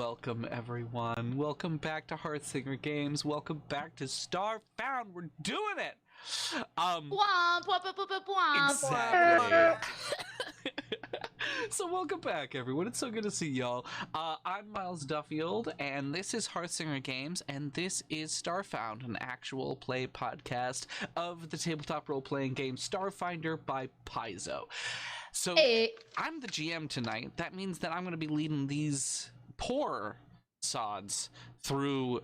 welcome everyone. Welcome back to Heartsinger Games. Welcome back to Starfound. We're doing it. Womp, womp, womp, womp, womp. Exactly. So welcome back, everyone. It's so good to see y'all. I'm Miles Duffield, and this is Heartsinger Games, and this is Starfound, an actual play podcast of the tabletop role-playing game Starfinder by Paizo. So I'm the GM tonight. That means that I'm going to be leading these poor sods through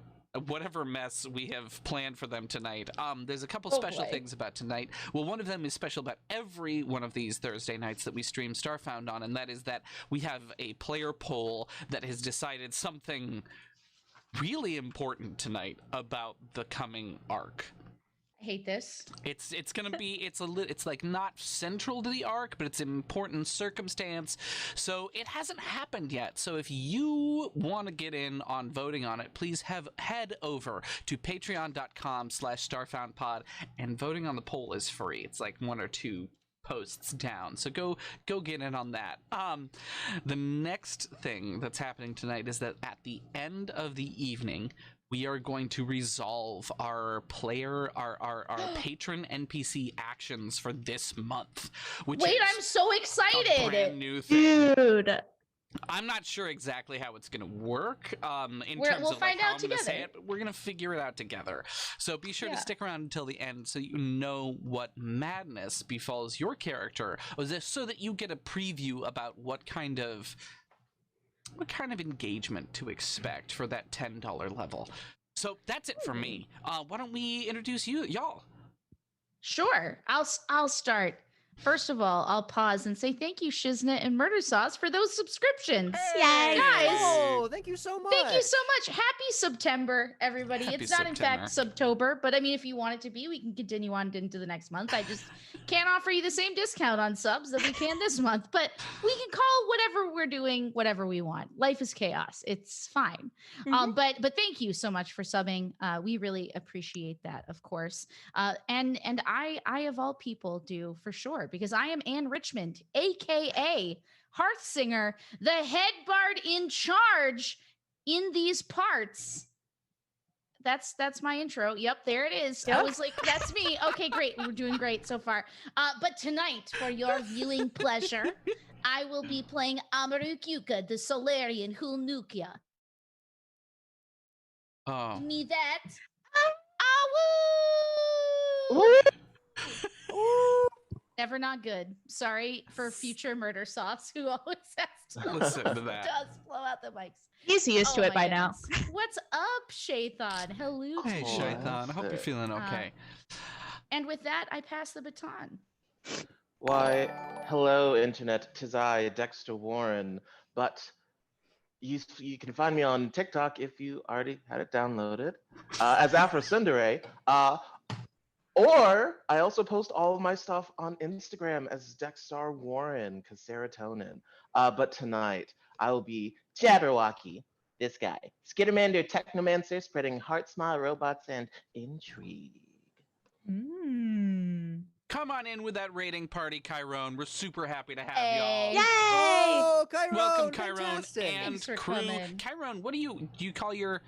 whatever mess we have planned for them tonight. There's a couple special things about tonight. Well, one of them is special about every one of these Thursday nights that we stream Starfound on, and that is that we have a player poll that has decided something really important tonight about the coming arc. I hate this. It's gonna be it's like not central to the arc, but it's an important circumstance, so it hasn't happened yet. So if you want to get in on voting on it, please head over to patreon.com/starfoundpod, and voting on the poll is free. It's like 1 or 2 posts down, so go get in on that. The next thing that's happening tonight is that at the end of the evening, we are going to resolve our patron NPC actions for this month. Which I'm so excited! A brand new thing. Dude. I'm not sure exactly how it's going to work we'll find out together. Say it, but we're going to figure it out together. So be sure to stick around until the end so you know what madness befalls your character, so that you get a preview about what kind of engagement to expect for that $10 level. So that's it for me. Why don't we introduce y'all? Sure, I'll start. First of all, I'll pause and say thank you, Shiznit and Murder Sauce, for those subscriptions. Hey, guys! Oh, thank you so much. Thank you so much. Happy September, everybody. It's not, in fact, Subtober, but I mean, if you want it to be, we can continue on into the next month. I just can't offer you the same discount on subs that we can this month, but we can call whatever we're doing whatever we want. Life is chaos. It's fine. But thank you so much for subbing. We really appreciate that, of course. And I of all people do, for sure, because I am Anne Richmond, aka Heartsinger, the head bard in charge in these parts. That's my intro. Yep, there it is. Yep. I was like, that's me. Okay, great. We're doing great so far. But tonight, for your viewing pleasure, I will be playing Amaruk Yuka, the Solarian Hulnukia. Oh. Me that. Ooh. Never not good. Sorry for future Murder Sauce, who always has to listen to that. Does blow out the mics. He's used to it by now. What's up, Shaython? Hello. Hey, Shaython. I hope you're feeling okay. And with that, I pass the baton. Why, hello, Internet. 'Tis I, Dexter Warren. But you can find me on TikTok if you already had it downloaded as Afro Sundere. Or I also post all of my stuff on Instagram as Dexter Warren, because serotonin. But tonight, I will be Jabberwocky, this guy. Skittermander Technomancer, spreading heart smile robots and intrigue. Come on in with that rating party, Chiron. We're super happy to have y'all. Yay! Oh, Chiron, welcome, Chiron fantastic. and crew. Coming. Chiron, what do you call your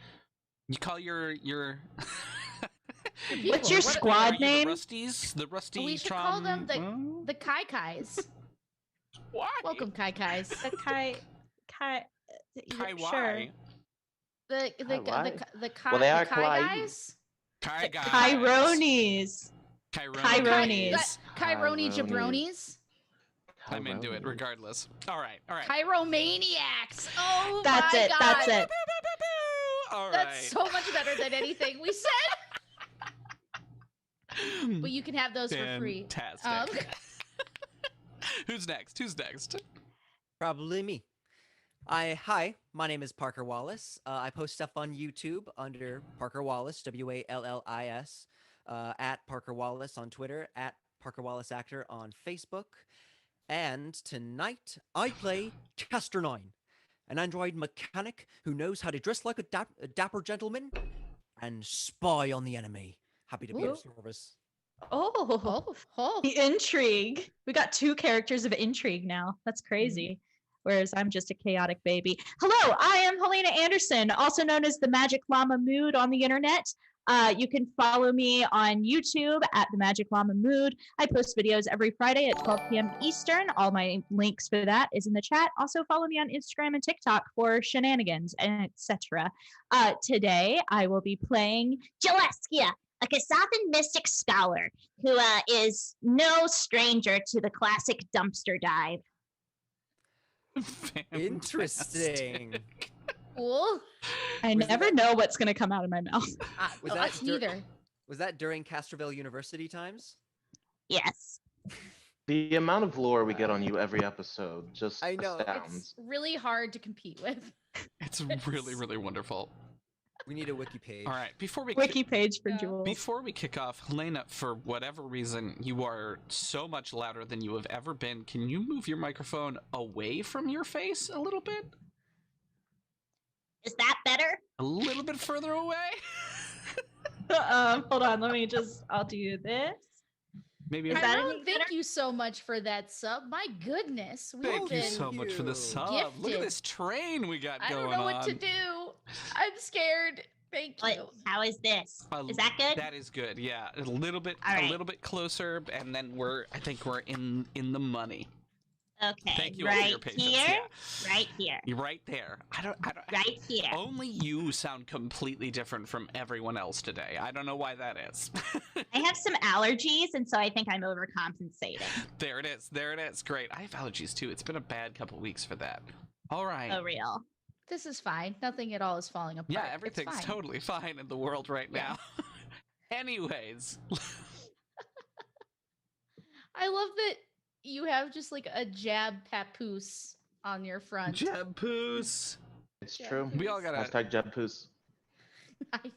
What's your squad name? The Rusties? The Rusty We should call them the Kai Kais. Why? Welcome, Kai Kais. The Kai Sure. The Kai, Well, they are the Kai kawaii. guys. Kai guys. Chironis. Chironis. Chironi jabronis. I'm into it regardless. All right. Chiromaniacs. Oh, That's my it. God. That's it. All That's right. so much better than anything we said. But you can have those for free. Fantastic. Who's next? Probably me. Hi, my name is Parker Wallace. I post stuff on YouTube under Parker Wallace, Wallis, at Parker Wallace on Twitter, at Parker Wallace Actor on Facebook. And tonight, I play Chester9, an android mechanic who knows how to dress like a dapper gentleman and spy on the enemy. Happy to be of service. Oh, the intrigue. We got 2 characters of intrigue now. That's crazy. whereas I'm just a chaotic baby. Hello, I am Helena Anderson, also known as the Magic Llama Mood on the internet. You can follow me on YouTube at the Magic Llama Mood. I post videos every Friday at 12 p.m. Eastern. All my links for that is in the chat. Also follow me on Instagram and TikTok for shenanigans and etc. Today I will be playing Jaleskia, a Kasathan mystic scholar who is no stranger to the classic dumpster dive. Interesting. Cool. I Was never that- know what's going to come out of my mouth. Was Us that neither. Was that during Castroville University times? Yes. The amount of lore we get on you every episode just I know, astounds. It's really hard to compete with. It's really, really wonderful. We need a wiki page. All right, Wiki page for Yeah. Jules. before we kick off, Helena, for whatever reason, you are so much louder than you have ever been. Can you move your microphone away from your face a little bit? Is that better? A little bit further away? Hold on, I'll do this. Maybe. Is a- that Tyrone, any thank better? you so much for that sub. My goodness. We've Thank you been so much for the you. sub. Look at Gifted. this train we got I going don't know what to on. do. I'm scared. Thank you. How is this? Uh, Is that good? That is good. Yeah, a little bit, All right. a little bit closer, and then I think we're in the money. Okay. Thank you all for right your patience. here. Yeah. Right here. You're right there. I don't. Right here. Only you sound completely different from everyone else today. I don't know why that is. I have some allergies, and so I think I'm overcompensating. There it is. There it is. Great. I have allergies too. It's been a bad couple weeks for that. All right. Oh, real. This is fine. Nothing at all is falling apart. Yeah, It's everything's fine. totally fine in the world right Yeah. now. Anyways, I love that you have just like a jab papoose on your front. Jabpoos. It's Yeah. true. We all gotta. Hashtag Jebpoos.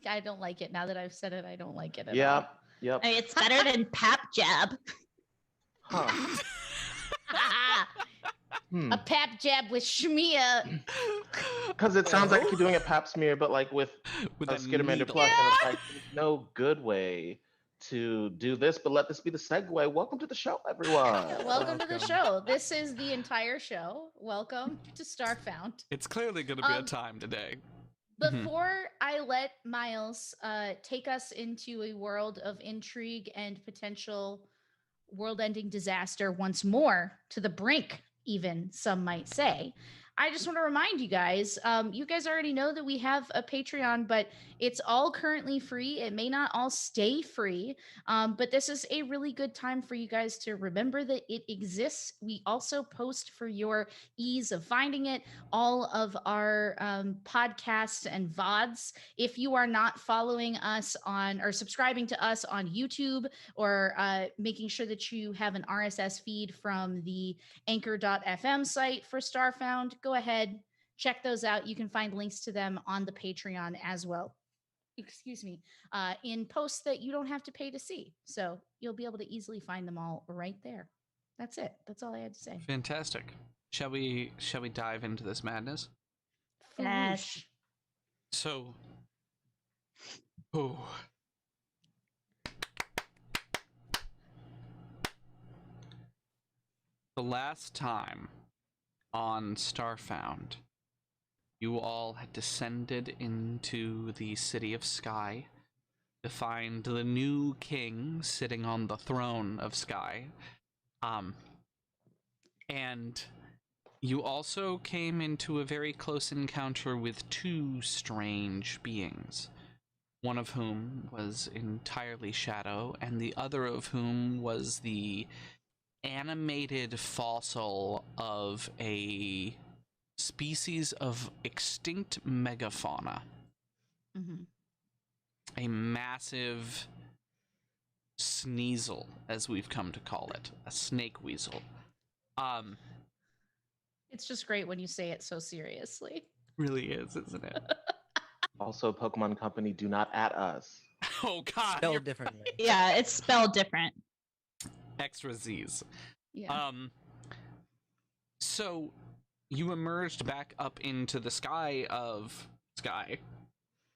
I don't like it. Now that I've said it, I don't like it at all. Yep. Yep. I mean, it's better than pap jab. Huh. A pap jab with Shmia. Because it sounds like you're doing a pap smear, but like with With a a Skittermander needle. plush, and it's like there's no good way to do this. But let this be the segue. Welcome to the show, everyone. Welcome to the Welcome. show. This is the entire show. Welcome to Starfound. It's clearly going to be a Um, time today. Mhm. Before I let Miles take us into a world of intrigue and potential world-ending disaster once more, to the brink, even some might say, I just want to remind you guys, you guys already know that we have a Patreon, but it's all currently free. It may not all stay free, but this is a really good time for you guys to remember that it exists. We also post, for your ease of finding it, all of our podcasts and VODs. If you are not following us on or subscribing to us on YouTube, or making sure that you have an RSS feed from the anchor.fm site for Starfound, go ahead, check those out. You can find links to them on the Patreon as well. Excuse me, in posts that you don't have to pay to see. So you'll be able to easily find them all right there. That's it. That's all I had to say. Fantastic. Shall we dive into this madness? Yes. Foosh. So, oh. The last time on Starfound, you all had descended into the City of Sky to find the new king sitting on the throne of Sky. And you also came into a very close encounter with two strange beings, one of whom was entirely shadow, and the other of whom was the animated fossil of a species of extinct megafauna. Mhm. A massive sneasel, as we've come to call it, a snake weasel. It's just great when you say it so seriously. Really is, isn't it? Also, Pokemon Company, do not at us. Oh god, you're Spelled differently. Yeah, it's spelled different. extra Z's. Yeah. So you emerged back up into the sky of Sky.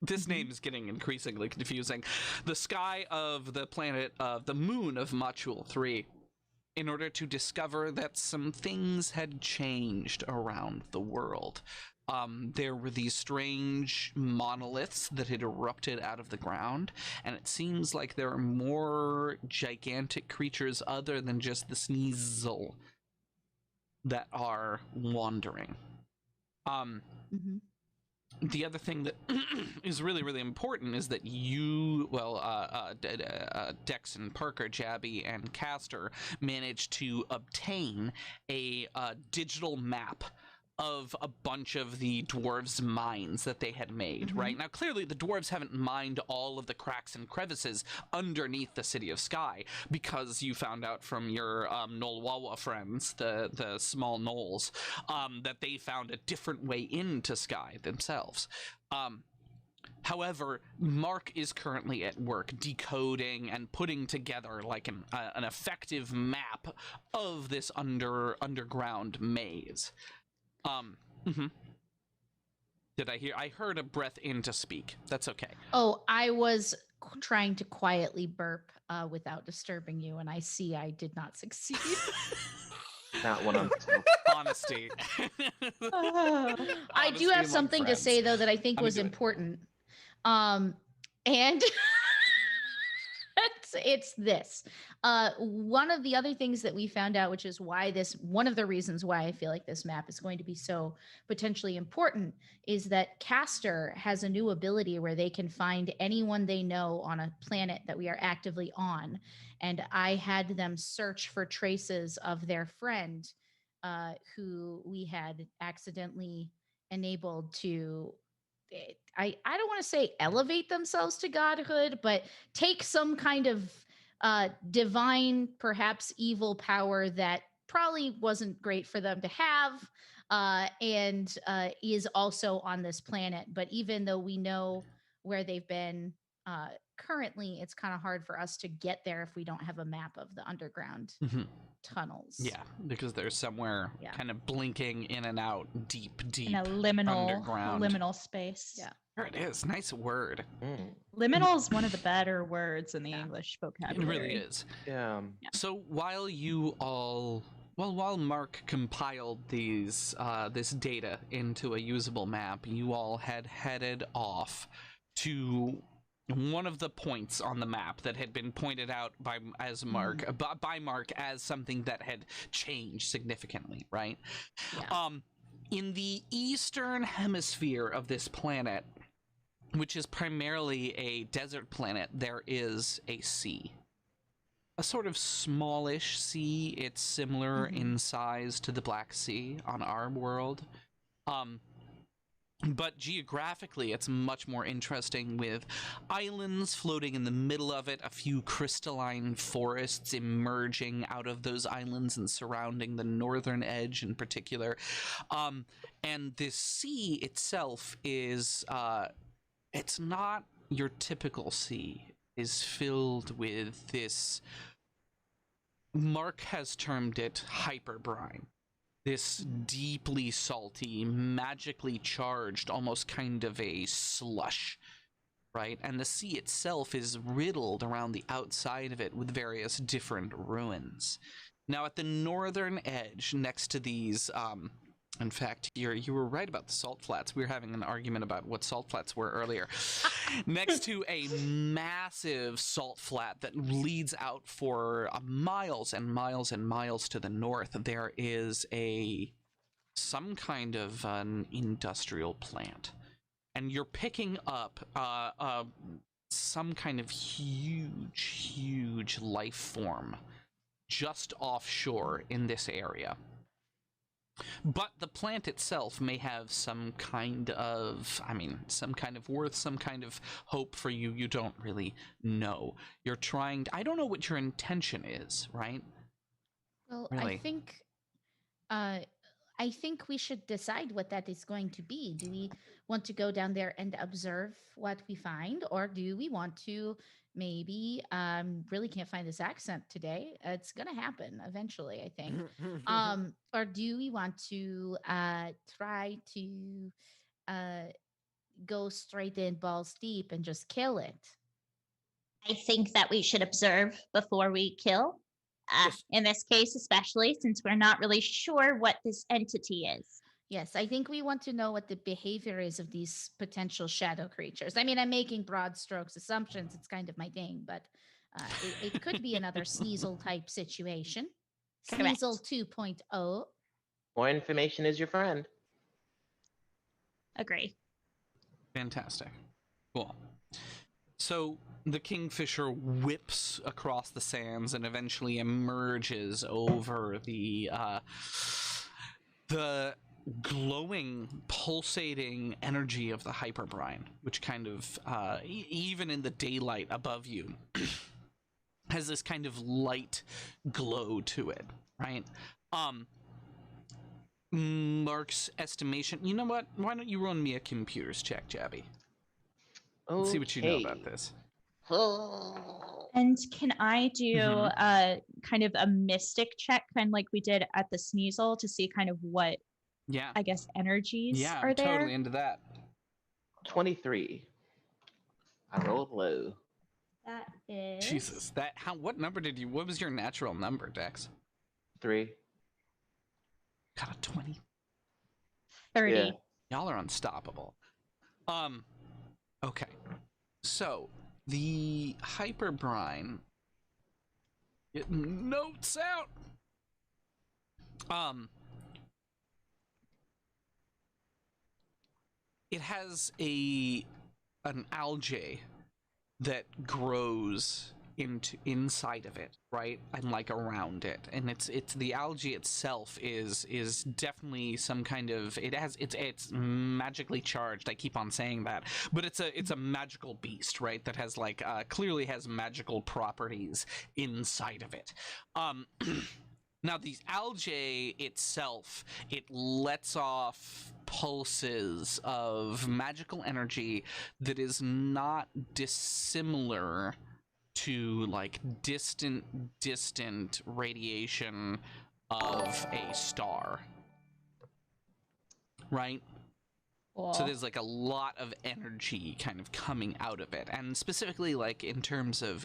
This name is getting increasingly confusing. The sky of the planet of the moon of Module 3. in order to discover that some things had changed around the world. There were these strange monoliths that had erupted out of the ground, and it seems like there are more gigantic creatures other than just the Sneasel that are wandering. Mm-hmm. The other thing that is really, really important is that you, Dex and Parker, Jabby, and Castor managed to obtain a digital map of a bunch of the dwarves' mines that they had made, right? Now, clearly, the dwarves haven't mined all of the cracks and crevices underneath the City of Sky, because you found out from your Nolwawa friends, the small gnolls, that they found a different way into Sky themselves. However, Mark is currently at work decoding and putting together like an effective map of this underground maze. Did I hear? I heard a breath in to speak. That's okay. Oh, I was trying to quietly burp without disturbing you, and I see I did not succeed. Not one on two. Honesty. I do have something to say, though, that I think was important. And it's this. One of the other things that we found out, which is why one of the reasons why I feel like this map is going to be so potentially important, is that Castor has a new ability where they can find anyone they know on a planet that we are actively on. And I had them search for traces of their friend who we had accidentally enabled to, I don't want to say elevate themselves to godhood, but take some kind of divine, perhaps evil power that probably wasn't great for them to have, and is also on this planet. But even though we know where they've been currently, it's kind of hard for us to get there if we don't have a map of the underground tunnels. Yeah, because they're somewhere kind of blinking in and out, deep in a liminal underground. Space. Yeah. There it is. Nice word. Liminal is one of the better words in the English vocabulary. It really is. Yeah. So while while Mark compiled this data into a usable map, you all had headed off to one of the points on the map that had been pointed out by Mark as something that had changed significantly, right? Yeah. In the eastern hemisphere of this planet, which is primarily a desert planet, there is a sea. A sort of smallish sea. It's similar in size to the Black Sea on our world. But geographically, it's much more interesting, with islands floating in the middle of it, a few crystalline forests emerging out of those islands and surrounding the northern edge in particular. And this sea itself is, it's not your typical sea. It is filled with this, Mark has termed it HYPERBRINE. This deeply salty, magically charged, almost kind of a slush, right? And the sea itself is riddled around the outside of it with various different ruins. Now, at the northern edge, next to these, in fact, you were right about the salt flats. We were having an argument about what salt flats were earlier. Next to a massive salt flat that leads out for miles and miles and miles to the north, there is some kind of an industrial plant. And you're picking up some kind of huge life form just offshore in this area. But the plant itself may have some kind of worth, some kind of hope for you. You don't really know. You're trying to, I don't know what your intention is, right? Well, really. I think we should decide what that is going to be. Do we want to go down there and observe what we find, or do we want to maybe really can't find this accent today? It's gonna happen eventually, I think. Or do we want to try to go straight in balls deep and just kill it? I think that we should observe before we kill. in this case, especially since we're not really sure what this entity is. Yes, I think we want to know what the behavior is of these potential shadow creatures. I mean, I'm making broad strokes assumptions. It's kind of my thing, but it could be another Sneasel type situation. Correct. Sneasel 2.0. More information is your friend. Agree. Fantastic. Cool. So the kingfisher whips across the sands and eventually emerges over the glowing, pulsating energy of the hyperbrine, which kind of, even in the daylight above you, has this kind of light glow to it, right? Mark's estimation. You know what? Why don't you run me a computers check, Jabby? Let's see what you know about this. And can I do kind of a mystic check, kind of like we did at the Sneasel, to see kind of what, I guess, energies are there? Yeah, totally into that. 23. I rolled low. That is... Jesus, what number what was your natural number, Dex? 3. Got a 20. 30. Yeah. Y'all are unstoppable. Okay. So, the hyperbrine, getting notes out. It has an algae that grows inside of it, right, and like around it, and it's the algae itself is definitely some kind of, it's magically charged. I keep on saying that, but it's a magical beast, right, that has like clearly has magical properties inside of it. Now, the algae itself, it lets off pulses of magical energy that is not dissimilar to like distant radiation of a star, right? Cool. So there's like a lot of energy kind of coming out of it, and specifically like in terms of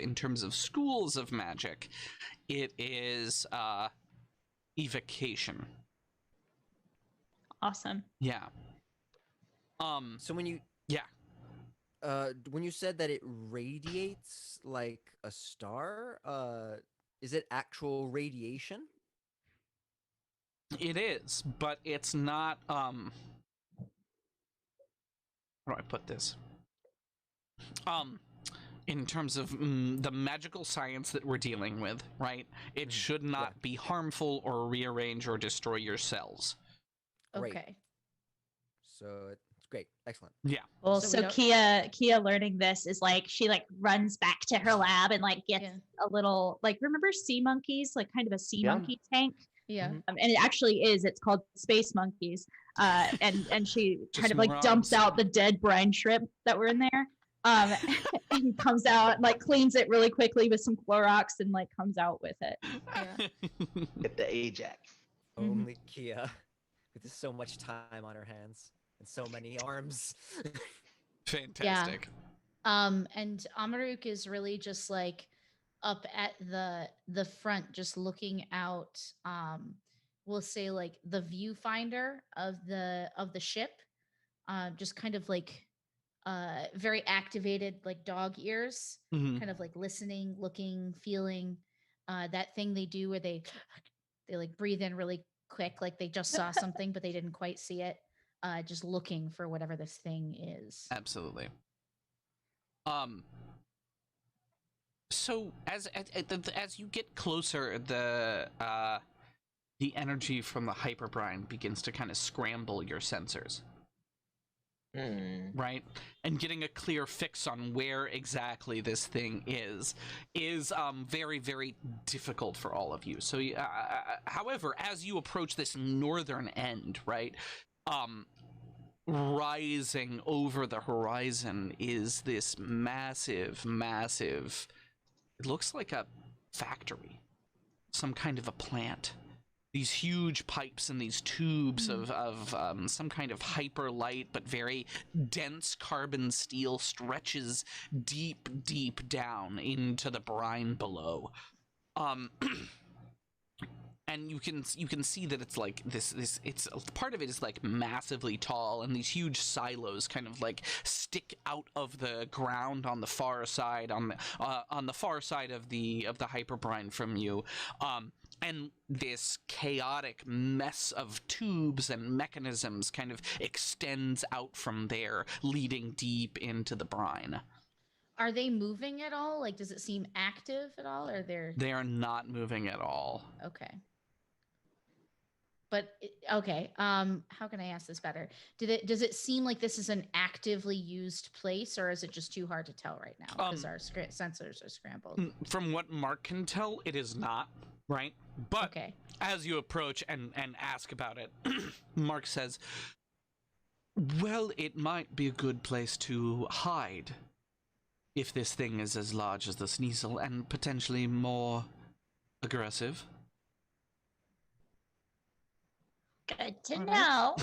schools of magic, it is evocation. Awesome. Yeah. So when you said that it radiates like a star, is it actual radiation? It is, but it's not, how do I put this? In terms of the magical science that we're dealing with, right? It should not be harmful or rearrange or destroy your cells. Great. Okay. So it's great. Excellent. Yeah. Well, So so Kia learning this is like, she like runs back to her lab and like gets a little, like, remember sea monkeys, like kind of a sea monkey tank? Yeah. And it actually is, it's called space monkeys. And she kind of like morons. dumps out the dead brine shrimp that were in there. And comes out, like cleans it really quickly with some Clorox and like comes out with it. Yeah. Get the Ajax. Only Kia, with so much time on her hands and so many arms. Fantastic. And Amaruk is really just like up at the front, just looking out. We'll say like the viewfinder of the ship, just kind of like very activated, like dog ears, kind of like listening, looking, feeling. That thing they do where they like breathe in really quick, like they just saw something but they didn't quite see it. Just looking for whatever this thing is. Absolutely. So as you get closer, the energy from the hyperbrine begins to kind of scramble your sensors. Right, and getting a clear fix on where exactly this thing is very, very difficult for all of you. So however, as you approach this northern end, right, rising over the horizon is this massive, it looks like a factory, some kind of a plant. These huge pipes and these tubes of some kind of hyper light but very dense carbon steel stretches deep down into the brine below. and you can see that it's like this it's part of it is like massively tall, and these huge silos kind of like stick out of the ground on the far side on the far side of the HYPERBRINE from you. And this chaotic mess of tubes and mechanisms kind of extends out from there, leading deep into the brine. Are they moving at all? Like, does it seem active at all, or they are not moving at all? Okay. But okay, how can I ask this better? Does it seem like this is an actively used place, or is it just too hard to tell right now because our sensors are scrambled? From what Mark can tell, it is not, right? But okay. As you approach and ask about it, Mark says, well, it might be a good place to hide if this thing is as large as the Sneasel and potentially more aggressive. Good to know.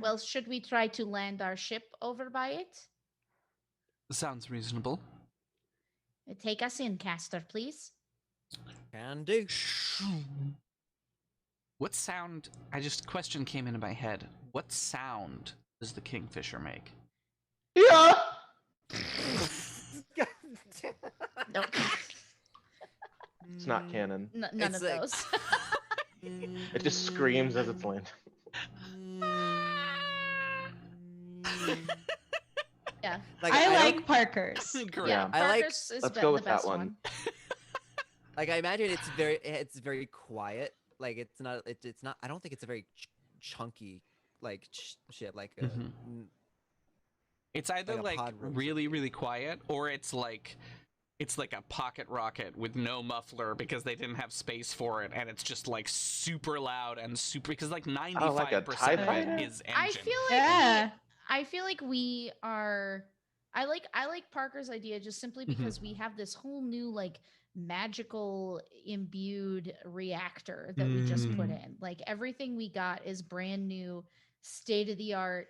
Well, should we try to land our ship over by it? Sounds reasonable. Take us in, Caster, please. Can do. What sound? Question came into my head. What sound does the Kingfisher make? Yeah. Nope. It's not canon. None of those. It just screams as it's landing. Yeah. I like Parker's. Yeah, Parker's is let's go with the best that one. Like I imagine it's very quiet. Like it's not. I don't think it's a very chunky like ship. Like it's either like like really really quiet, or it's like a pocket rocket with no muffler because they didn't have space for it, and it's just like super loud and super, because like 95% of it is engine. I feel like we are. I like Parker's idea just simply because we have this whole new like magical imbued reactor that we just put in. Like everything we got is brand new, state of the art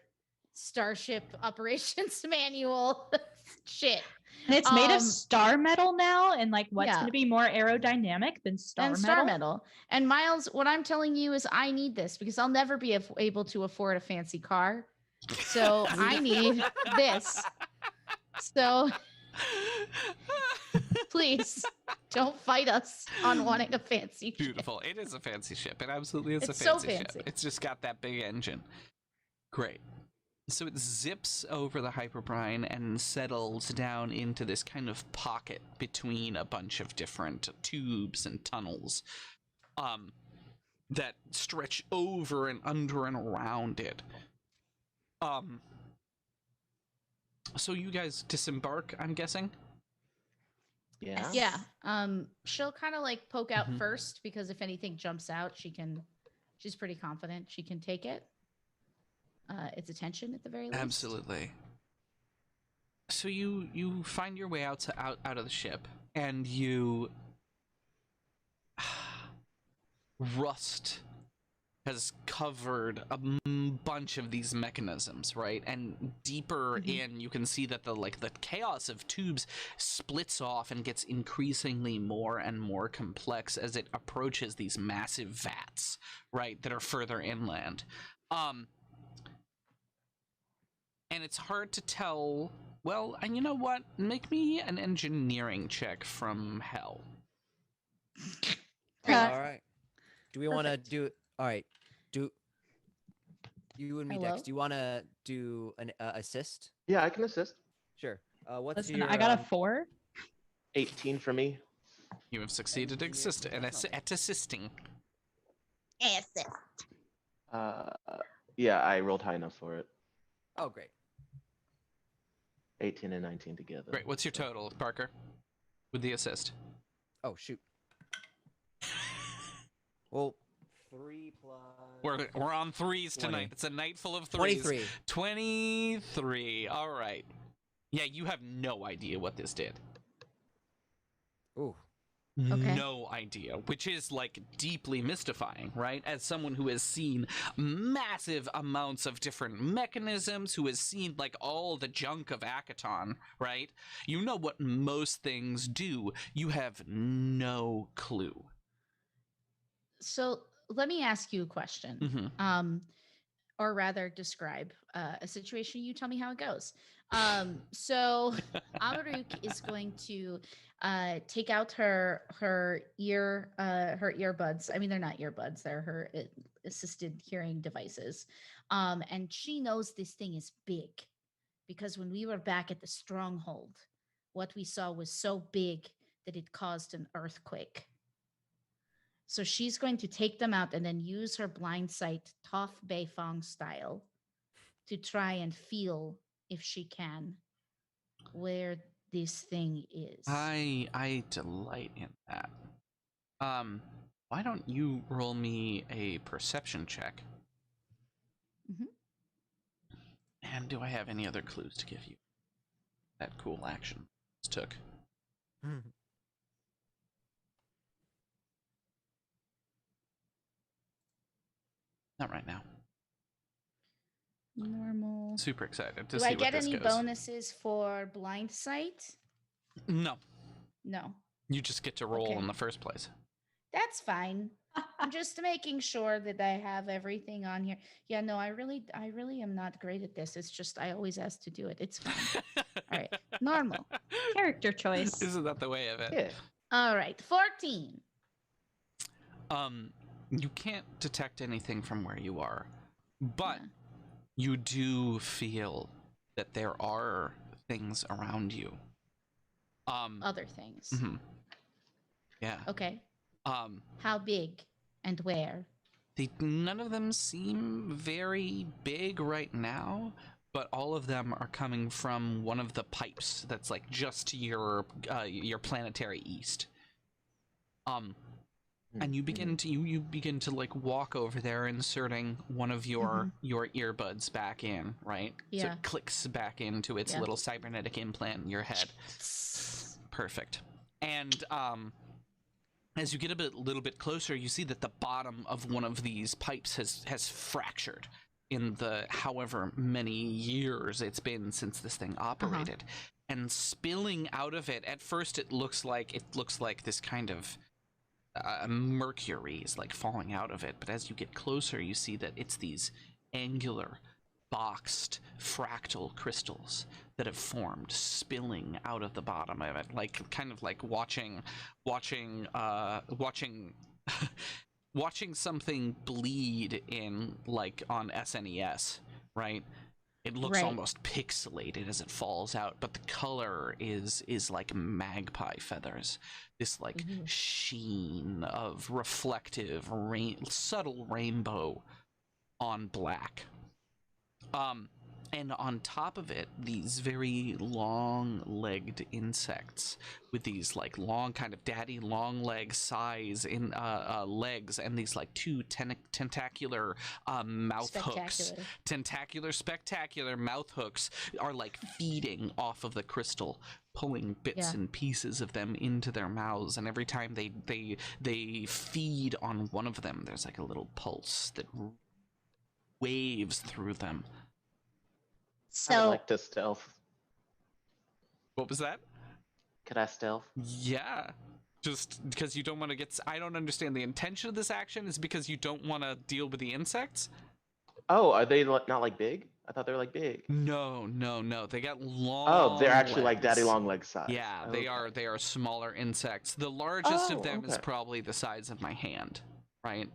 Starship operations manual shit. And it's made of star metal now, and like what's going to be more aerodynamic than star metal? And Miles, what I'm telling you is I need this because I'll never be able to afford a fancy car. So I need this. So please don't fight us on wanting a fancy ship. Beautiful. It is a fancy ship. It absolutely is a fancy so fancy ship. It's just got that big engine. Great. So it zips over the HYPERBRINE and settles down into this kind of pocket between a bunch of different tubes and tunnels that stretch over and under and around it. So you guys disembark, I'm guessing? Yeah. Yeah. She'll kind of like poke out first because if anything jumps out, she's pretty confident she can take it. Its attention at the very least. Absolutely. So you find your way out of the ship, and you rust has covered a bunch of these mechanisms, right? And deeper in, you can see that the chaos of tubes splits off and gets increasingly more and more complex as it approaches these massive vats, right, that are further inland. And it's hard to tell. Well, and you know what? Make me an engineering check from hell. All right. Do we want to do? All right. Do you and me, Dex? Do you want to do an assist? Yeah, I can assist. Sure. What's Listen, your? I got a 4. 18 for me. You have succeeded at assisting. Assist. Yeah, I rolled high enough for it. Oh, great. 18 and 19 together. Great. What's your total, Parker, with the assist? Oh, shoot. Well, 3 plus... We're on threes 20. tonight. It's a night full of threes. 23. 23. All right. Yeah, you have no idea what this did. Ooh. Okay. No idea, which is like deeply mystifying, right? As someone who has seen massive amounts of different mechanisms, who has seen like all the junk of Akaton, right? You know what most things do. You have no clue. So let me ask you a question. Mm-hmm. Or rather describe a situation. You tell me how it goes. So Amaruk is going to take out her earbuds. I mean, they're not earbuds; they're her assisted hearing devices. And she knows this thing is big because when we were back at the stronghold, what we saw was so big that it caused an earthquake. So she's going to take them out and then use her blind sight, Toph Beifong style, to try and feel, if she can, where this thing is. I delight in that. Why don't you roll me a perception check? Mm-hmm. And do I have any other clues to give you? That cool action took. Not right now. Normal. Super excited to Do see I what get this any goes. bonuses for blind sight? No. No. You just get to roll Okay. in the first place. That's fine. I'm just making sure that I have everything on here. Yeah, no, I really am not great at this. It's just I always ask to do it. It's fine. All right. Normal. Character choice. Isn't that the way of it? Yeah. All right. 14. You can't detect anything from where you are, but Yeah. you do feel that there are things around you. Other things. Mm-hmm. Yeah. Okay. How big and where? None of them seem very big right now, but all of them are coming from one of the pipes that's like just to your planetary east. And you begin to you begin to like walk over there, inserting one of your earbuds back in, right? Yeah. So it clicks back into its little cybernetic implant in your head. Perfect. And as you get little bit closer, you see that the bottom of one of these pipes has fractured in the however many years it's been since this thing operated. And spilling out of it, at first it looks like this kind of mercury is like falling out of it, but as you get closer you see that it's these angular boxed fractal crystals that have formed, spilling out of the bottom of it, like kind of like watching watching something bleed in like on SNES, right? It looks almost pixelated as it falls out, but the color is like magpie feathers. This like sheen of reflective subtle rainbow on black. And on top of it, these very long-legged insects with these like long kind of daddy long leg size in legs, and these like two tentacular mouth hooks. Tentacular spectacular mouth hooks are like feeding off of the crystal, pulling bits and pieces of them into their mouths, and every time they feed on one of them, there's like a little pulse that waves through them. I would like to stealth. What was that? Could I stealth? Yeah. Just because you don't want to get... I don't understand the intention of this action is because you don't want to deal with the insects? Oh, are they not like big? I thought they were like big. No. They got long Oh, they're actually legs. like daddy long leg size. Yeah, they are smaller insects. The largest of them is probably the size of my hand, right?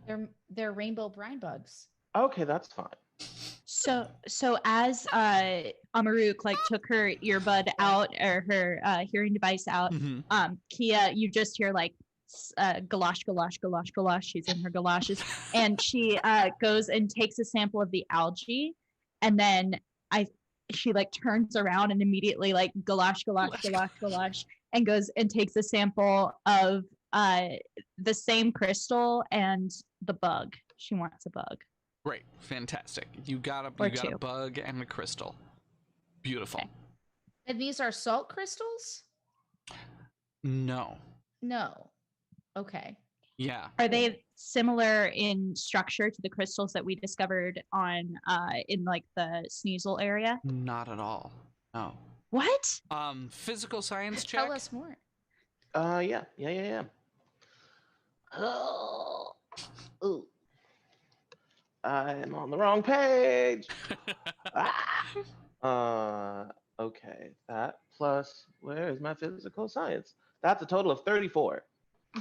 They're rainbow brine bugs. Okay, that's fine. So as Amaruk like took her earbud out, or her hearing device out, Kia, you just hear like galosh galosh galosh galosh. She's in her galoshes, and she goes and takes a sample of the algae, and then she like turns around and immediately like galosh galosh galosh galosh, and goes and takes a sample of the same crystal and the bug. She wants a bug. Great, fantastic. You got a bug and a crystal. Beautiful. Okay. And these are salt crystals? No. Okay. Yeah. Are they similar in structure to the crystals that we discovered on in like the Sneasel area? Not at all. No. What? Physical science check. Tell us more. Yeah. Oh, ooh. I'm on the wrong page. Okay. That plus, where is my physical science? That's a total of 34.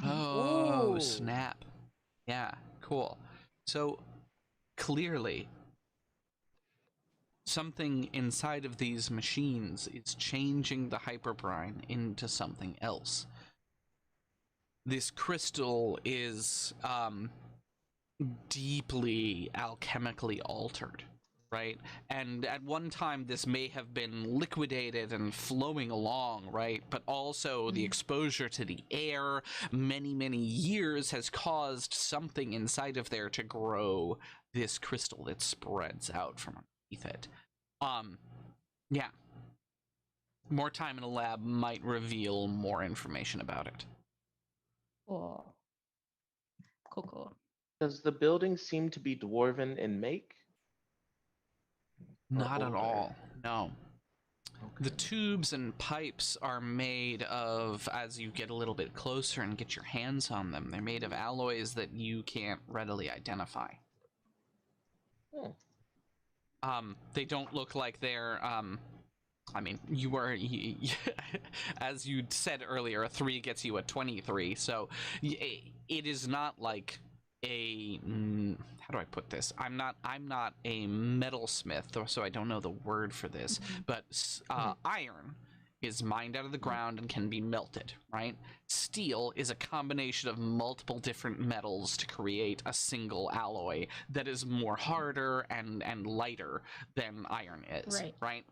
Oh, Ooh. snap. Yeah, cool. So clearly, something inside of these machines is changing the hyperbrine into something else. This crystal is deeply alchemically altered, right? And at one time, this may have been liquidated and flowing along, right? But also the exposure to the air, many, many years has caused something inside of there to grow this crystal that spreads out from underneath it. Yeah. More time in a lab might reveal more information about it. Cool. Cool. Does the building seem to be dwarven in make? Not at older? all. No. The Okay. tubes and pipes are made of, as you get a little bit closer and get your hands on them, they're made of alloys that you can't readily identify. They don't look like they're, I mean, as you said earlier, a 3 gets you a 23, so it is not like a, how do I put this? I'm not a metalsmith, so I don't know the word for this, but iron is mined out of the ground and can be melted, right? Steel is a combination of multiple different metals to create a single alloy that is more harder and lighter than iron is, right?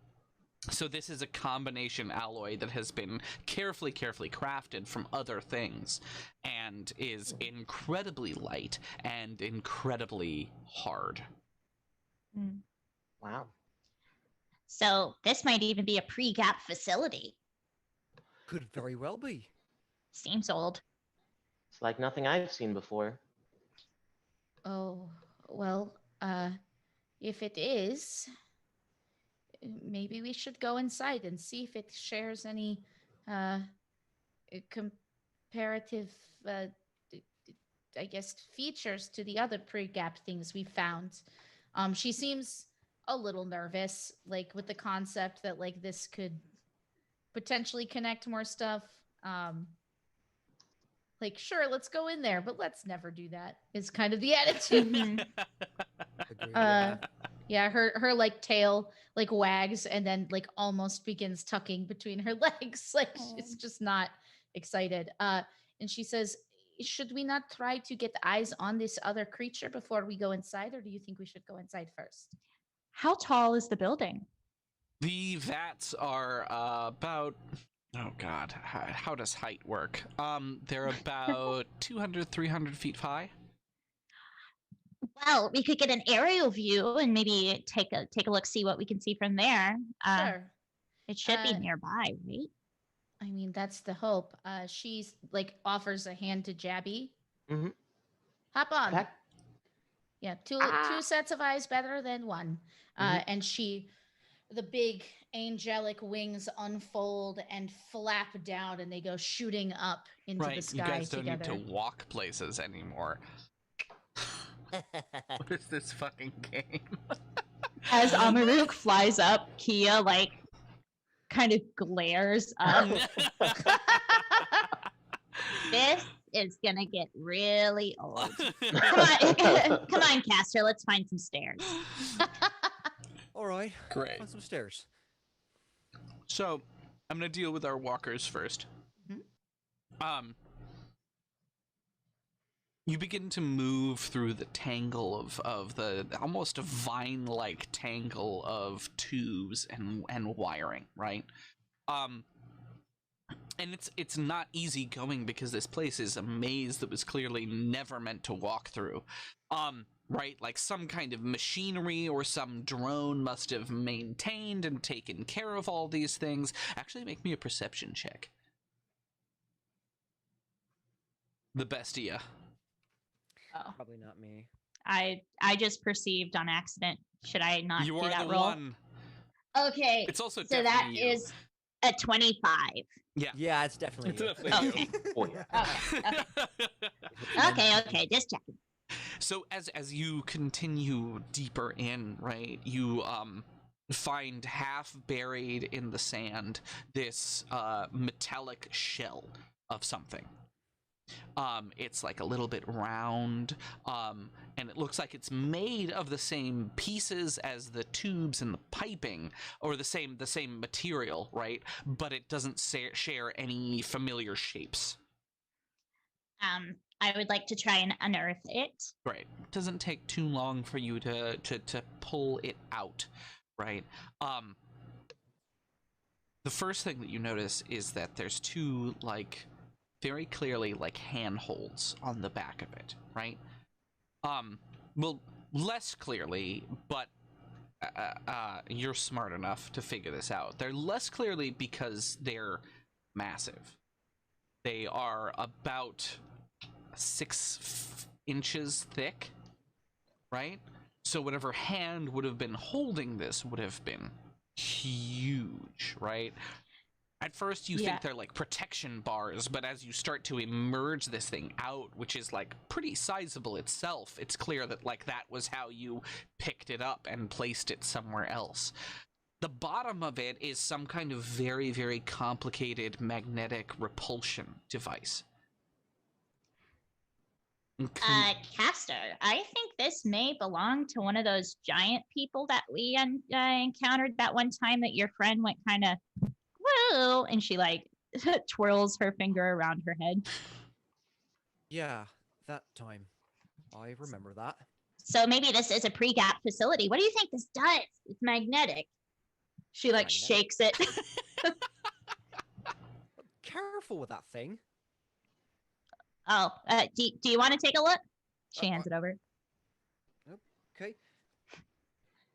So this is a combination alloy that has been carefully crafted from other things and is incredibly light and incredibly hard. Wow. So this might even be a pre-gap facility. Could very well be. Seems old. It's like nothing I've seen before. Oh, well, if it is, maybe we should go inside and see if it shares any comparative, I guess, features to the other pre-gap things we found. She seems a little nervous, like with the concept that like this could potentially connect more stuff. Like, sure, let's go in there, but let's never do that. Is kind of the attitude. Agreed. Yeah, her like tail like wags and then like almost begins tucking between her legs. Like it's just not excited. And she says, should we not try to get eyes on this other creature before we go inside, or do you think we should go inside first? How tall is the building? The vats are about, oh god, how does height work? They're about 200, 300 feet high. Well, we could get an aerial view and maybe take a look, see what we can see from there. Sure. It should be nearby, right? I mean, that's the hope. She's like offers a hand to Jabby. Mm-hmm. Hop on. Okay. Yeah, two sets of eyes better than one. And the big angelic wings unfold and flap down, and they go shooting up into the sky. You guys don't together. need to walk places anymore. What is this fucking game? As Amaruk flies up, Kia like kind of glares up. This is gonna get really old. Come on, Castor. Let's find some stairs. All right. Great. On some stairs. So, I'm gonna deal with our walkers first. You begin to move through the tangle of the almost a vine-like tangle of tubes and wiring, right? And it's not easy going because this place is a maze that was clearly never meant to walk through. Right? Like some kind of machinery or some drone must have maintained and taken care of all these things. Actually, make me a perception check. the bestia. Oh, Probably not me. I just perceived on accident. Should I not You do are that the roll? one. Okay. It's also so that definitely you. is a 25. Yeah. Yeah, it's definitely It's you. definitely you. Oh yeah. Okay, just checking. So as you continue deeper in, right, you find half buried in the sand this metallic shell of something. It's like a little bit round, and it looks like it's made of the same pieces as the tubes and the piping, or the same material, right? But it doesn't share any familiar shapes. I would like to try and unearth it. Right. It doesn't take too long for you to pull it out, right? The first thing that you notice is that there's two, like, very clearly, like, handholds on the back of it, right? Well, less clearly, but you're smart enough to figure this out. They're less clearly because they're massive. They are about 6 inches thick, right? So whatever hand would have been holding this would have been huge, right? At first you think they're like protection bars, but as you start to emerge this thing out, which is like pretty sizable itself, it's clear that like that was how you picked it up and placed it somewhere else. The bottom of it is some kind of very, very complicated magnetic repulsion device. Castor, I think this may belong to one of those giant people that we encountered that one time that your friend went kind of, whoa, and she like twirls her finger around her head. Yeah, that time. I remember that. So maybe this is a pre-gap facility. What do you think this does? It's magnetic. She like shakes it. Careful with that thing. Oh, do you want to take a look? She hands it over. Okay.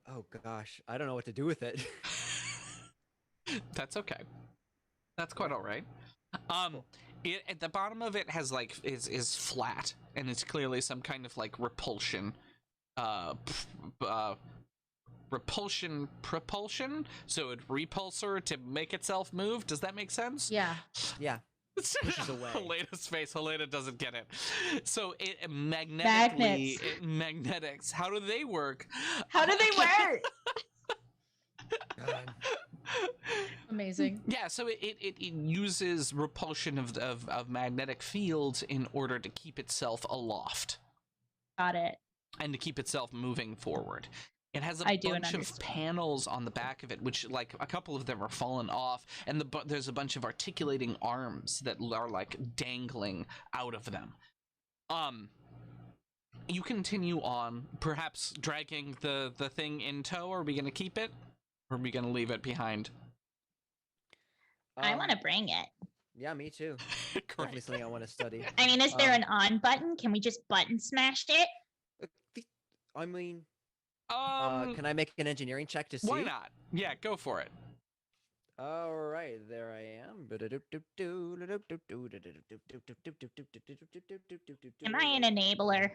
Oh gosh, I don't know what to do with it. That's okay. That's quite all right. It at the bottom of it has like is flat, and it's clearly some kind of like repulsion, propulsion. So it repulsor to make itself move. Does that make sense? Yeah. Yeah. Pushes away. Helena's face. Helena doesn't get it. So it magnetically magnetics. How do they work? How do they work? God. Amazing. Yeah, so it uses repulsion of magnetic fields in order to keep itself aloft. Got it. And to keep itself moving forward. It has a bunch of panels on the back of it, which, like, a couple of them are fallen off, and there's a bunch of articulating arms that are, like, dangling out of them. You continue on, perhaps dragging the thing in tow. Are we going to keep it? Or are we going to leave it behind? I want to bring it. Yeah, me too. Definitely something I want to study. I mean, is there an on button? Can we just button smash it? I mean, can I make an engineering check to see? Why not? Yeah, go for it. All right, there I am. Am I an enabler?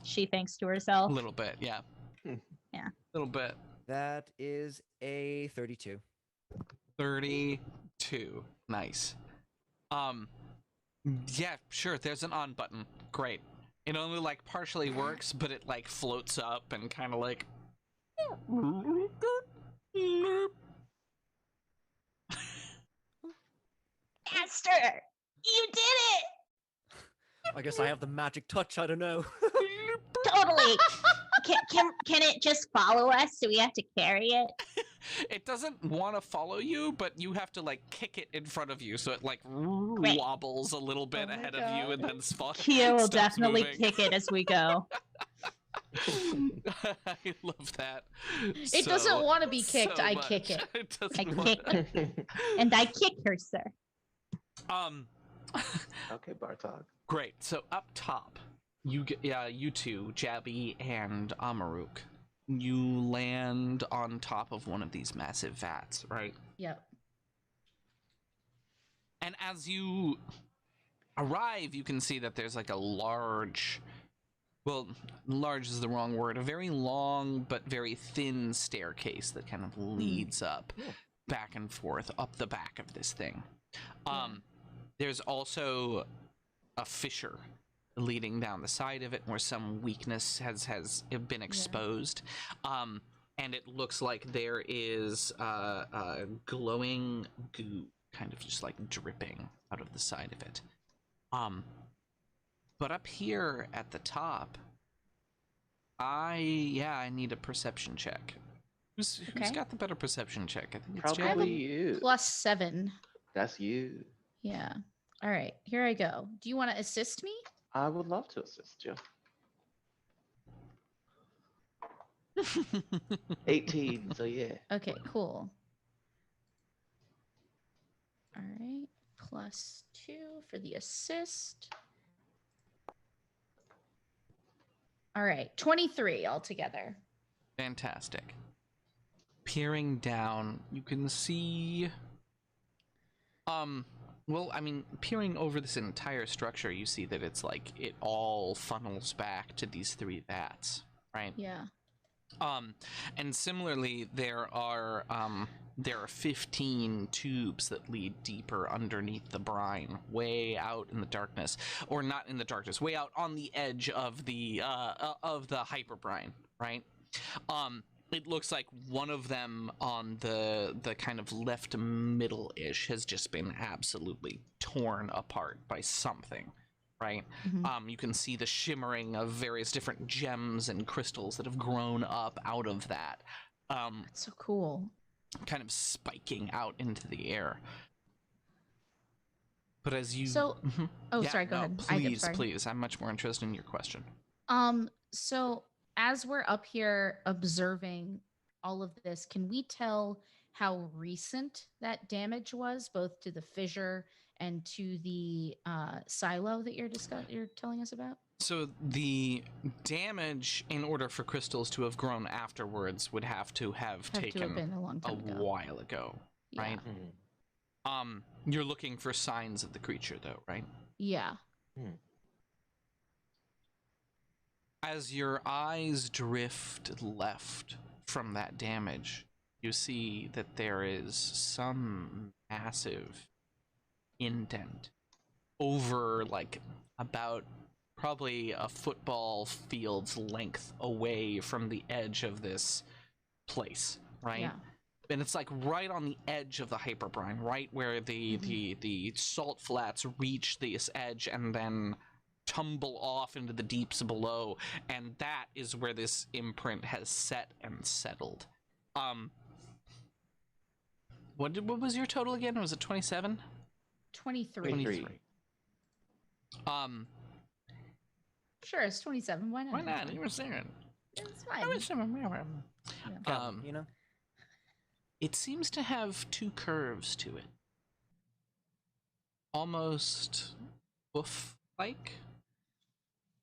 She thinks to herself. A little bit, yeah. Yeah. A little bit. That is a 32. 32. Nice. Yeah, sure, there's an on button. Great. It only, like, partially works, but it, like, floats up and kind of, like... Master! You did it! I guess I have the magic touch, I don't know. Totally. Can it just follow us? Do we have to carry it? It doesn't want to follow you, but you have to, like, kick it in front of you, so it, like, wobbles a little bit ahead of you and then Kia will definitely kick it as we go. I love that. It doesn't want to be kicked. So I much. kick it. I kick it. And I kick her, sir. Okay, Bartok. Great. So up top, you two, Jabby and Amaruk, you land on top of one of these massive vats, right? Yep. And as you arrive, you can see that there's like a large, well, large is the wrong word, a very long but very thin staircase that kind of leads up back and forth up the back of this thing. There's also a fissure leading down the side of it where some weakness has been exposed. And it looks like there is glowing goo kind of just like dripping out of the side of it. But up here at the top, I need a perception check. Who's got the better perception check? I think it's Probably you. +7. That's you. Yeah. All right, here I go. Do you want to assist me? I would love to assist you. 18, so yeah. Okay, cool. All right, +2 for the assist. All right, 23 altogether. Fantastic. Peering down, you can see... well, I mean, peering over this entire structure, you see that it's like, it all funnels back to these 3 vats, right? Yeah. And similarly, there are 15 tubes that lead deeper underneath the brine, way out in the darkness, or not in the darkness, way out on the edge of the HYPERBRINE, right? It looks like one of them on the kind of left middle-ish has just been absolutely torn apart by something, right? You can see the shimmering of various different gems and crystals that have grown up out of that. That's so cool. Kind of spiking out into the air. But as you... So, sorry, go ahead. Please. I'm much more interested in your question. So as we're up here observing all of this, can we tell how recent that damage was, both to the fissure and to the silo that you're telling us about? So the damage, in order for crystals to have grown afterwards, would have to have taken been a long time ago. While ago, right? You're looking for signs of the creature, though, right? Yeah. As your eyes drift left from that damage, you see that there is some massive indent over, like, about probably a football field's length away from the edge of this place, right? Yeah. And it's like right on the edge of the HYPERBRINE, right where the salt flats reach this edge and then tumble off into the deeps below, and that is where this imprint has set and settled. What was your total again? Was it 27? 23. Sure, it's 27. Why not? Why not? You were saying. It's fine. You know? It seems to have 2 curves to it. Almost hoof-like.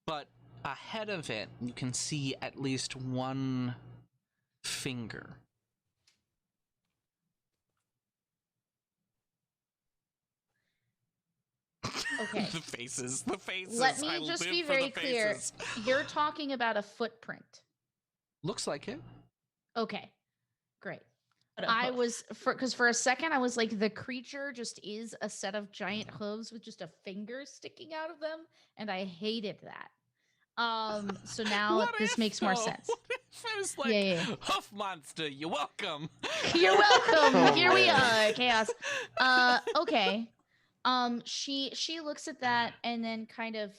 But ahead of it, you can see at least 1 finger. Okay. The faces. Let me just be very clear. You're talking about a footprint. Looks like it. Okay, great. I was, because for a second I was like, the creature just is a set of giant hooves with just a finger sticking out of them, and I hated that. So now this makes more sense. What if I was like, Huff Monster, you're welcome. You're welcome. Here we are, chaos. Okay. She looks at that and then kind of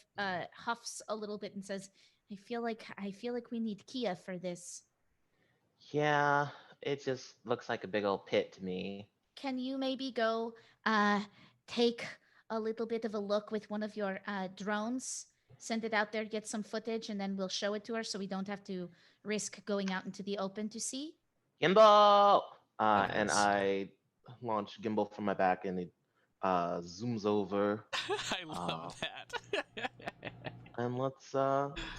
huffs a little bit and says, I feel like we need Kia for this. Yeah, it just looks like a big old pit to me. Can you maybe go take a little bit of a look with one of your drones? Send it out there, get some footage, and then we'll show it to her so we don't have to risk going out into the open to see? Gimbal! And I launch Gimbal from my back and it zooms over. I love that. And let's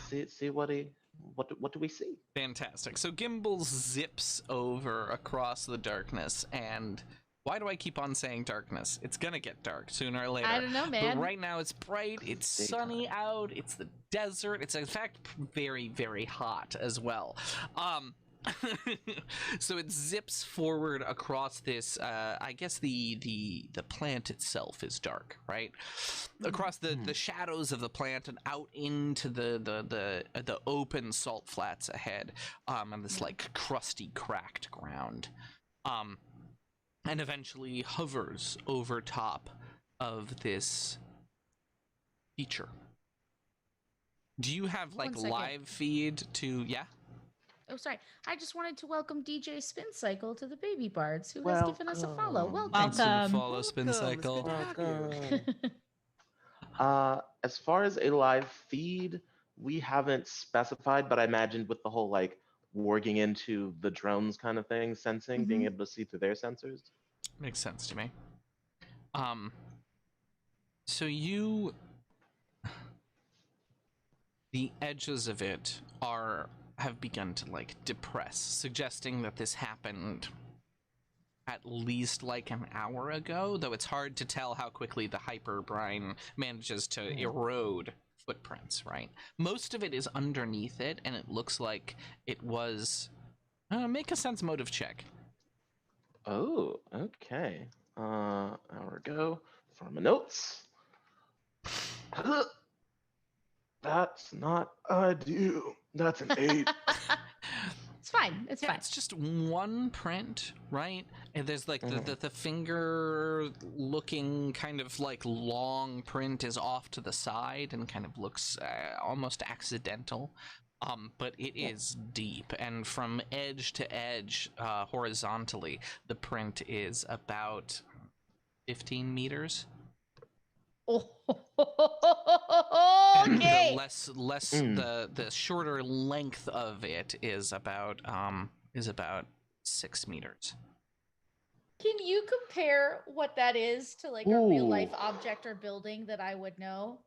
see what do we see? Fantastic. So Gimbal zips over across the darkness, and Why do I keep on saying darkness? It's gonna get dark sooner or later. I don't know, man. But right now it's bright, it's sunny out, it's the desert. It's in fact very, very hot as well. So it zips forward across this. I guess the plant itself is dark, right? Across the shadows of the plant and out into the open salt flats ahead, on this like crusty, cracked ground, and eventually hovers over top of this feature. Do you have like live feed to? Yeah. Oh, sorry. I just wanted to welcome DJ Spin Cycle to the Baby Bards, who has given us a follow. Welcome. Thanks for the follow, Spin Cycle. As far as a live feed, we haven't specified, but I imagined with the whole like warging into the drones kind of thing, sensing, being able to see through their sensors. Makes sense to me. So you, the edges of it have begun to like depress, suggesting that this happened at least like an hour ago, though it's hard to tell how quickly the HYPERBRINE manages to erode footprints, right? Most of it is underneath it, and it looks like it was... make a sense motive check. Oh, okay. Hour ago, for my notes. That's not ideal. That's an 8. It's fine. It's fine. It's just one print, right? And there's like the finger looking kind of like long print is off to the side and kind of looks almost accidental. But it is deep, and from edge to edge, horizontally, the print is about 15 meters. Okay. The shorter length of it is about 6 meters. Can you compare what that is to like a real life object or building that I would know?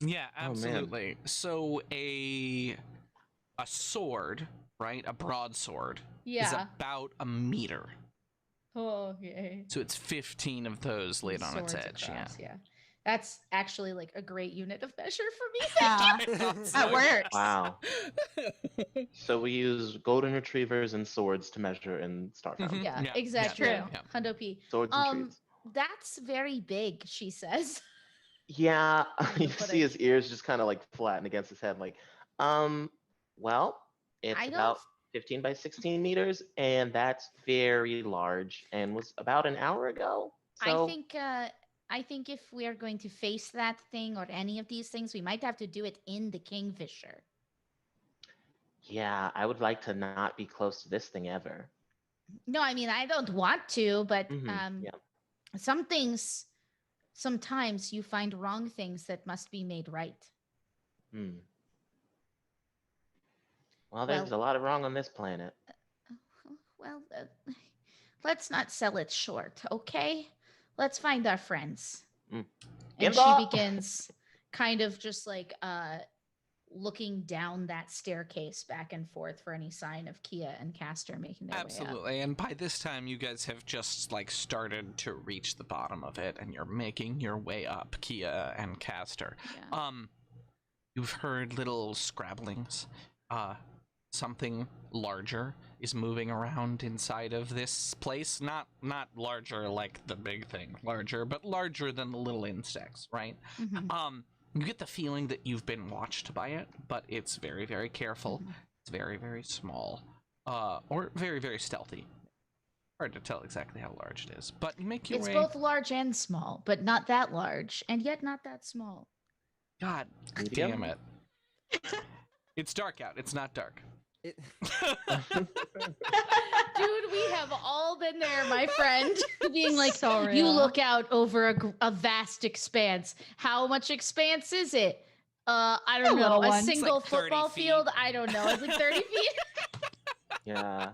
Yeah, absolutely. So a sword, right? A broadsword is about a meter. Oh, okay. So it's 15 of those laid on its edge. Across, yeah. That's actually like a great unit of measure for me. That works. Wow. So we use golden retrievers and swords to measure in Starfound. Yeah, exactly. True. Hundo P. Swords and trees. That's very big, she says. Yeah, you see his ears just kind of like flatten against his head, like, well, it's about 15 by 16 meters, and that's very large, and was about an hour ago. So I think if we are going to face that thing or any of these things, we might have to do it in the Kingfisher. Yeah, I would like to not be close to this thing ever. No, I mean, I don't want to, but some things, sometimes you find wrong things that must be made right. Well, there's a lot of wrong on this planet. Well, let's not sell it short, okay? Let's find our friends. And she begins kind of just like looking down that staircase back and forth for any sign of Kia and Castor making their way up. Absolutely. And by this time, you guys have just like started to reach the bottom of it, and you're making your way up, Kia and Castor. Yeah. You've heard little scrabblings. Something larger is moving around inside of this place. Not larger like the big thing, larger, but larger than the little insects, right? You get the feeling that you've been watched by it, but it's very, very careful. It's very, very small, or very, very stealthy. Hard to tell exactly how large it is, but you make your way. It's both large and small, but not that large, and yet not that small. God damn it. It's dark out. It's not dark. Dude, we have all been there, my friend. Being like, you look out over a vast expanse. How much expanse is it? I don't know. A single like football field? I don't know. It's like 30 feet. Yeah.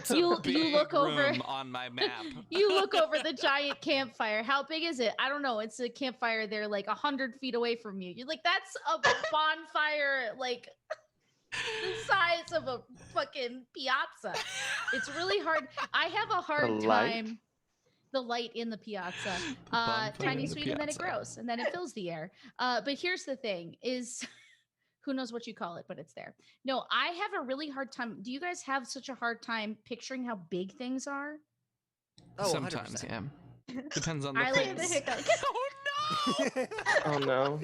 You look over on my map. You look over the giant campfire. How big is it? I don't know. It's a campfire there like 100 feet away from you. You're like, that's a bonfire, like the size of a fucking piazza. It's really hard. I have a hard time. the light in the piazza. Bonfire Tiny in the sweet, and then it piazza. grows, and then it fills the air. But here's the thing: is who knows what you call it, but it's there. No, I have a really hard time. Do you guys have such a hard time picturing how big things are? Oh, Sometimes, 100%. yeah. Depends on the I like things. the hiccups. Oh no! Oh no.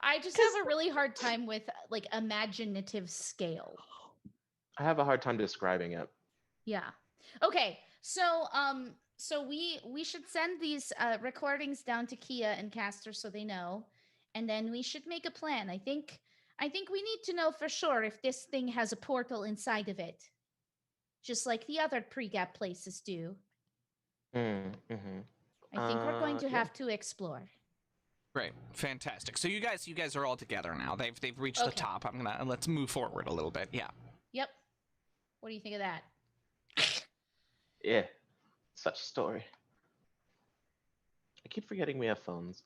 I just have a really hard time with like imaginative scale. I have a hard time describing it. Yeah. Okay. So we should send these recordings down to Kia and Castor so they know, and then we should make a plan. I think we need to know for sure if this thing has a portal inside of it, just like the other pre-gap places do. Mm-hmm. I think we're going to Yeah. have to explore. Great, fantastic. So you guys are all together now. They've reached the Okay. top. Let's move forward a little bit. Yeah. Yep. What do you think of that? Yeah. Such a story. I keep forgetting we have phones.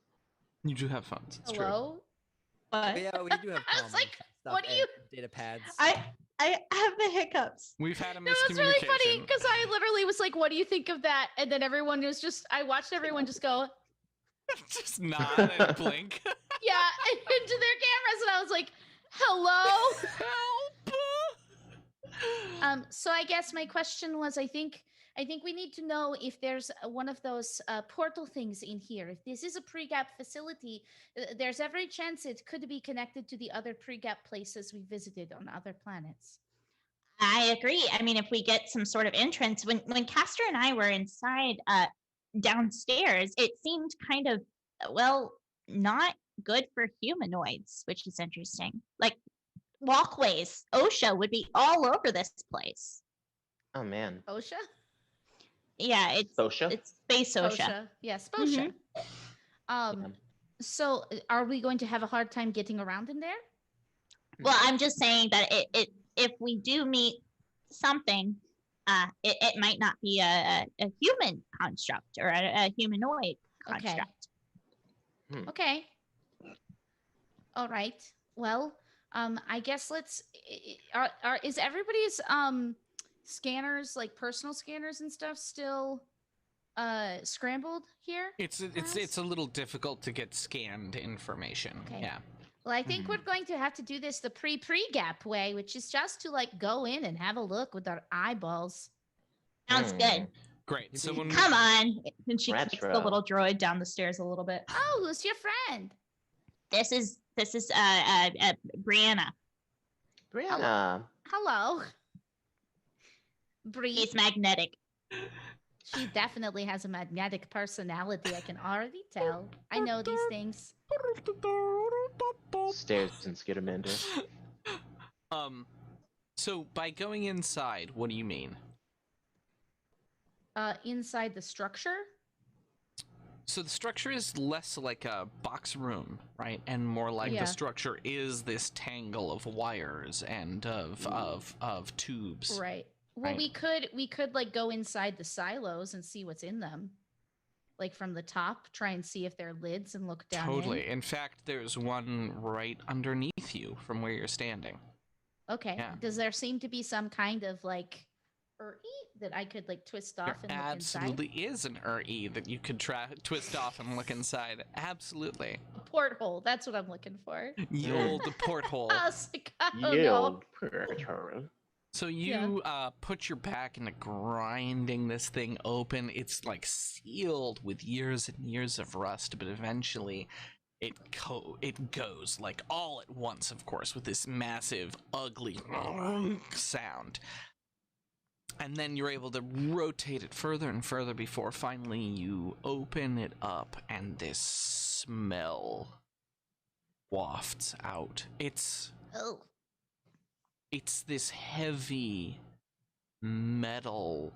You do have phones. It's true. Hello? But Yeah, we do have I was common like, stuff what do and you- data pads. I have the hiccups. We've had a No, it's really funny miscommunication. because I literally was like, "What do you think of that?" And then everyone was I watched everyone just go, Just nod and blink. "Yeah," into their cameras, and I was like, "Hello." Help! So I guess my question was, I think we need to know if there's one of those portal things in here. If this is a pre-gap facility, there's every chance it could be connected to the other pre-gap places we visited on other planets. I agree. I mean, if we get some sort of entrance, when Castor and I were inside downstairs, it seemed kind of not good for humanoids, which is interesting. Like walkways, OSHA would be all over this place. Oh man. OSHA? Yeah, it's Sosha? it's space OSHA. Yes, OSHA. Yeah. So are we going to have a hard time getting around in there? Well, I'm just saying that it if we do meet something, it might not be a human construct or a humanoid Okay. construct. Okay. All right. Well, I guess let's. Is everybody's scanners, like personal scanners and stuff, still scrambled here? It's a little difficult to get scanned information. Okay. Yeah. Well, I think we're going to have to do this the pre-gap way, which is just to like go in and have a look with our eyeballs. Sounds good. Great. So when Come on. And she kicks the Retro. little droid down the stairs a little bit. Oh, who's your friend? This is Brianna. Brianna. Hello. Bree. He's magnetic. She definitely has a magnetic personality. I can already tell. I know these things. Stairs and Skittermander. So by going inside, what do you mean? Inside the structure. So the structure is less like a box room, right? And more like Yeah. the structure is this tangle of wires and of tubes. Right. Well, Right. we could like go inside the silos and see what's in them. Like from the top, try and see if they're lids and look down Totally. In fact, there's one right underneath you from where you're standing. Okay. Yeah. Does there seem to be some kind of like that I could like twist off There and look absolutely is an RE that you could twist off and look inside. Absolutely. inside? Porthole. That's what I'm looking for. Ye old porthole. I was like, I don't know. Yield. Perturbed. So you put your back into grinding this thing open. It's like sealed with years and years of rust, but eventually it goes like all at once, of course, with this massive, ugly sound. And then you're able to rotate it further and further before finally you open it up and this smell wafts out. Oh. It's this heavy metal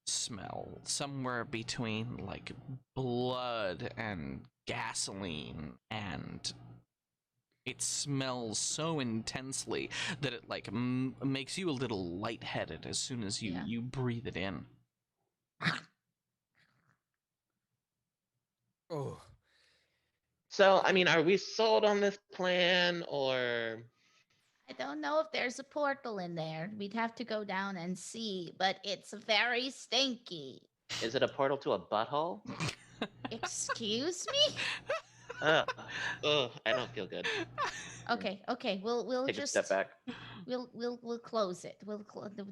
smell, somewhere between like blood and gasoline, and it smells so intensely that it like makes you a little lightheaded as soon as you breathe it in. Oh, So, I mean, are we sold on this plan or? I don't know if there's a portal in there. We'd have to go down and see, but it's very stinky. Is it a portal to a butthole? Excuse me? I don't feel good. Okay, we'll Take just a step back. We'll close it.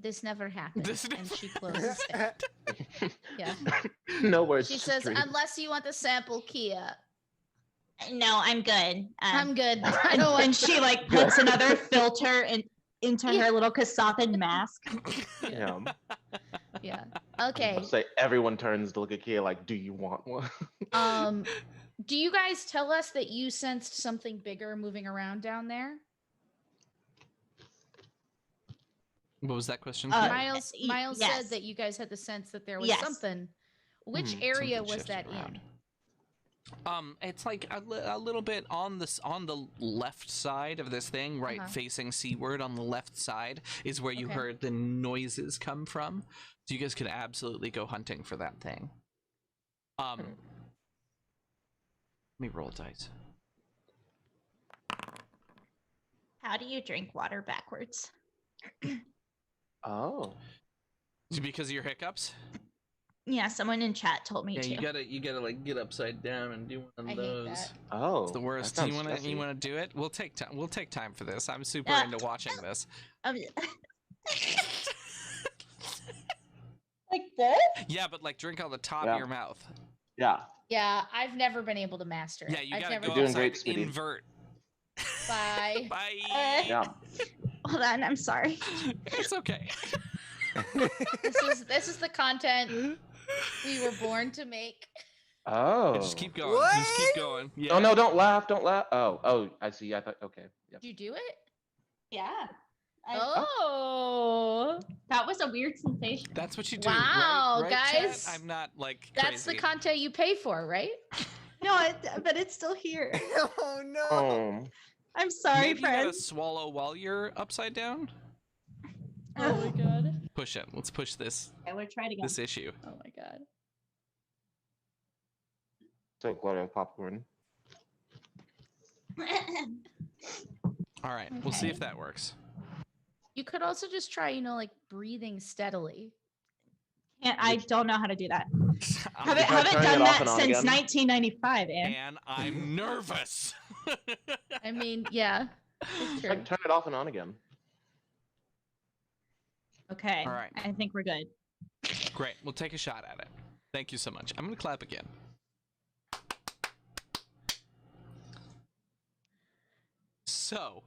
This never happened. And she closes it. Yeah. No words. She says, dreams. unless you want to sample Kia. No, I'm good. I'm good. I And, don't want and she like puts another filter into her little Kasathan mask. Yeah. Yeah. I Okay. was gonna say everyone turns to look at Kia like, do you want one? Do you guys tell us that you sensed something bigger moving around down there? What was that question? Miles yes. said that you guys had the sense that there was Yes. something. Which area Something was that shifting around. in? It's like a little bit on the left side of this thing, right, facing seaward on the left side is where you heard the noises come from. So you guys could absolutely go hunting for that thing. Let me roll dice. How do you drink water backwards? Oh. Is it because of your hiccups? Yeah, someone in chat told me to. You gotta like get upside down and do one of those. Hate that. Oh. It's the worst. That You sounds wanna stressy. do it? We'll take time. We'll take time for this. I'm super into watching this. Like this? Yeah, but like drink out the top of your mouth. Yeah. Yeah, I've never been able to master it. Yeah, you I've gotta never go You're doing outside, great, sweetie. invert. Bye. Bye. Yeah. Hold on, I'm sorry. It's okay. This is the content we were born to make. Oh. Yeah, just keep going. What? Just keep going. Yeah. Oh no! Don't laugh! Don't laugh! Oh, I see. I thought. Okay. Yep. Did you do it? Yeah. Oh. That was a weird sensation. That's what you do. Wow, right, Chat? guys. I'm not like That's crazy. the content you pay for, right? No, but it's still here. Oh no. Oh. I'm sorry, Maybe you gotta friends. swallow while you're upside down. Oh my god. Push it. Let's push this I would try it again. this issue. Oh my god. Take water popcorn. All right, we'll see if that works. You could also just try, like breathing steadily. I don't know how to do that. I'm- Haven't turning done it off that and on since again? 1995, Anne. and I'm nervous. I mean, yeah. It's true. Like, turn it off and on again. Okay. All right. I think we're good. Great. We'll take a shot at it. Thank you so much. I'm gonna clap again. So,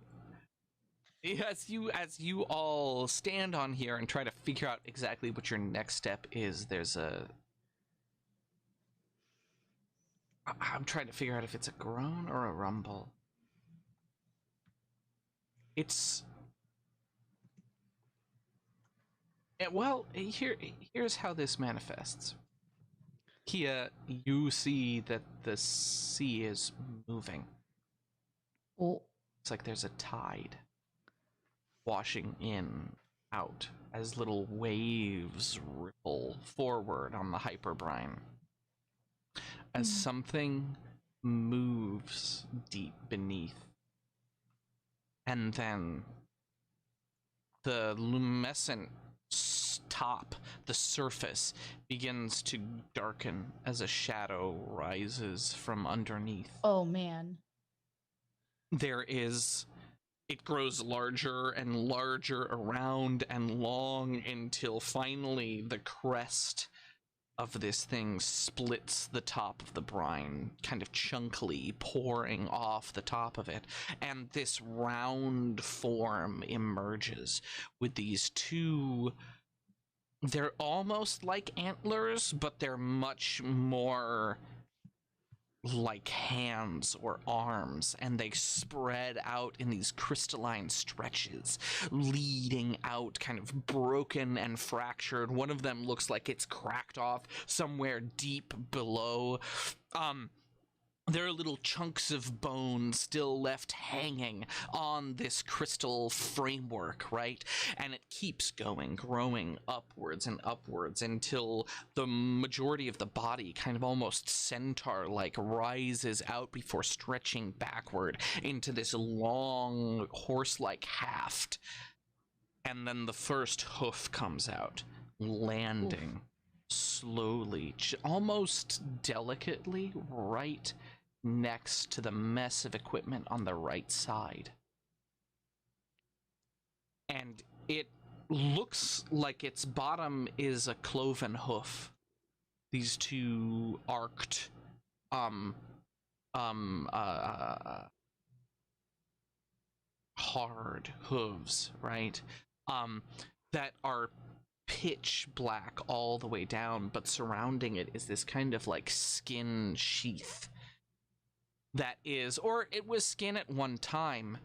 as you all stand on here and try to figure out exactly what your next step is, I'm trying to figure out if it's a groan or a rumble. Here's how this manifests. Kia, you see that the sea is moving. Oh. It's like there's a tide washing in, out, as little waves ripple forward on the HYPERBRINE. As something moves deep beneath. And then the luminescent top, the surface, begins to darken as a shadow rises from underneath. Oh man. It grows larger and larger around and long until finally the crest of this thing splits the top of the brine, kind of chunkily pouring off the top of it, and this round form emerges with these two. They're almost like antlers, but they're much more like hands or arms, and they spread out in these crystalline stretches, leading out kind of broken and fractured. One of them looks like it's cracked off somewhere deep below. There are little chunks of bone still left hanging on this crystal framework, right? And it keeps going, growing upwards and upwards until the majority of the body kind of almost centaur-like rises out before stretching backward into this long horse-like haft. And then the first hoof comes out, landing slowly, almost delicately, right next to the mess of equipment on the right side. And it looks like its bottom is a cloven hoof. These two arced, hard hooves, right? That are pitch black all the way down, but surrounding it is this kind of like skin sheath that is, or it was skin at one time.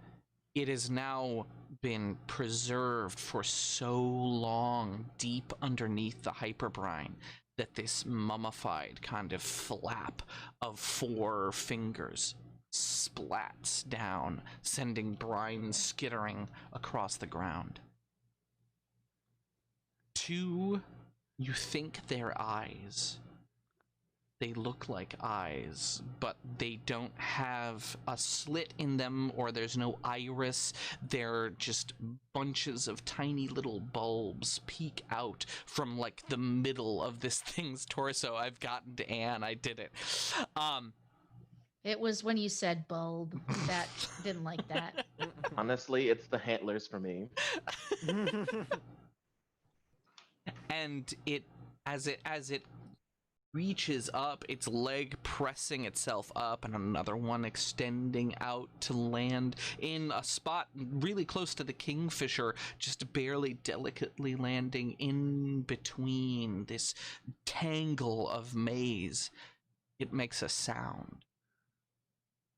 It has now been preserved for so long deep underneath the hyperbrine that this mummified kind of flap of 4 fingers splats down, sending brine skittering across the ground. 2, you think they're eyes. They look like eyes, but they don't have a slit in them, or there's no iris. They're just bunches of tiny little bulbs peek out from like the middle of this thing's torso. I've gotten to Anne. I did it. It was when you said bulb that didn't like that. Honestly, it's the handlers for me. And it as it reaches up, its leg pressing itself up, and another one extending out to land in a spot really close to the kingfisher, just barely delicately landing in between this tangle of maze. It makes a sound.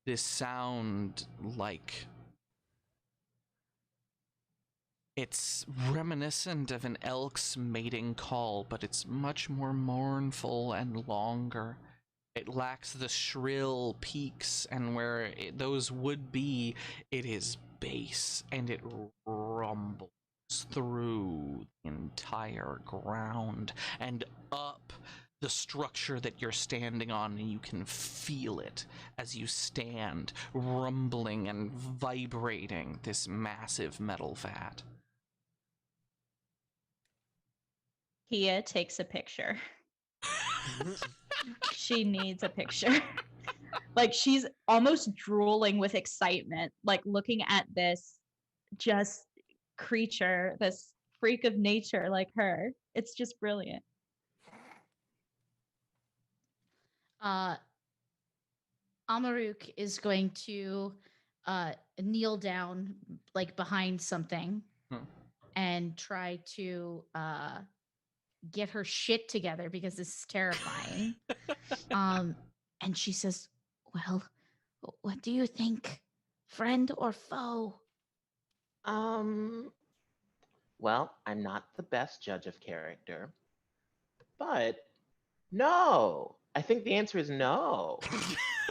This sound like it's reminiscent of an elk's mating call, but it's much more mournful and longer. It lacks the shrill peaks, and where those would be, it is bass, and it rumbles through the entire ground and up the structure that you're standing on, and you can feel it as you stand, rumbling and vibrating this massive metal vat. Kia takes a picture. She needs a picture. Like, she's almost drooling with excitement, like looking at this just creature, this freak of nature like her. It's just brilliant. Amaruk is going to kneel down like behind something and try to get her shit together, because this is terrifying. And she says, well, what do you think? Friend or foe? Well, I'm not the best judge of character, but no. I think the answer is no.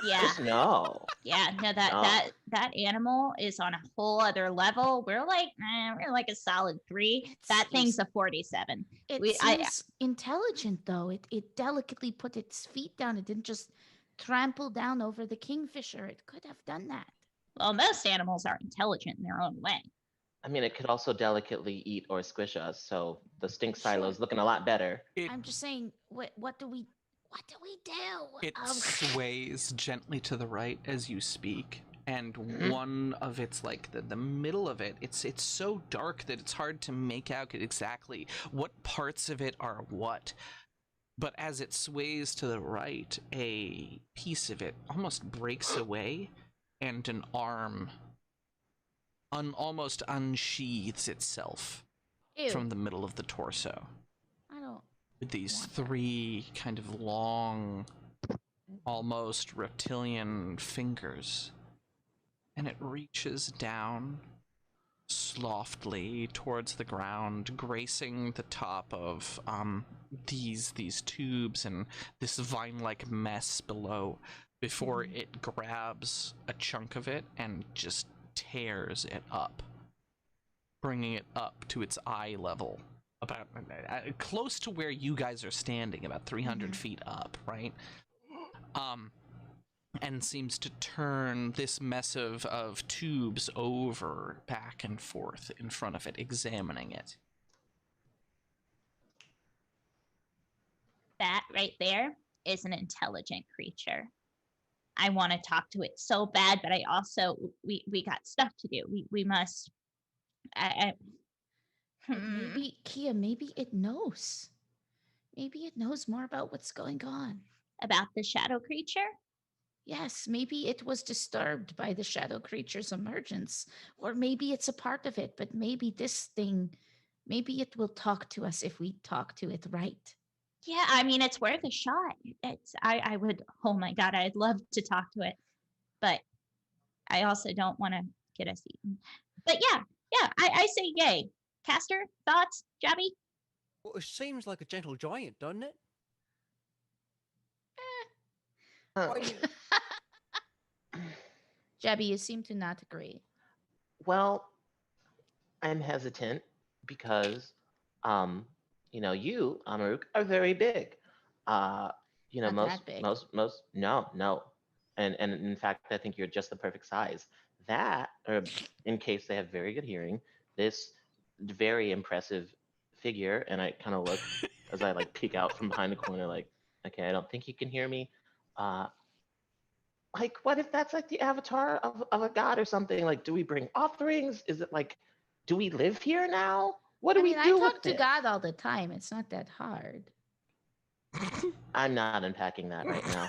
Yeah. Just no. Yeah, no, that animal is on a whole other level. We're like a solid 3. That thing's a 47. It seems intelligent, though. It delicately put its feet down. It didn't just trample down over the kingfisher. It could have done that. Well, most animals are intelligent in their own way. I mean, it could also delicately eat or squish us, so the stink silo's looking a lot better. I'm just saying, what do we do? It sways gently to the right as you speak, and one of its, like, the middle of it, it's so dark that it's hard to make out exactly what parts of it are what. But as it sways to the right, a piece of it almost breaks away, and an arm almost unsheathes itself from the middle of the torso. I don't. With these 3 kind of long, almost reptilian fingers. And it reaches down softly towards the ground, gracing the top of these tubes and this vine-like mess below, before it grabs a chunk of it and just tears it up, bringing it up to its eye level, about close to where you guys are standing, about 300 feet up, right? And seems to turn this mess of tubes over, back and forth in front of it, examining it. That right there is an intelligent creature. I want to talk to it so bad, but I also we got stuff to do. We must. Maybe Kia, maybe it knows. Maybe it knows more about what's going on. About the shadow creature? Yes, maybe it was disturbed by the shadow creature's emergence. Or maybe it's a part of it, but maybe this thing, maybe it will talk to us if we talk to it right. Yeah, I mean, it's worth a shot. I would, oh my God, I'd love to talk to it. But I also don't want to get us eaten. But yeah, I say yay. Caster, thoughts, Jabby? Well, it seems like a gentle giant, doesn't it? Why you- Jabby, you seem to not agree. Well, I'm hesitant because, you, Amaruk, are very big. Uh, Not most, that big. no. And in fact, I think you're just the perfect size. That, or in case they have very good hearing, this very impressive figure, and I kind of look as I like peek out from behind the corner, like, okay, I don't think you can hear me. Like, what if that's like the avatar of a god or something? Like, do we bring offerings? Is it like, do we live here now? What do we I do talk with to this? God all the time. It's not that hard. I'm not unpacking that right now.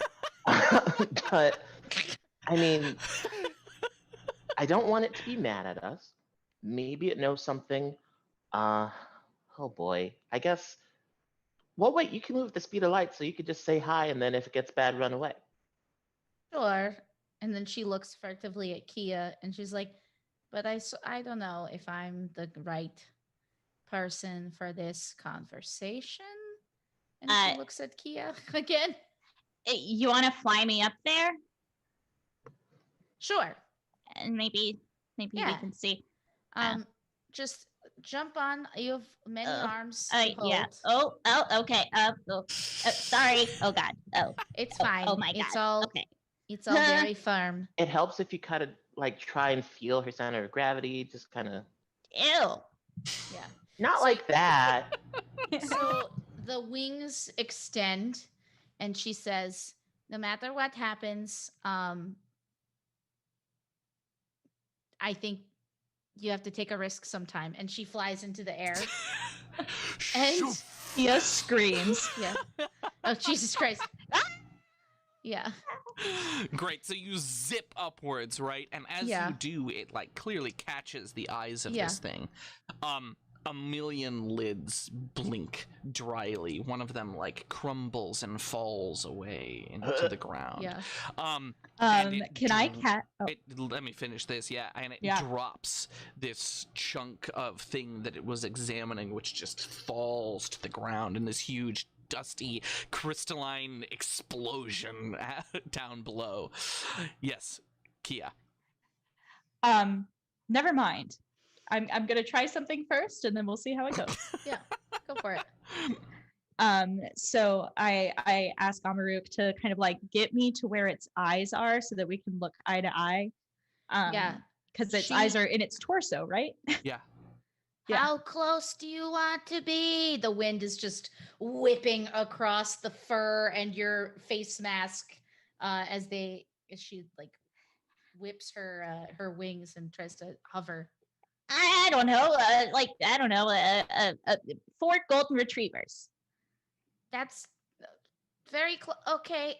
But, I mean, I don't want it to be mad at us. Maybe it knows something. Oh boy. I guess, well, wait, you can move at the speed of light, so you could just say hi, and then if it gets bad, run away. Sure. And then she looks furtively at Kia and she's like, but I don't know if I'm the right person for this conversation. And she looks at Kia again. You want to fly me up there? Sure. And maybe we can see. Just jump on. You have many arms to hold. Yeah. Oh, okay. Sorry. Oh God. Oh, it's fine. Oh my God. It's all okay. It's all very firm. It helps if you kind of like try and feel her center of gravity, just kind of. Ew. Yeah. Not like that. So the wings extend, and she says, "No matter what happens, I think you have to take a risk sometime." And she flies into the air. And Kia screams. Yeah. Oh, Jesus Christ. Yeah. Great. So you zip upwards, right? And as you do, it like clearly catches the eyes of this thing. A million lids blink dryly. One of them like crumbles and falls away into the ground. Yeah. Can I cat? Oh. Let me finish this. Yeah, and it drops this chunk of thing that it was examining, which just falls to the ground in this huge, dusty, crystalline explosion down below. Yes, Kia. Never mind. I'm gonna try something first, and then we'll see how it goes. Yeah, go for it. So I ask Amaruk to kind of like get me to where its eyes are, so that we can look eye to eye. Because its eyes are in its torso, right? Yeah. How close do you want to be? The wind is just whipping across the fur and your face mask as she like whips her wings and tries to hover. I don't know. I don't know. 4 golden retrievers. That's very close. Okay.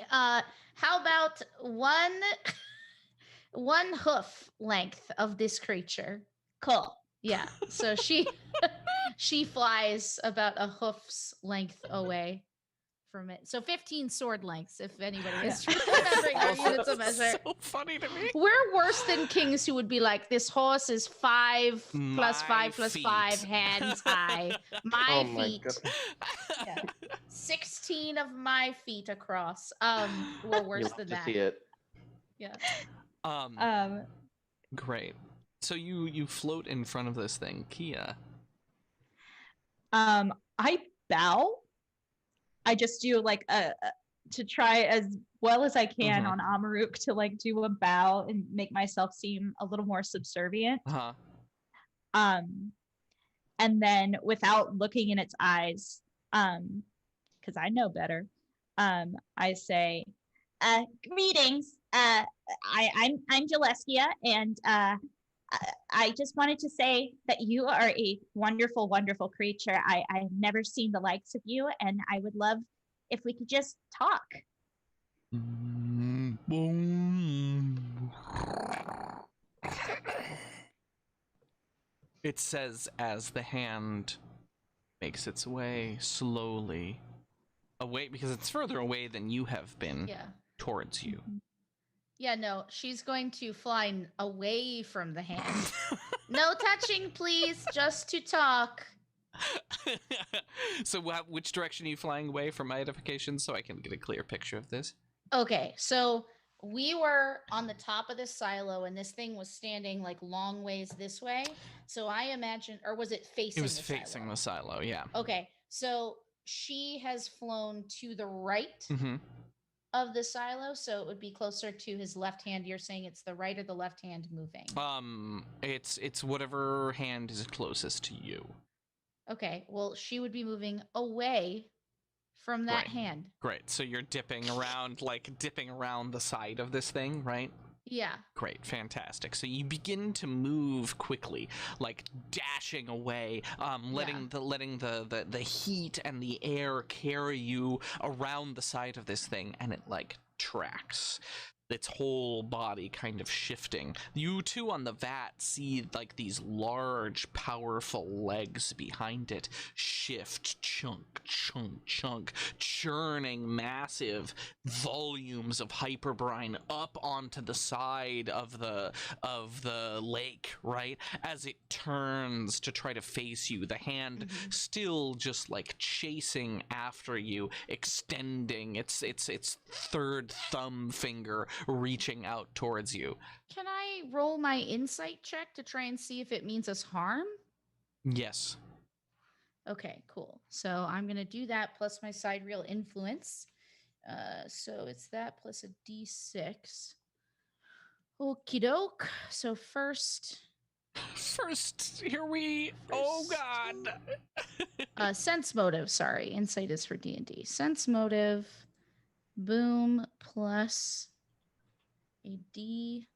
How about one hoof length of this creature? Cool. Yeah. So she flies about a hoof's length away from it. So 15 sword lengths, if anybody is remembering our units of measure. So funny to me. We're worse than kings who would be like, this horse is 5 plus 5 plus 5 hands high. My feet. Yeah. 16 of my feet across. We're worse than that. To see it. Yeah. Great. So you float in front of this thing, Kia. I bow. I just do like to try as well as I can on Amaruk to like do a bow and make myself seem a little more subservient. And then without looking in its eyes, because because I know better. I say, greetings. I'm Jaleskia, and I just wanted to say that you are a wonderful, wonderful creature. I've never seen the likes of you, and I would love if we could just talk. It says as the hand makes its way slowly away, because it's further away than you have been, towards you. Yeah, no, she's going to fly away from the hand. No touching, please, just to talk. So which direction are you flying away from my edification so I can get a clear picture of this? Okay, so we were on the top of this silo and this thing was standing like long ways this way. So I imagine, or was it facing the silo? It was facing the silo, yeah. Okay, so she has flown to the right of the silo, so it would be closer to his left hand. You're saying it's the right or the left hand moving? It's whatever hand is closest to you. Okay, well, she would be moving away from that hand. Great. So you're dipping around the side of this thing, right? Yeah. Great, fantastic. So you begin to move quickly, like dashing away, letting the heat and the air carry you around the side of this thing, and it like tracks. Its whole body kind of shifting. You two on the vat see like these large, powerful legs behind it shift, chunk, chunk, chunk, churning massive volumes of hyperbrine up onto the side of the lake, right? As it turns to try to face you, the hand still just like chasing after you, extending its third thumb finger, reaching out towards you. Can I roll my insight check to try and see if it means us harm? Yes. Okay, cool. So I'm going to do that plus my sidereal influence. So it's that plus a d6. Okie doke. So first, here we... Oh, God. sense motive, sorry. Insight is for D&D. Sense motive, boom, plus a D6.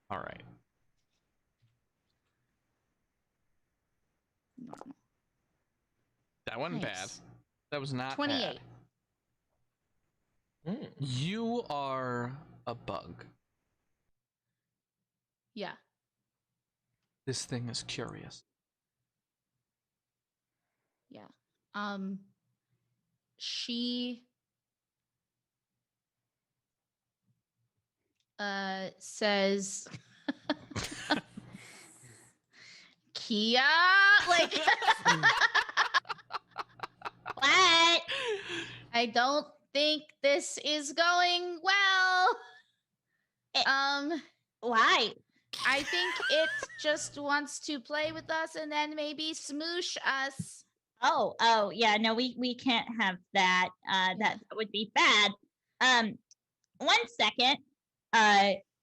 All right. Normal. That wasn't bad. That was not 28. Bad. You are a bug. Yeah. This thing is curious. Yeah. She says Kia, like what? I don't think this is going well. Why? I think it just wants to play with us and then maybe smoosh us. Oh, yeah, no, we can't have that. That would be bad. 1 second.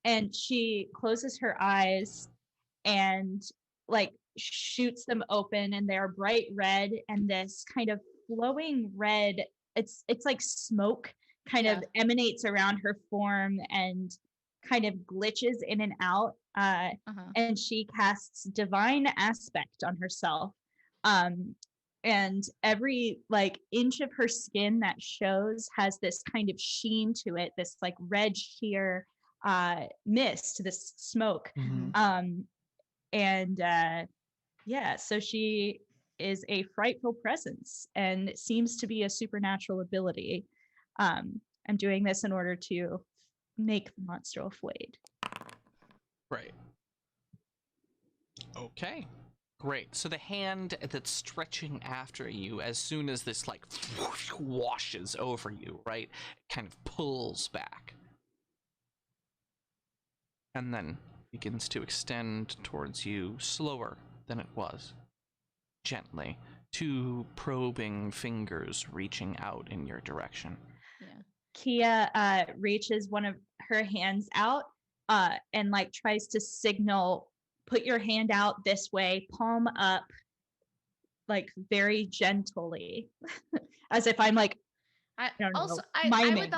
And she closes her eyes and like shoots them open, and they're bright red, and this kind of flowing red, it's like smoke kind of emanates around her form and kind of glitches in and out. And she casts divine aspect on herself. And every like inch of her skin that shows has this kind of sheen to it, this like red sheer mist, this smoke. So she is a frightful presence, and it seems to be a supernatural ability. I'm doing this in order to make the monster afraid. Right. Okay. Great. So the hand that's stretching after you, as soon as this like washes over you, right, kind of pulls back. And then begins to extend towards you slower than it was. Gently. 2 probing fingers reaching out in your direction. Kia reaches one of her hands out and like tries to signal, put your hand out this way, palm up, like very gently, as if I'm like, I don't know, also miming.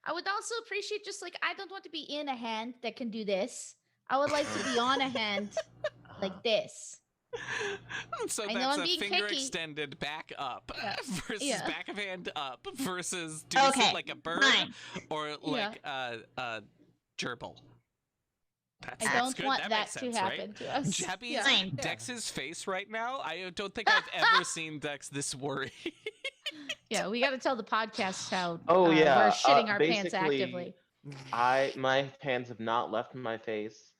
I would also appreciate just like I don't want to be in a hand that can do this. I would like to be on a hand like this. So I know that's I'm a being finger picky. extended back up Yeah. versus Yeah. back of hand up versus do we Okay, sit like a bird fine. or like a gerbil? I That's don't good. want That that makes to sense, happen right? to us. Jabby's Yeah. Fine. Dex's face right now. I don't think I've ever seen Dex this worried. Yeah, we got to tell the podcast how Oh yeah, we're shitting our pants basically, actively. my hands have not left my face,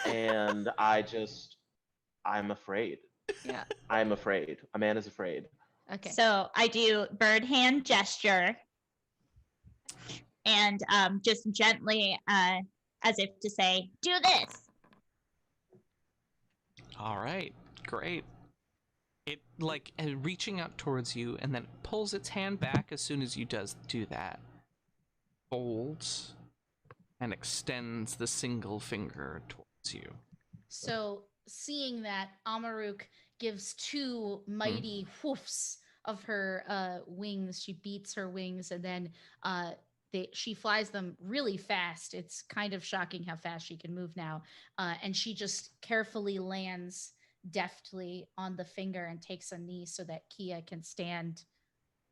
and I'm afraid. Yeah. I'm afraid. A man is afraid. Okay. So I do bird hand gesture, and just gently, as if to say, "Do this." All right, great. It like reaching out towards you and then pulls its hand back as soon as you do that. Folds and extends the single finger towards you. So seeing that, Amaruk gives two mighty whoofs of her wings. She beats her wings, and then she flies them really fast. It's kind of shocking how fast she can move now. And she just carefully lands deftly on the finger and takes a knee so that Kia can stand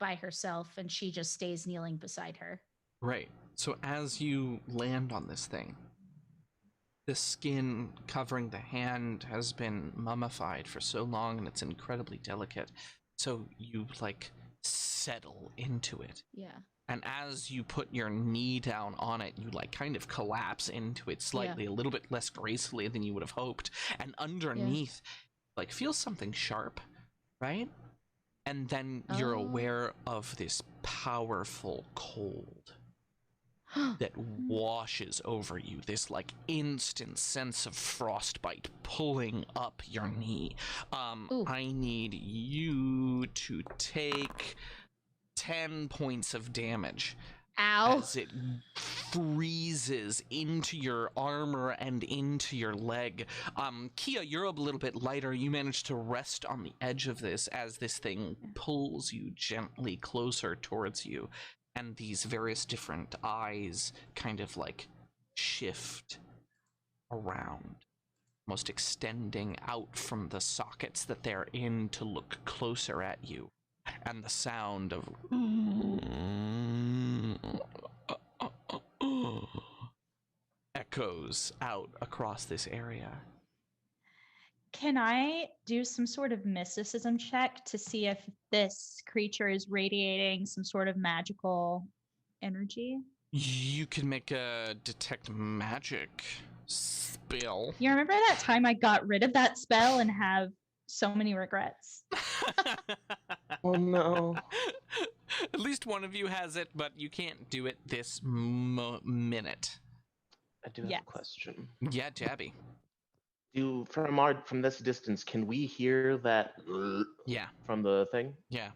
by herself, and she just stays kneeling beside her. Right. So as you land on this thing, the skin covering the hand has been mummified for so long and it's incredibly delicate. So you like settle into it. Yeah. And as you put your knee down on it, you like kind of collapse into it slightly, a little bit less gracefully than you would have hoped. And underneath, like feels something sharp, right? And then you're aware of this powerful cold that washes over you, this like instant sense of frostbite pulling up your knee. I need you to take 10 points of damage. Ow. As it freezes into your armor and into your leg. Kia, you're a little bit lighter. You manage to rest on the edge of this as this thing pulls you gently closer towards you. And these various different eyes kind of like shift around, almost extending out from the sockets that they're in to look closer at you. And the sound of echoes out across this area. Can I do some sort of mysticism check to see if this creature is radiating some sort of magical energy? You can make a detect magic spell. You remember that time I got rid of that spell and have so many regrets? Oh no. At least one of you has it, but you can't do it this minute. I do have a question. Yeah, Jabby. From this distance, can we hear that? Yeah. From the thing? Yeah.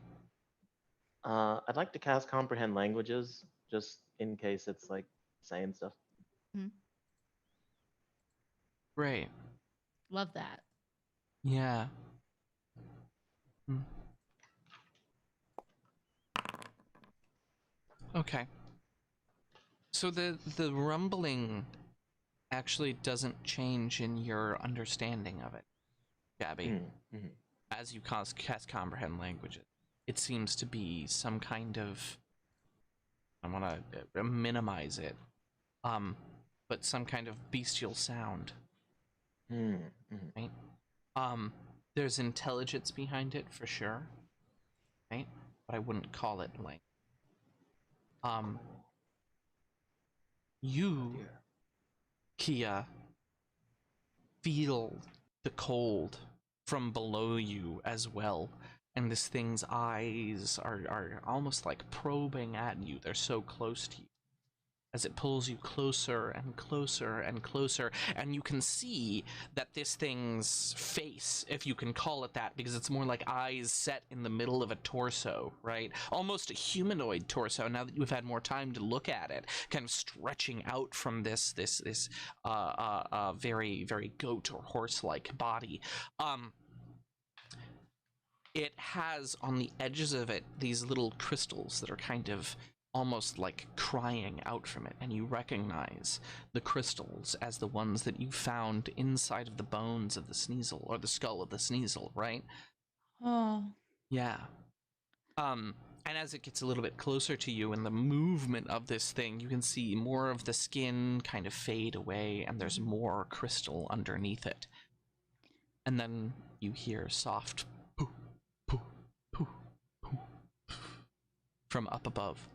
I'd like to cast Comprehend Languages, just in case it's like saying stuff. Great. Love that. Yeah. Okay. So the rumbling actually doesn't change in your understanding of it, Gabby. As you cast Comprehend Languages, it seems to be some kind of, I want to minimize it, but some kind of bestial sound. Right? There's intelligence behind it for sure, right? But I wouldn't call it language. You, Kia, feel the cold from below you as well, and this thing's eyes are almost like probing at you. They're so close to you as it pulls you closer and closer and closer, and you can see that this thing's face, if you can call it that, because it's more like eyes set in the middle of a torso, right? Almost a humanoid torso, now that you've had more time to look at it, kind of stretching out from this very, very goat or horse-like body. it has on the edges of it these little crystals that are kind of almost like crying out from it, and you recognize the crystals as the ones that you found inside of the bones of the Sneasel, or the skull of the Sneasel, right? Oh. Yeah. And as it gets a little bit closer to you and the movement of this thing, you can see more of the skin kind of fade away, and there's more crystal underneath it. And then you hear soft poo, poo, poo, poo, from up above.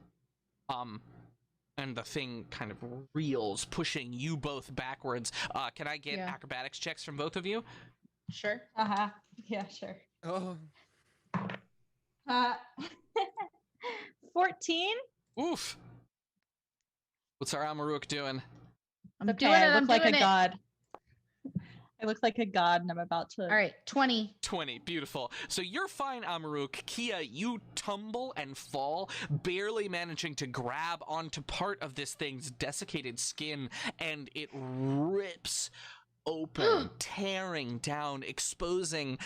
And the thing kind of reels, pushing you both backwards. Can I get acrobatics checks from both of you? Sure. Yeah, sure. Oh. 14. Oof. What's our Amaruk doing? I'm doing it. I look like a god. I look like a god, and I'm about to. All right, 20. 20, beautiful. So you're fine, Amaruk. Kia, you tumble and fall, barely managing to grab onto part of this thing's desiccated skin, and it rips open, tearing down, exposing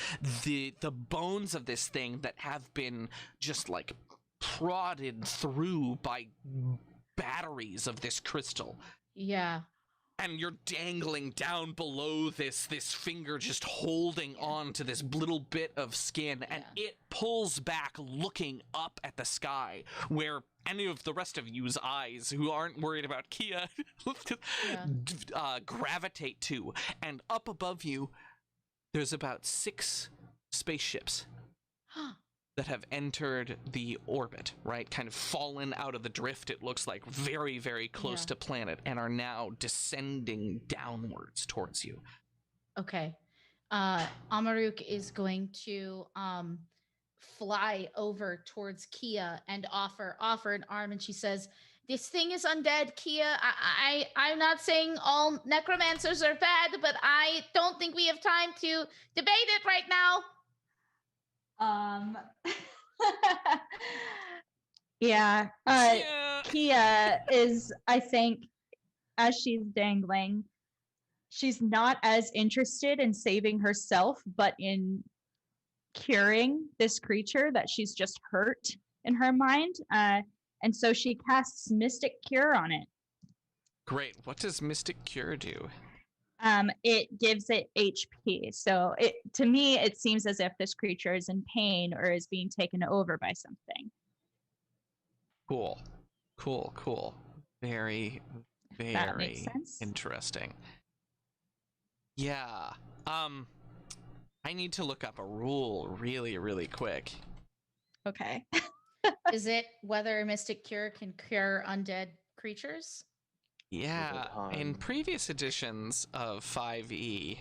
the bones of this thing that have been just like prodded through by batteries of this crystal. Yeah. And you're dangling down below this finger, just holding on to this little bit of skin, and it pulls back, looking up at the sky, where any of the rest of you's eyes, who aren't worried about Kia, gravitate to. And up above you, there's about 6 spaceships that have entered the orbit, right? Kind of fallen out of the drift, it looks like, very, very close to planet, and are now descending downwards towards you. Okay. Amaruk is going to fly over towards Kia and offer an arm, and she says, "This thing is undead, Kia. I'm not saying all necromancers are bad, but I don't think we have time to debate it right now." Yeah. Kia is, I think, as she's dangling, she's not as interested in saving herself, but in curing this creature that she's just hurt in her mind. And so she casts Mystic Cure on it. Great. What does Mystic Cure do? It gives it HP. So to me, it seems as if this creature is in pain or is being taken over by something. Cool. Very, very interesting. Yeah. I need to look up a rule really, really quick. Okay. Is it whether a Mystic Cure can cure undead creatures? Yeah, in previous editions of 5e,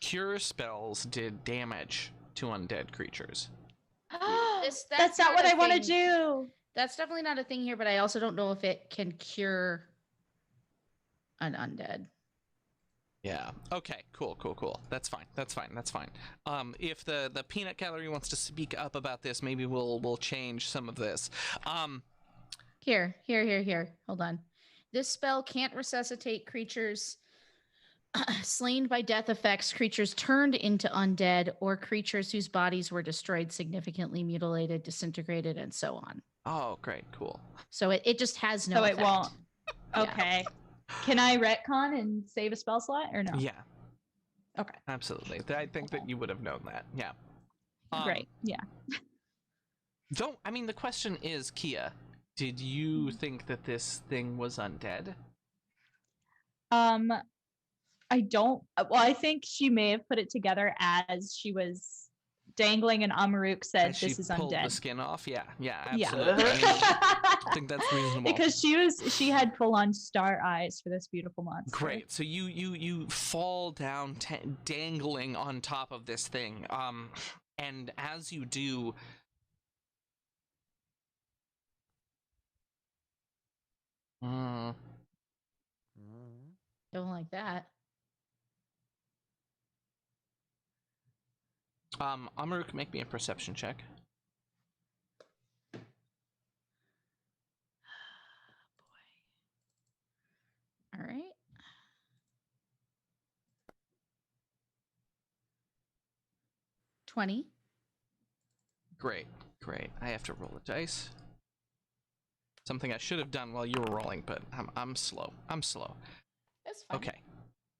cure spells did damage to undead creatures. That's not what I want to do. That's definitely not a thing here, but I also don't know if it can cure an undead. Yeah. Okay. Cool. That's fine. If the peanut gallery wants to speak up about this, maybe we'll change some of this. Here. Hold on. This spell can't resuscitate creatures slain by death effects, creatures turned into undead, or creatures whose bodies were destroyed, significantly mutilated, disintegrated, and so on. Oh, great. Cool. So it just has no effect. It won't. Okay. Can I retcon and save a spell slot or no? Yeah. Okay. Absolutely. I think that you would have known that. Yeah. Great. Yeah. The question is, Kia, did you think that this thing was undead? I don't. Well, I think she may have put it together as she was dangling, and Amaruk said, "This is pulled undead." The skin off. Yeah, absolutely. Yeah. I think that's reasonable. Because she had full on star eyes for this beautiful monster. Great. So you fall down, dangling on top of this thing. And as you do, don't like that. Amaruk, make me a perception check. All right. $20. Great. I have to roll a dice. Something I should have done while you were rolling, but I'm slow. That's fine. Okay.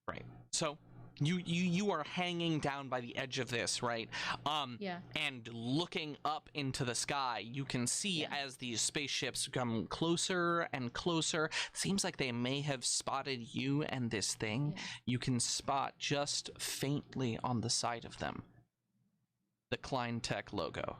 Right. So you are hanging down by the edge of this, right? Yeah. And looking up into the sky, you can see as these spaceships come closer and closer. Seems like they may have spotted you and this thing. Yeah. You can spot just faintly on the side of them the Klein Tech logo.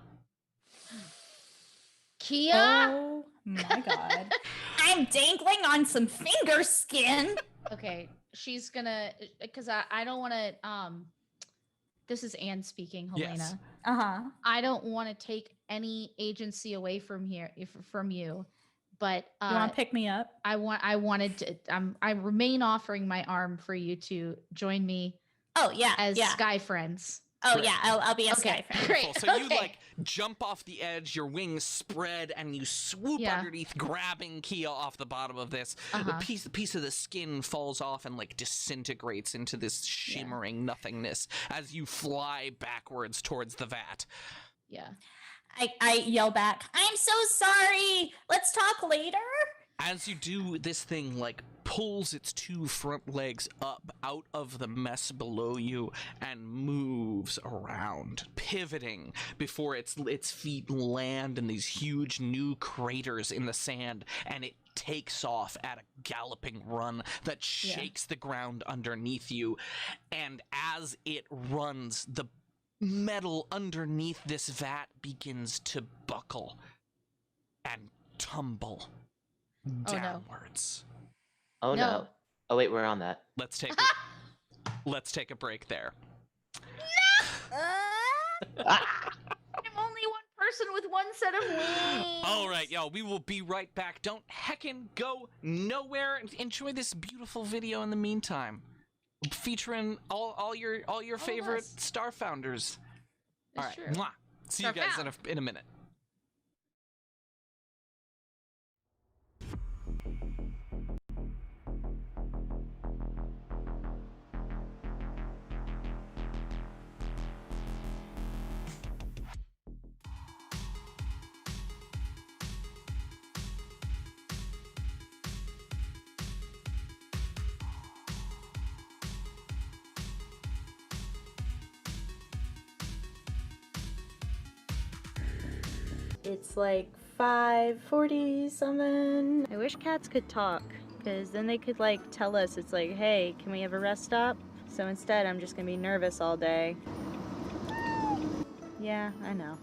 Kia? Oh my god. I'm dangling on some finger skin. Okay, she's gonna, because I don't want to, this is Anne speaking, Helena. Yes. I don't want to take any agency away from you, but You want to pick me up? I remain offering my arm for you to join me. Oh yeah, as Sky Friends. Oh Great. yeah, I'll be a Sky friend. Great. So you like jump off the edge, your wings spread, and you swoop underneath, grabbing Kia off the bottom of this. The piece of the skin falls off and like disintegrates into this shimmering nothingness as you fly backwards towards the vat. Yeah. I yell back, I'm so sorry. Let's talk later. As you do, this thing like pulls its two front legs up out of the mess below you and moves around, pivoting before its feet land in these huge new craters in the sand, and it takes off at a galloping run that shakes the ground underneath you. And as it runs, the metal underneath this vat begins to buckle and tumble downwards. Oh no. Oh wait, we're on that. Let's take a break there. I'm only one person with one set of wings. All right, y'all, we will be right back. Don't heckin' go nowhere. Enjoy this beautiful video in the meantime, featuring all your favorite Starfounders. All right, mwah. See you guys in a minute. It's like 5:40 something. I wish cats could talk, because then they could like tell us, it's like, hey, can we have a rest stop? So instead I'm just gonna be nervous all day. Yeah, I know.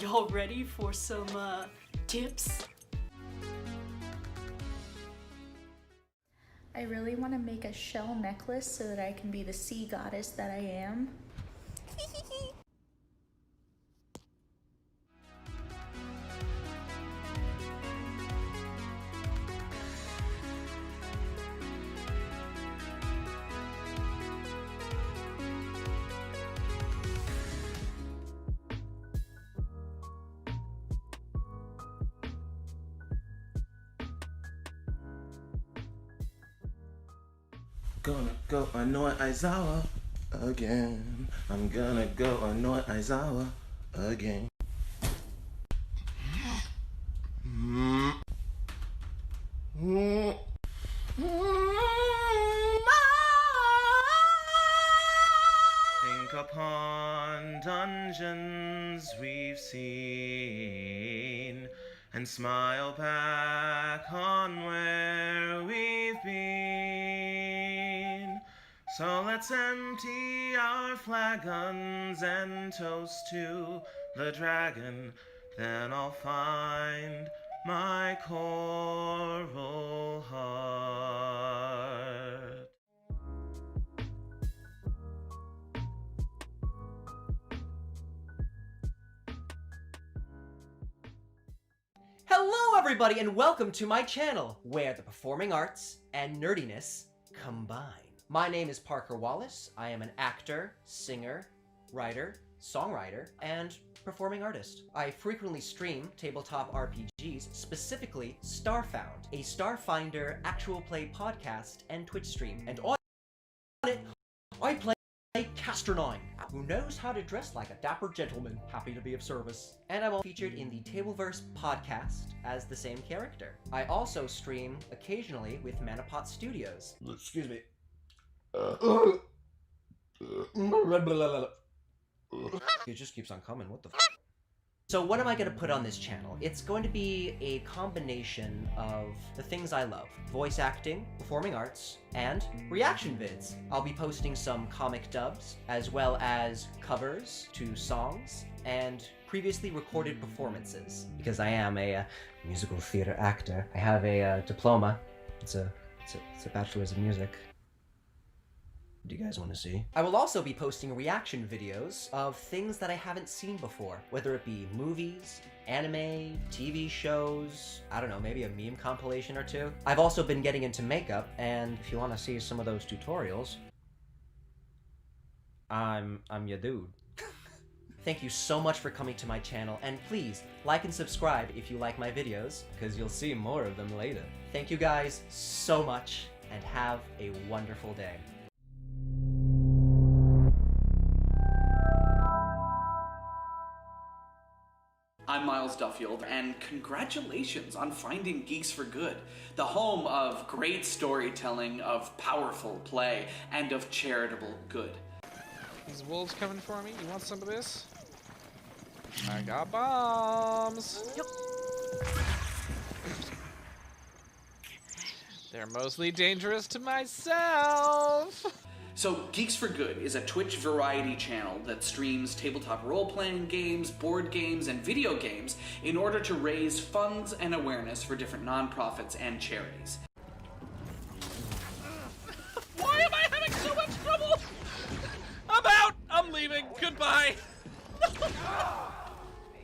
Y'all ready for some tips? I really want to make a shell necklace so that I can be the sea goddess that I am. Gonna go annoy Aizawa again. I'm gonna go annoy Aizawa again. Think upon dungeons we've seen, and smile back on where we've been. So let's empty our flagons and toast to the dragon. Then I'll find my coral heart. Hello everybody and welcome to my channel, where the performing arts and nerdiness combine. My name is Parker Wallace. I am an actor, singer, writer, songwriter, and performing artist. I frequently stream tabletop RPGs, specifically Starfound, a Starfinder actual play podcast and Twitch stream. And on it, I play Castronine, who knows how to dress like a dapper gentleman, happy to be of service. And I'm featured in the Tableverse podcast as the same character. I also stream occasionally with Manapot Studios. Excuse me. It just keeps on coming, what the f? So what am I going to put on this channel? It's going to be a combination of the things I love. Voice acting, performing arts, and reaction vids. I'll be posting some comic dubs, as well as covers to songs, and previously recorded performances. Because I am a musical theater actor. I have a diploma. It's a bachelor's of music. Do you guys want to see? I will also be posting reaction videos of things that I haven't seen before, whether it be movies, anime, TV shows, I don't know, maybe a meme compilation or two. I've also been getting into makeup, and if you want to see some of those tutorials, I'm your dude. Thank you so much for coming to my channel, and please like and subscribe if you like my videos, because you'll see more of them later. Thank you guys so much, and have a wonderful day. I'm Miles Duffield, and congratulations on finding Geeks for Good, the home of great storytelling, of powerful play, and of charitable good. These wolves coming for me? You want some of this? I got bombs! Yep. They're mostly dangerous to myself! So, Geeks for Good is a Twitch variety channel that streams tabletop role-playing games, board games, and video games in order to raise funds and awareness for different nonprofits and charities. Why am I having so much trouble? I'm out! I'm leaving! Goodbye! They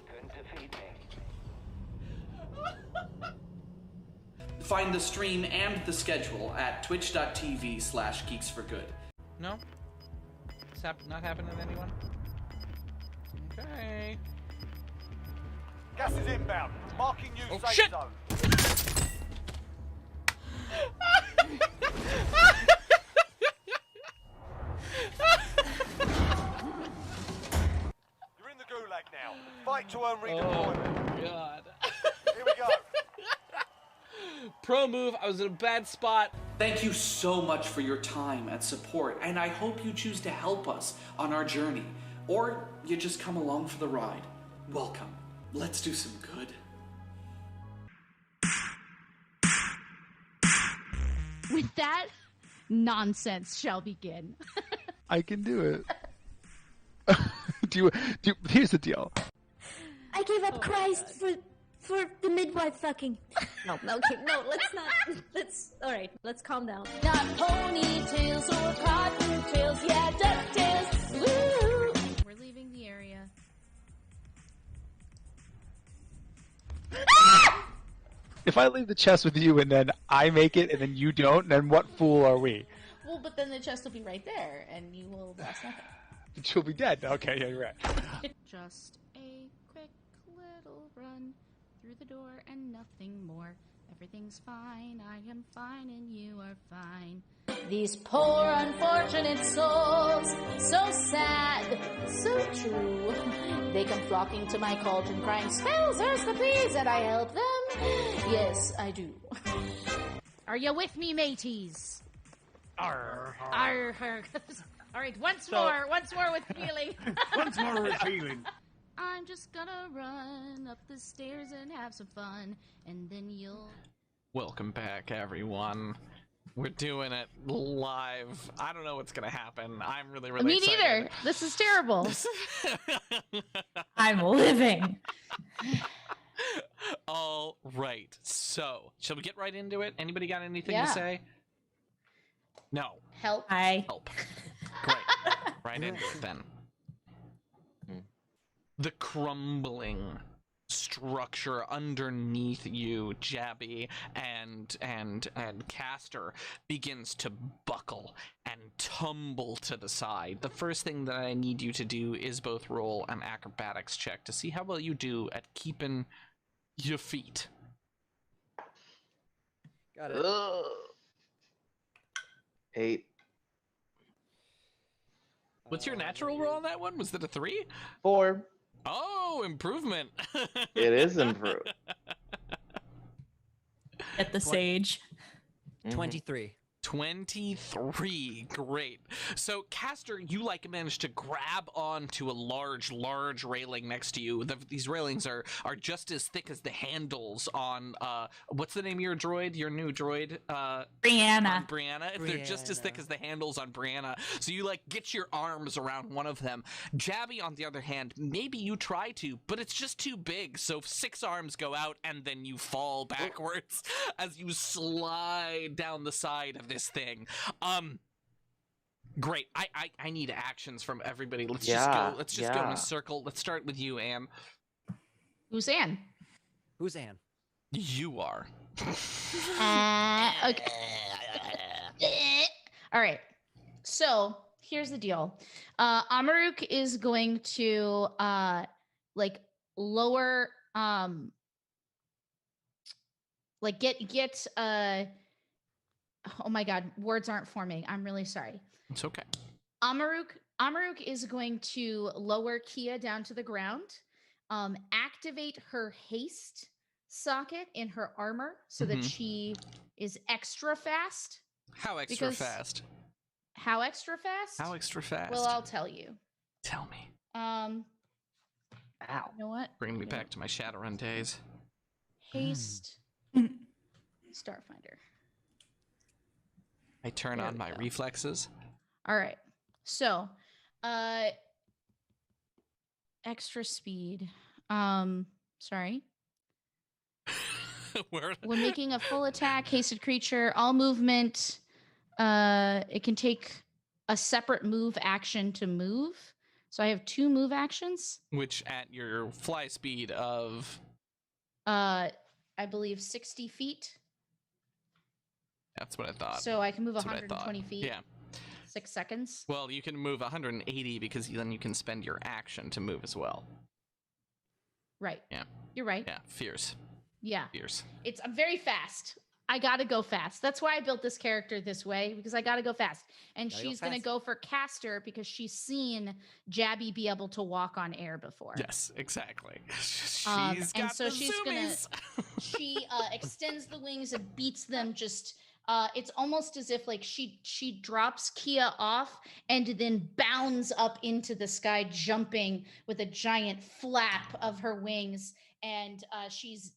couldn't defeat me. Find the stream and the schedule at twitch.tv/geeksforgood. No? It's not happening to anyone? Okay. Gas is inbound. Marking you Oh, safe shit! zone. You're in the gulag now. Fight to earn redeployment. Oh my god. Here we go. Pro move, I was in a bad spot. Thank you so much for your time and support, and I hope you choose to help us on our journey, or you just come along for the ride. Welcome. Let's do some good. With that, nonsense shall begin. I can do it. Here's the deal. I gave up Christ for the midwife fucking. No, okay, no, let's not. Alright, let's calm down. Not ponytails or cottontails, yeah, ducktails. Woo! We're leaving the area. If I leave the chest with you and then I make it and then you don't, then what fool are we? Well, but then the chest will be right there, and you will lost nothing. She'll be dead. Okay, yeah, you're right. Just a quick little run through the door and nothing more. Everything's fine, I am fine, and you are fine. These poor unfortunate souls, so sad, so true. They come flocking to my cauldron crying, spells, earth the please, and I help them. Yes, I do. Are you with me, mateys? Arr. Arr. Alright, once more with feeling. Once more with feeling. I'm just gonna run up the stairs and have some fun, and then you'll... Welcome back, everyone. We're doing it live. I don't know what's gonna happen. I'm really excited. Me neither. This is terrible. I'm living. All right. So, shall we get right into it? Anybody got anything Yeah. to say? No. Help. Help. Great. Right into it then. The crumbling structure underneath you, Jabby, and Caster begins to buckle and tumble to the side. The first thing that I need you to do is both roll an acrobatics check to see how well you do at keeping your feet. Got it. 8. What's your natural roll on that one? Was it a 3? 4. Oh, improvement. It is improved. At the sage. 23. 23. Great. So, Caster, you managed to grab onto a large railing next to you. These railings are just as thick as the handles on what's the name of your droid? Your new droid? Brianna. Brianna. They're just as thick as the handles on Brianna. So you get your arms around one of them. Jabby, on the other hand, maybe you try to, but it's just too big. So 6 arms go out and then you fall backwards as you slide down the side of this thing. Great. I need actions from everybody. Let's just go in a circle. Let's start with you, Anne. Who's Anne? Who's Anne? You are. Okay. All right. So here's the deal. Amaruk is going to lower get oh my god, words aren't forming. I'm really sorry. It's okay. Amaruk is going to lower Kia down to the ground, activate her haste socket in her armor so that she is extra fast. How extra fast? How extra fast? How extra fast? Well, I'll tell you. Tell me. Ow. You know what? Bring me back to my Shadowrun days. Haste. Starfinder. I turn on my reflexes. All right. So, extra speed. Sorry. When making a full attack, hasted creature, all movement, it can take a separate move action to move. So I have 2 move actions. Which at your fly speed of? I believe 60 feet. That's what I thought. So I can move 120 feet. Yeah. 6 seconds. Well, you can move 180 because then you can spend your action to move as well. Right. Yeah. You're right. Yeah. Fierce. Yeah. Fierce. I'm very fast. I gotta go fast. That's why I built this character this way, because I gotta go fast. And she's gonna go for Caster because she's seen Jabby be able to walk on air before. Yes, exactly. She's and so she's zoomies. She extends the wings and beats them. Just it's almost as if she drops Kia off and then bounds up into the sky, jumping with a giant flap of her wings, and she's,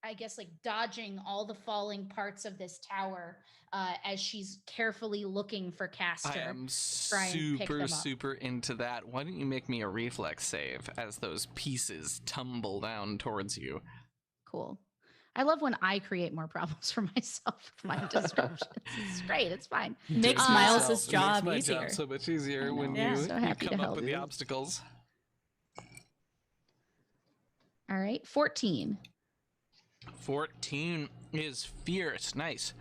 I guess, dodging all the falling parts of this tower as she's carefully looking for Caster. I am super into that. Why don't you make me a reflex save as those pieces tumble down towards you? Cool. I love when I create more problems for myself with my descriptions. It's great. It's fine. Makes Miles' job makes my easier. job so much easier when Yeah. you Happy come to up help. with the obstacles. All right, 14. 14 is fierce. Nice.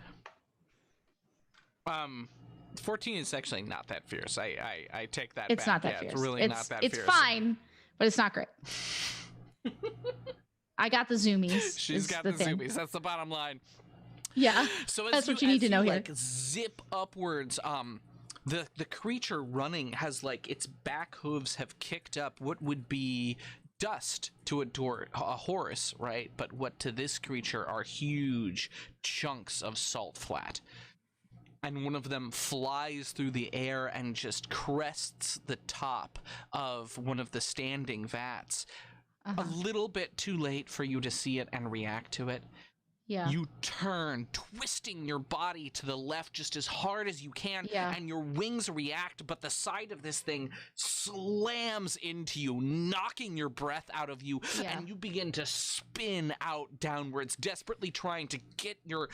14 is actually not that fierce. I take that back. It's not that fierce. It's really not that fierce. It's fine, but it's not great. I got the zoomies. She's got the zoomies. That's the bottom line. Yeah. So that's what you need to know here. Zip upwards. The creature running has its back hooves have kicked up what would be dust to a horse, right? But what to this creature are huge chunks of salt flat. And one of them flies through the air and just crests the top of one of the standing vats. A little bit too late for you to see it and react to it. Yeah. You turn, twisting your body to the left just as hard as you can, and your wings react, but the side of this thing slams into you, knocking your breath out of you, and you begin to spin out downwards, desperately trying to get your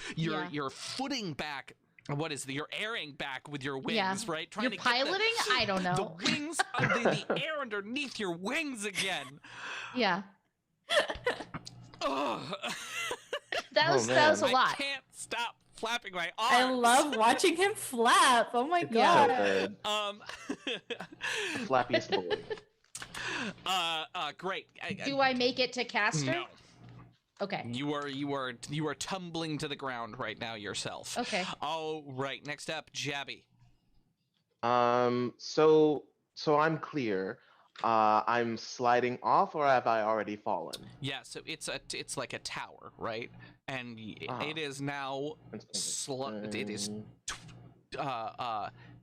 footing back. What is your airing back with your wings, right? You're piloting? I don't know. The wings, the air underneath your wings again. Yeah. Ugh. That was a lot. I can't stop flapping my arms. I love watching him flap. Oh my It's god. so good. The flappiest boy. Great. Do I make it to caster? No. Okay. You are tumbling to the ground right now yourself. Okay. All right. Next up, Jabby. So I'm clear. I'm sliding off, or have I already fallen? Yeah. So it's like a tower, right? And it is now it is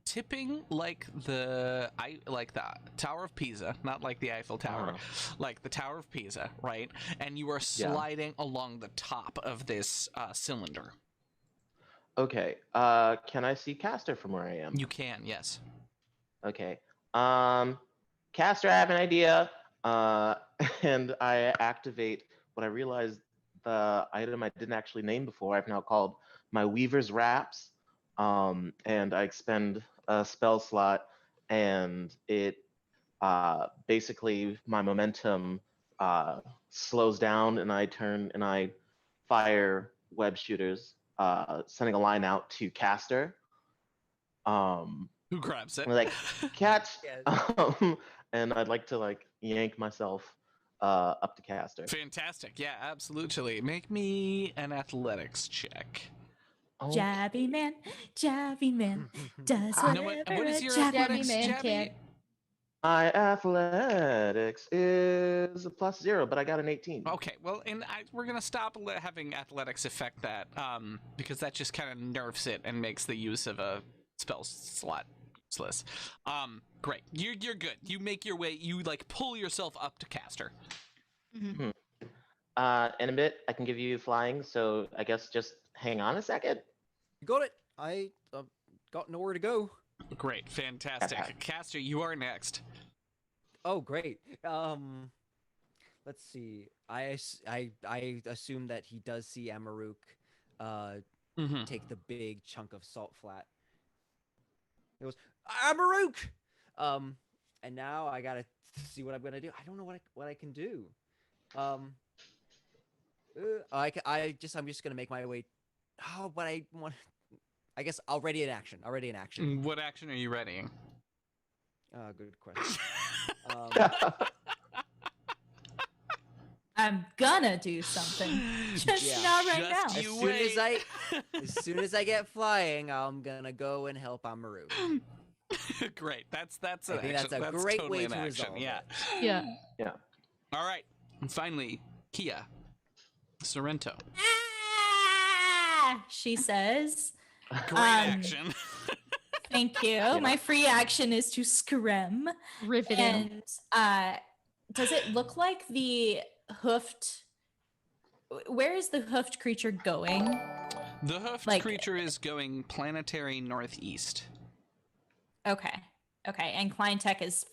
tipping like the Tower of Pisa, not like the Eiffel Tower, like the Tower of Pisa, right? And you are sliding along the top of this cylinder. Okay. Can I see Caster from where I am? You can, yes. Okay. Caster, I have an idea. And I activate what I realized the item I didn't actually name before. I've now called my Weaver's Wraps. And I expend a spell slot, and it basically my momentum slows down, and I turn and I fire web shooters, sending a line out to Caster. Who grabs it? Like, catch. And I'd like to yank myself up to Caster. Fantastic. Yeah, absolutely. Make me an athletics check. Jabby man does whatever what is your Jabby man can. My athletics is a +0, but I got an 18. Okay, well, and we're gonna stop having athletics affect that, because that just kind of nerfs it and makes the use of a spell slot useless. Great, you're good. You make your way. You pull yourself up to Caster. In a bit, I can give you flying. So I guess just hang on a second. You got it. I got nowhere to go. Great, fantastic. Caster, you are next. Oh, great. Let's see. I assume that he does see Amaruk take the big chunk of salt flat. It goes, Amaruk! And now I gotta see what I'm gonna do. I don't know what I can do. I'm just gonna make my way. Oh, but I want. I guess I'll ready an action. What action are you readying? Good question. I'm gonna do something. Just not right now. As soon as I get flying, I'm gonna go and help Amaru. Great. That's I think that's a great totally way an to action. resolve Yeah. it. Yeah. All right. And finally, Kia. Sorrento. Ah, she says. Great action. Thank you. Yeah. My free action is to scrim. Riveting. And does it look like the hoofed? Where is the hoofed creature going? The hoofed creature is going planetary northeast. Okay. And Klein Tech is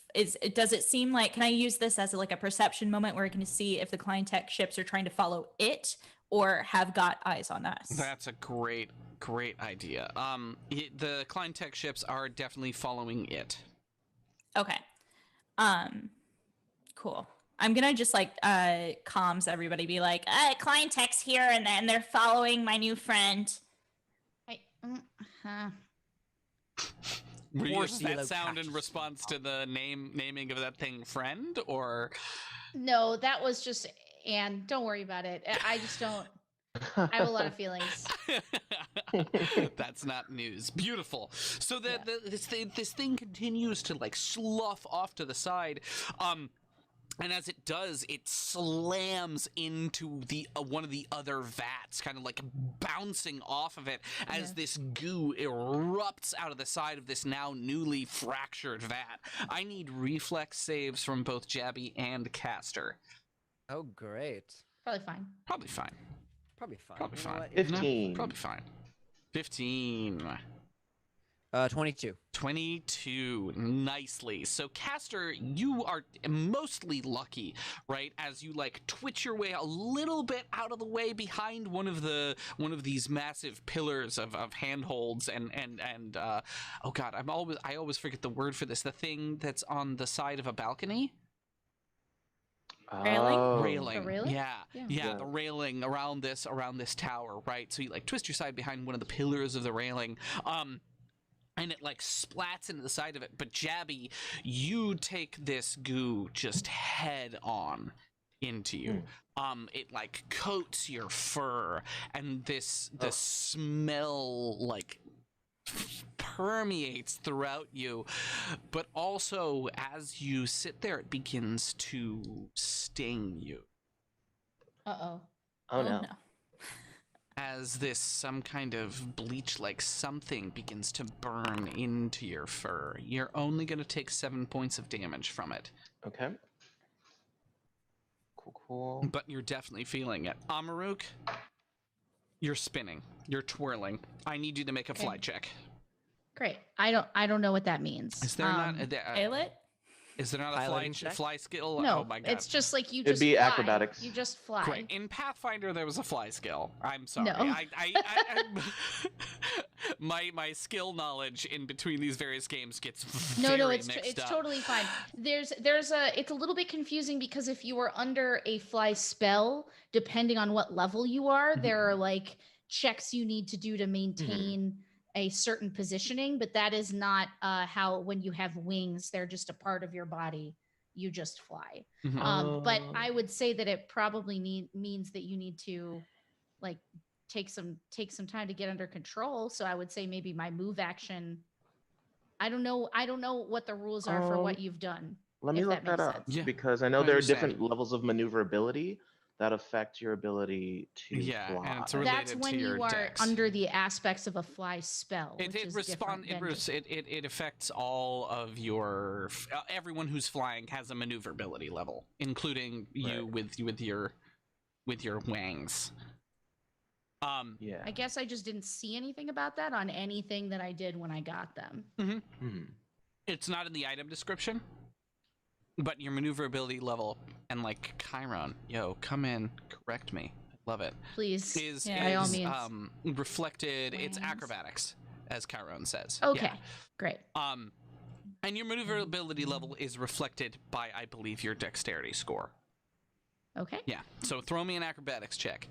does it seem like, can I use this as a perception moment where I can see if the Klein Tech ships are trying to follow it or have got eyes on us? That's a great idea. The Klein Tech ships are definitely following it. Okay. Cool. I'm gonna just comms everybody, be like, Klein Tech's here, and then they're following my new friend. Were you using that sound in response to the naming of that thing, friend, or? No, that was just Anne. Don't worry about it. I just don't. I have a lot of feelings. That's not news. Beautiful. So this thing continues to slough off to the side. And as it does, it slams into the one of the other vats, kind of bouncing off of it as this goo erupts out of the side of this now newly fractured vat. I need reflex saves from both Jabby and Caster. Oh, great. Probably fine. Probably fine. 15. Probably fine. 15. 22. 22. Nicely. So, Caster, you are mostly lucky, right? As you twitch your way a little bit out of the way behind one of these massive pillars of handholds and oh god, I always forget the word for this. The thing that's on the side of a balcony. Oh. railing? Yeah, the railing around this tower, right? So you like twist your side behind one of the pillars of the railing, and it like splats into the side of it. But Jabby, you take this goo just head on into you. It like coats your fur, and the smell like permeates throughout you. But also, as you sit there, it begins to sting you. Uh-oh. Oh no. As this some kind of bleach-like something begins to burn into your fur. You're only going to take 7 points of damage from it. Okay. Cool. But you're definitely feeling it. Amaruk, you're spinning. You're twirling. I need you to make a fly check. Great. I don't know what that means. Is there not Pilot? Is there not a fly skill? No, Oh my god. it's just like you It'd just be fly. acrobatics. You just fly. Great. In Pathfinder, there was a fly skill. I'm sorry. No. My skill knowledge in between these various games gets No, very it's mixed up. totally fine. It's a little bit confusing because if you are under a fly spell, depending on what level you are, there are like checks you need to do to maintain a certain positioning, but that is not how when you have wings, they're just a part of your body. You just fly. But I would say that it probably means that you need to like take some time to get under control. So I would say maybe my move action. I don't know what the rules are for what you've done. Let me look that up because I know there are different levels of maneuverability that affect your ability to fly. And it's related That's when to your you are dex. under the aspects of a fly spell. It affects all of your everyone who's flying has a maneuverability level, including you with your wangs. I guess I just didn't see anything about that on anything that I did when I got them. It's not in the item description, but your maneuverability level and like Chiron, come in, correct me, I love it. Please, is by all means. Reflected. It's acrobatics, as Chiron says. Okay, great. And your maneuverability level is reflected by, I believe, your dexterity score. Okay. Yeah. So throw me an acrobatics check.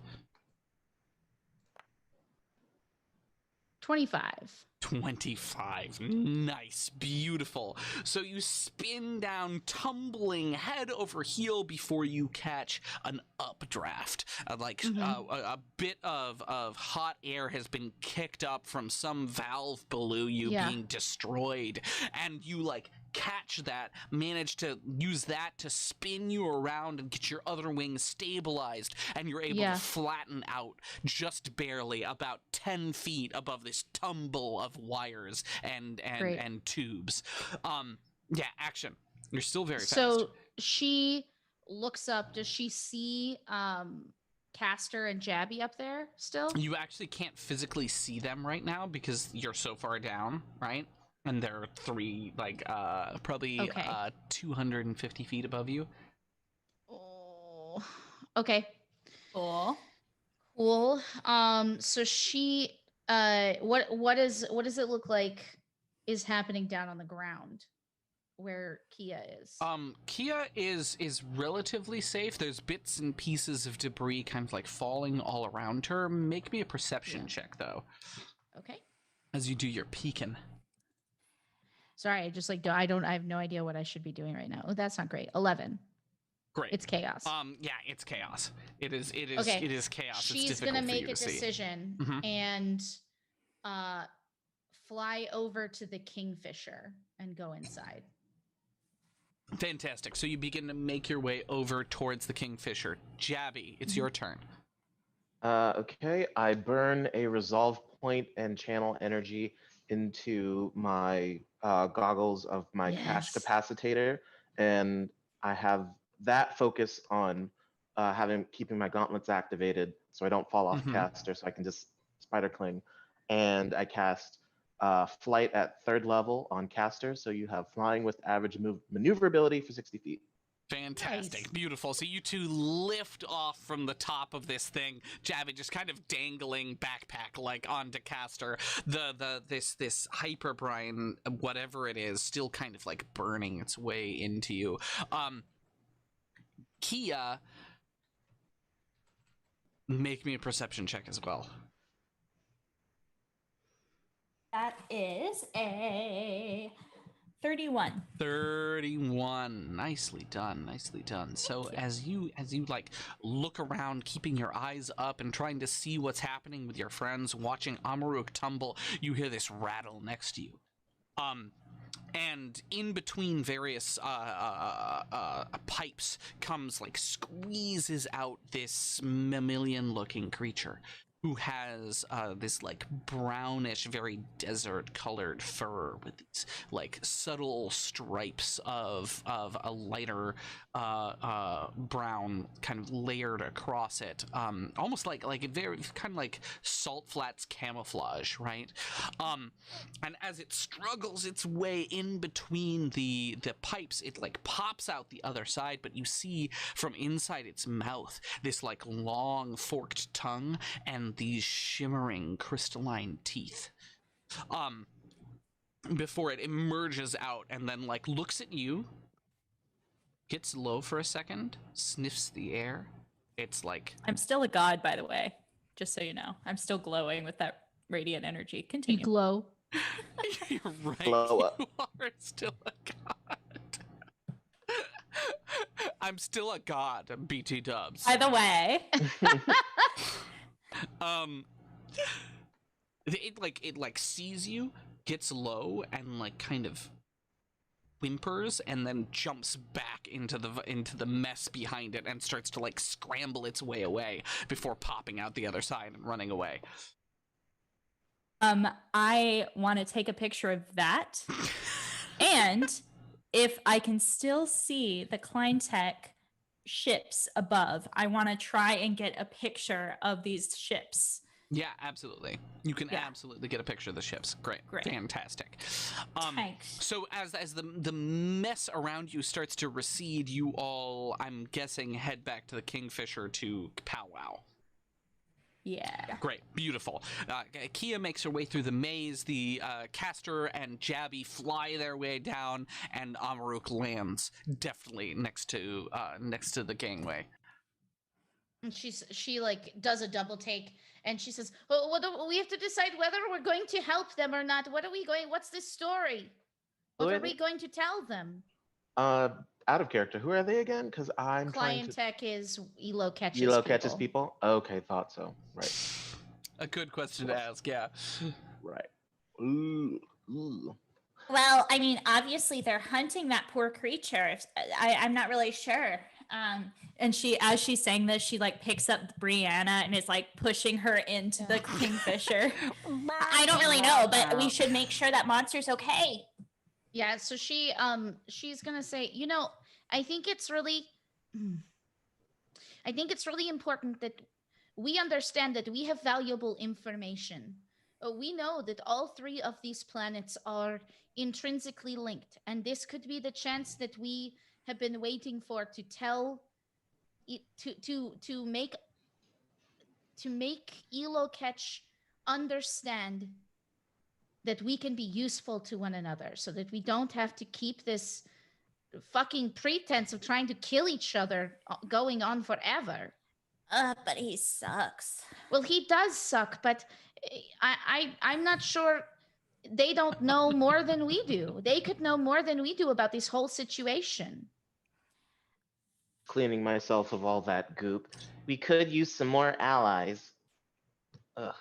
25. 25. Nice. Beautiful. So you spin down, tumbling head over heel before you catch an updraft. A bit of hot air has been kicked up from some valve below you being destroyed. And you catch that, manage to use that to spin you around and get your other wing stabilized, and you're able to flatten out just barely about 10 feet above this tumble of wires and tubes. Action. You're still very fast. So she looks up. Does she see Caster and Jabby up there still? You actually can't physically see them right now because you're so far down, right? And there are three, probably 250 feet above you. Oh, okay. Cool. So she, what does it look like is happening down on the ground where Kia is? Kia is relatively safe. There's bits and pieces of debris kind of falling all around her. Make me a perception check, though. Okay. As you do your peeking. Sorry, I have no idea what I should be doing right now. Oh, that's not great. 11. Great. It's chaos. It's chaos. It is Okay. It is chaos. She's gonna make a decision and fly over to the Kingfisher and go inside. Fantastic. So you begin to make your way over towards the Kingfisher. Jabby, it's your turn. Okay, I burn a resolve point and channel energy into my goggles of my cash capacitator, and I have that focus on keeping my gauntlets activated so I don't fall off caster, so I can just spider cling. And I cast flight at 3rd level on caster, so you have flying with average maneuverability for 60 feet. Fantastic. Nice. Beautiful. So you two lift off from the top of this thing, Jabby just kind of dangling backpack onto Caster. This HYPERBRINE, whatever it is, still kind of burning its way into you. Kia, make me a perception check as well. That is a 31. 31. Nicely done. Nicely done. So as you like look around, keeping your eyes up and trying to see what's happening with your friends, watching Amaruk tumble, you hear this rattle next to you. And in between various pipes comes, like, squeezes out this mammalian-looking creature who has this, like, brownish, very desert-colored fur with these, like, subtle stripes of a lighter brown kind of layered across it, almost like a very kind of like salt flats camouflage, right? And as it struggles its way in between the pipes, it like pops out the other side, but you see from inside its mouth this like long forked tongue and these shimmering crystalline teeth. Before it emerges out and then like looks at you, gets low for a second, sniffs the air. It's like, I'm still a god, by the way, just so you know. I'm still glowing with that radiant energy. Continue. You glow. You're right. Blow up. You are still a god. I'm still a god, BT dubs. By the way. It like sees you, gets low, and like kind of whimpers, and then jumps back into the mess behind it and starts to like scramble its way away before popping out the other side and running away. I want to take a picture of that. And if I can still see the Kleintech ships above, I want to try and get a picture of these ships. Yeah, absolutely. You can absolutely get a picture of the ships. Great. Fantastic. Thanks. So as the mess around you starts to recede, you all, I'm guessing, head back to the Kingfisher to powwow. Yeah. Great. Beautiful. Kia makes her way through the maze. The Castor and Jabby fly their way down, and Amaruk lands definitely next to the gangway. And she like does a double take, and she says, "Well, we have to decide whether we're going to help them or not. What's this story? What are we going to tell them?" Out of character. Who are they again? Because I'm trying to... Clientech is Elo catches Elo people. catches people? Okay, thought so. Right. A good question to ask, yeah. Right. Ooh. Well, I mean, obviously they're hunting that poor creature. I'm not really sure. And as she's saying this, she like picks up Brianna and is like pushing her into the Kingfisher. I don't really know, but we should make sure that monster's okay. Yeah, so she's gonna say, I think it's really important that we understand that we have valuable information. We know that all three of these planets are intrinsically linked, and this could be the chance that we have been waiting for to tell to make Elo Catch understand that we can be useful to one another, so that we don't have to keep this fucking pretense of trying to kill each other going on forever. But he sucks. Well, he does suck, but I'm not sure. They don't know more than we do. They could know more than we do about this whole situation. Cleaning myself of all that goop. We could use some more allies. Ugh.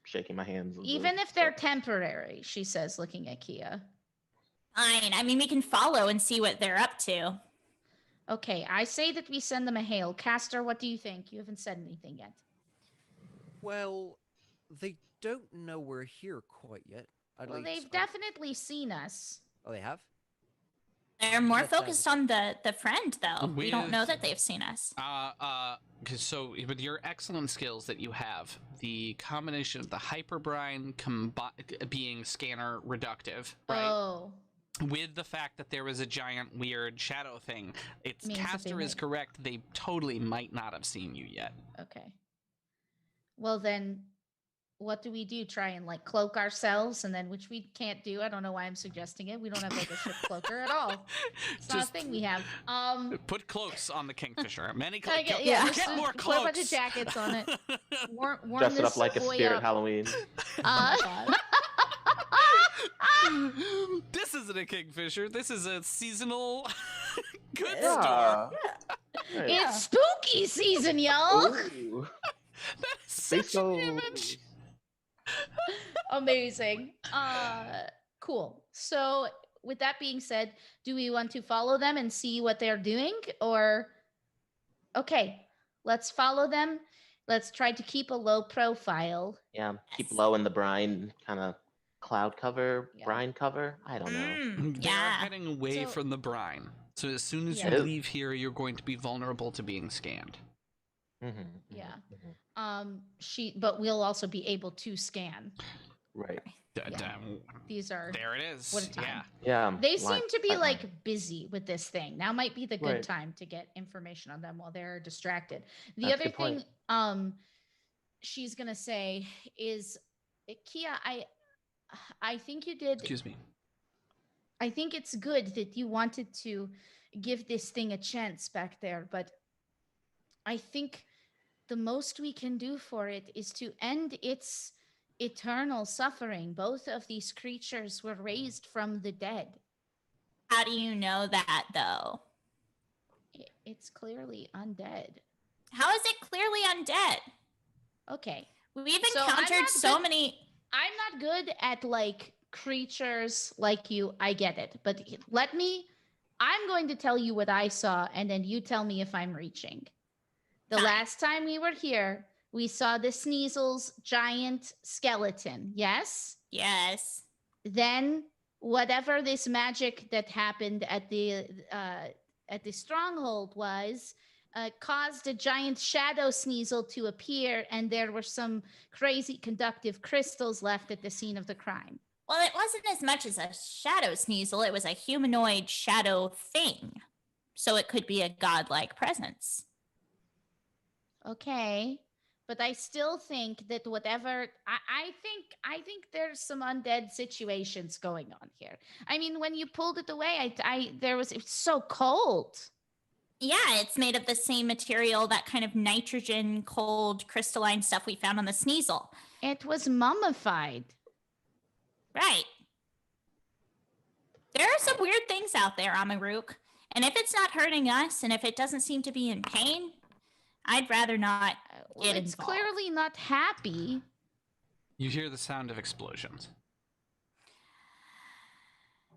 Shaking my hands. Even if they're temporary, she says, looking at Kia. Fine. I mean, we can follow and see what they're up to. Okay, I say that we send them a hail. Castor, what do you think? You haven't said anything yet. Well, they don't know we're here quite yet. They've definitely seen us. Oh, they have? They're more focused on the friend, though. We don't know that they've seen us. So with your excellent skills that you have, the combination of the HYPERBRINE being scanner reductive, right? Oh. With the fact that there was a giant weird shadow thing, Castor is might. correct. They totally might not have seen you yet. Okay. Well then, what do we do? Try and like cloak ourselves, and then which we can't do. I don't know why I'm suggesting it. We don't have like a ship cloaker at all. It's not a thing we have. Put cloaks on the Kingfisher. Many I cloaks. get Get more put a cloaks. bunch of jackets on it. Warm Dress it this up like a boy spirit up. Halloween. This isn't a Kingfisher. This is a seasonal goods Yeah. store. It's spooky season, y'all. Ooh. That is such an image. Amazing. Cool. So with that being said, do we want to follow them and see what they're doing? Or okay, let's follow them. Let's try to keep a low profile. Yeah, keep low in the brine, kind of cloud cover, brine cover. I don't know. They are heading away from the brine. So as soon as you Yeah. leave here, you're going to be vulnerable to being scanned. Yeah. But we'll also be able to scan. Right. These are There it is. What a time. Yeah. They seem to be like busy with this thing. Now might be the good Right. time to get information on them while they're distracted. The That's a other good point. thing she's gonna say is, Kia, I think you did. Excuse me. I think it's good that you wanted to give this thing a chance back there, but I think the most we can do for it is to end its eternal suffering. Both of these creatures were raised from the dead. How do you know that, though? It's clearly undead. How is it clearly undead? Okay. We've So I'm encountered not so good- many. I'm not good at like creatures like you. I get it. But I'm going to tell you what I saw, and then you tell me if I'm reaching. The last time we were here, we saw the Sneasel's giant skeleton. Yes? Yes. Then whatever this magic that happened at the stronghold was, caused a giant shadow Sneasel to appear, and there were some crazy conductive crystals left at the scene of the crime. Well, it wasn't as much as a shadow Sneasel. It was a humanoid shadow thing. So it could be a godlike presence. Okay. But I still think that whatever I think there's some undead situations going on here. I mean, when you pulled it away, it was so cold. Yeah, it's made of the same material, that kind of nitrogen, cold, crystalline stuff we found on the Sneasel. It was mummified. Right. There are some weird things out there, Amaruk. And if it's not hurting us, and if it doesn't seem to be in pain, I'd rather not get It's involved. clearly not happy. You hear the sound of explosions.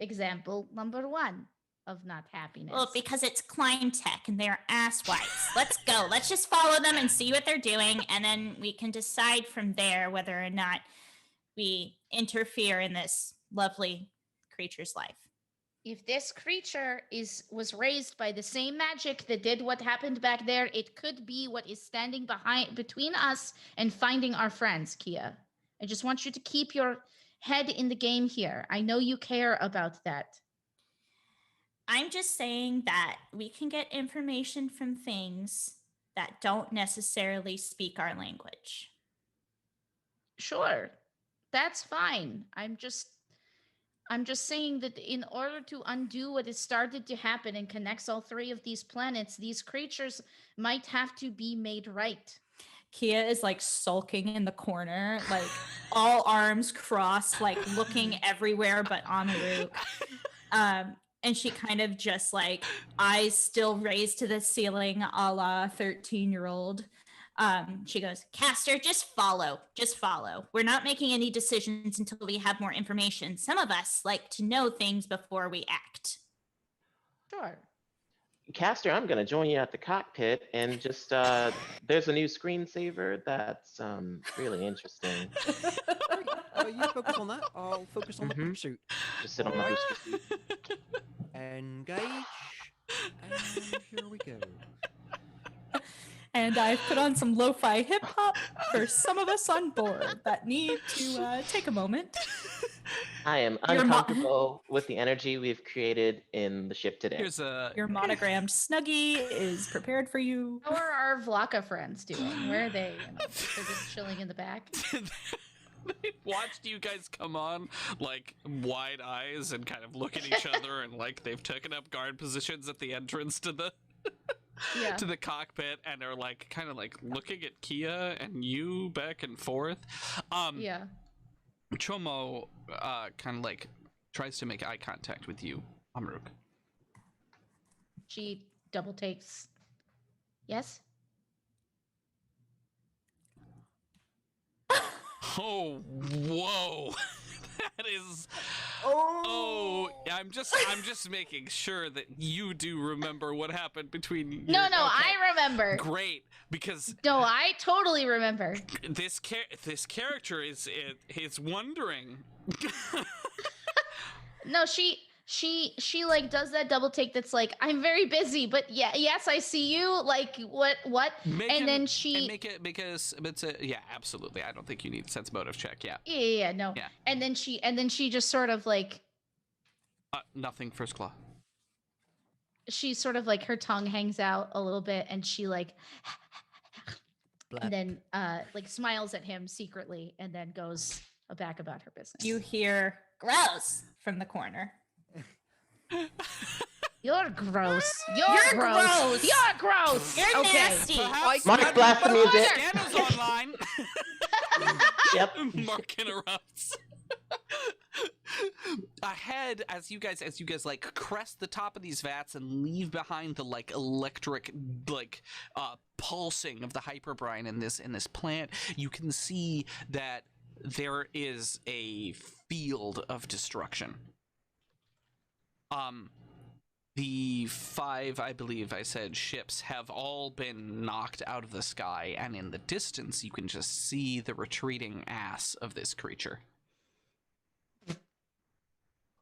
Example number 1 of not happiness. Well, because it's Klein Tech and they're asswipes. Let's go. Let's just follow them and see what they're doing, and then we can decide from there whether or not we interfere in this lovely creature's life. If this creature was raised by the same magic that did what happened back there, it could be what is standing between us and finding our friends, Kia. I just want you to keep your head in the game here. I know you care about that. I'm just saying that we can get information from things that don't necessarily speak our language. Sure. That's fine. I'm just saying that in order to undo what has started to happen and connects all 3 of these planets, these creatures might have to be made right. Kia is like sulking in the corner, like all arms crossed, like looking everywhere but Amaruk. And she kind of just like eyes still raised to the ceiling, a la 13-year-old. She goes, Caster, just follow. We're not making any decisions until we have more information. Some of us like to know things before we act. Sure. Caster, I'm going to join you at the cockpit, and just there's a new screensaver that's really interesting. You focus on that. I'll focus on the pursuit. Just sit on the booster seat. Engage. And here we go. And I've put on some lo-fi hip-hop for some of us on board that need to take a moment. I am uncomfortable with the energy we've created in the ship today. Your monogrammed Snuggie is prepared for you. How are our Vlaka friends doing? Where are they? They're just chilling in the back. They watched you guys come on, like, wide eyes and kind of look at each other, and, like, they've taken up guard positions at the entrance to the to the cockpit, and are, like, kind of, like, looking at Kia and you back and forth. Chomo kind of, like, tries to make eye contact with you, Amaruk. She double takes. Yes? Oh, whoa. That is... Oh, I'm just making sure that you do remember what happened between you. No, I remember. Great, because... No, I totally remember. This character is wondering. No, she like does that double take that's like, I'm very busy, but yes, I see you. Like, what? Then she make it's a, yeah, absolutely. I don't think you need a sense motive check. Yeah. Yeah, no. Yeah. And then she just sort of like nothing, first claw. She sort of like her tongue hangs out a little bit, and she like and then like smiles at him secretly, and then goes back about her business. You hear gross from the corner. You're gross. You're gross. You're gross. You're nasty. Mark blasphemy is it. Scanner's online. Yep. Mark interrupts. Ahead, as you guys like crest the top of these vats and leave behind the like electric like pulsing of the hyperbrine in this plant, you can see that there is a field of destruction. The 5, I believe I said, ships have all been knocked out of the sky, and in the distance you can just see the retreating ass of this creature.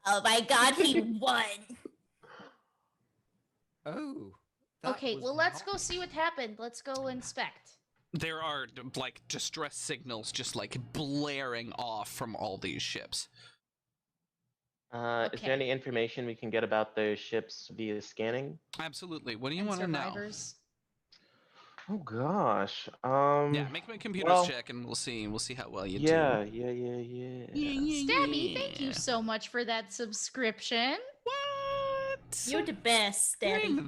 Oh my god, he won. Oh. Okay, well, let's go see what happened. Let's go inspect. There are like distress signals just like blaring off from all these ships. Is there any information we can get about those ships via scanning? Absolutely. What do you want to know? Oh gosh. Yeah, make my computers check, and we'll see how well you do. Yeah. Stabby, thank you so much for that subscription. What? You're the best, Stabby.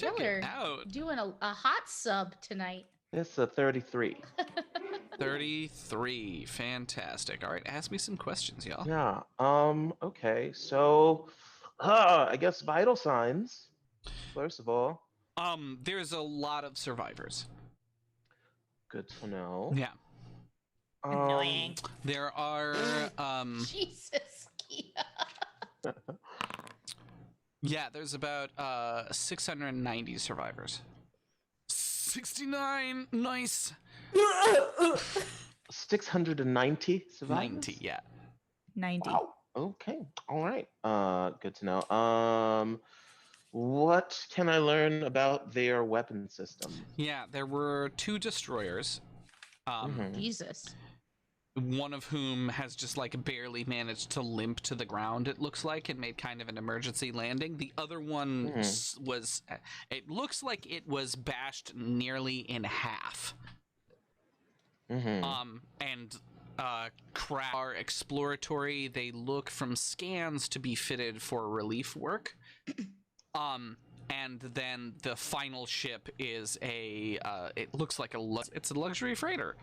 Y'all are doing a hot sub tonight. It's a 33. 33. Fantastic. All right, ask me some questions, y'all. Yeah. Okay. So, I guess vital signs. First of all. There's a lot of survivors. Good to know. Yeah. Annoying. There are Jesus. Yeah, there's about 690 survivors. 69. Nice. 690 survivors? 90, yeah. 90. Wow. Okay. All right. Good to know. What can I learn about their weapon system? Yeah, there were 2 destroyers. Jesus. One of whom has just like barely managed to limp to the ground, it looks like, and made kind of an emergency landing. The other one was, it looks like it was bashed nearly in half. And craft are exploratory. They look from scans to be fitted for relief work. And then the final ship is it looks like it's a luxury freighter.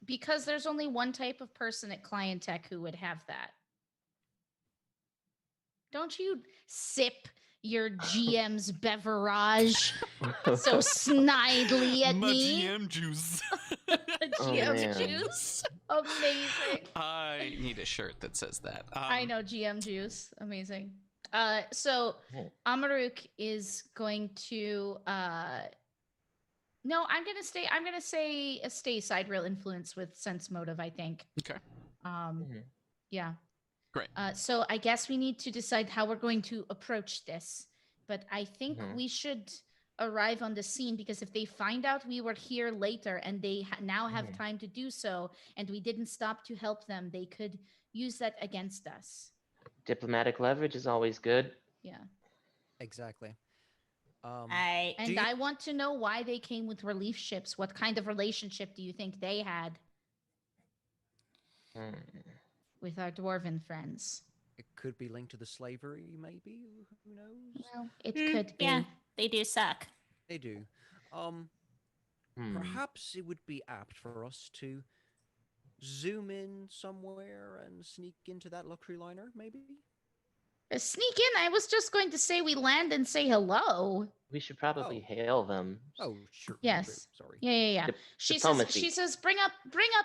Because there's only one type of person at Client Tech who would have that. Don't you sip your GM's beverage so snidely at My me? GM juice. GM juice? Amazing. I need a shirt that says that. I know, GM juice. Amazing. So Amaruk is going to no, I'm gonna say a stay sidereal influence with sense motive, I think. Okay. Yeah. Great. So I guess we need to decide how we're going to approach this. But I think we should arrive on the scene, because if they find out we were here later and they now have time to do so, and we didn't stop to help them, they could use that against us. Diplomatic leverage is always good. Yeah. Exactly. I want to know why they came with relief ships. What kind of relationship do you think they had? with our dwarven friends. It could be linked to the slavery, maybe. Who knows? Well, it could be. Yeah, they do suck. They do. Perhaps it would be apt for us to zoom in somewhere and sneak into that luxury liner, maybe? Sneak in? I was just going to say we land and say hello. We should probably hail them. Oh, sure. Yes. True. Sorry. Yeah. She says, bring up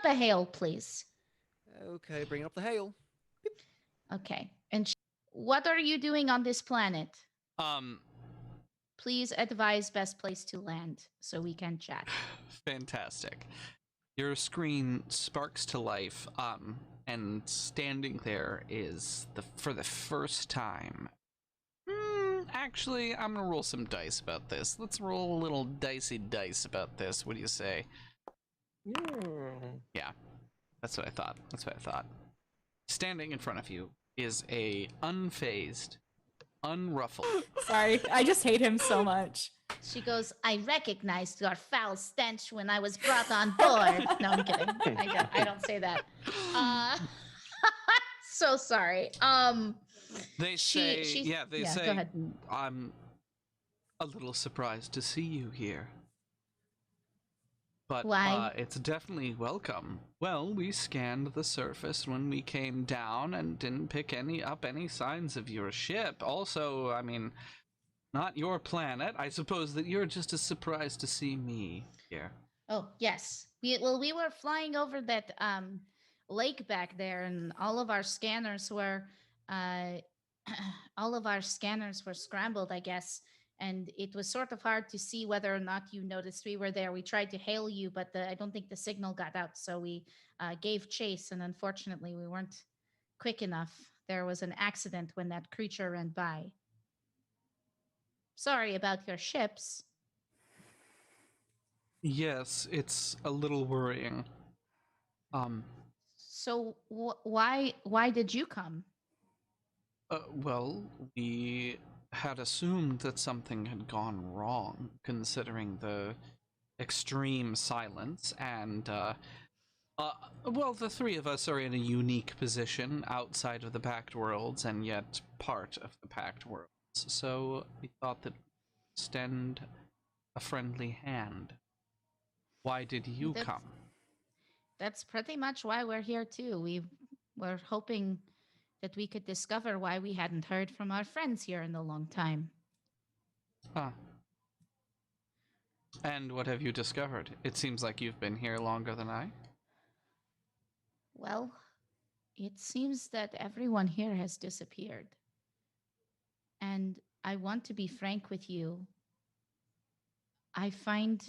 a hail, please. Okay, bring up the hail. Okay. And what are you doing on this planet? Please advise best place to land so we can chat. Fantastic. Your screen sparks to life, and standing there is for the first time. Actually, I'm gonna roll some dice about this. Let's roll a little dicey dice about this. What do you say? Yeah, that's what I thought. Standing in front of you is a unfazed, unruffled. Sorry, I just hate him so much. She goes, I recognized your foul stench when I was brought on board. No, I'm kidding. I don't say that. So sorry. They say, go ahead. I'm a little surprised to see you here. But why? It's definitely welcome. Well, we scanned the surface when we came down and didn't pick up any signs of your ship. Also, I mean, not your planet. I suppose that you're just as surprised to see me here. Oh, yes. We were flying over that lake back there, and all of our scanners were scrambled, I guess. And it was sort of hard to see whether or not you noticed we were there. We tried to hail you, but I don't think the signal got out. So we gave chase, and unfortunately, we weren't quick enough. There was an accident when that creature ran by. Sorry about your ships. Yes, it's a little worrying. So why did you come? Well, we had assumed that something had gone wrong, considering the extreme silence, and well, the three of us are in a unique position outside of the Pact Worlds, and yet part of the Pact Worlds. So we thought that extend a friendly hand. Why did you come? That's pretty much why we're here too. We were hoping that we could discover why we hadn't heard from our friends here in a long time. And what have you discovered? It seems like you've been here longer than I. Well, it seems that everyone here has disappeared. And I want to be frank with you. I find...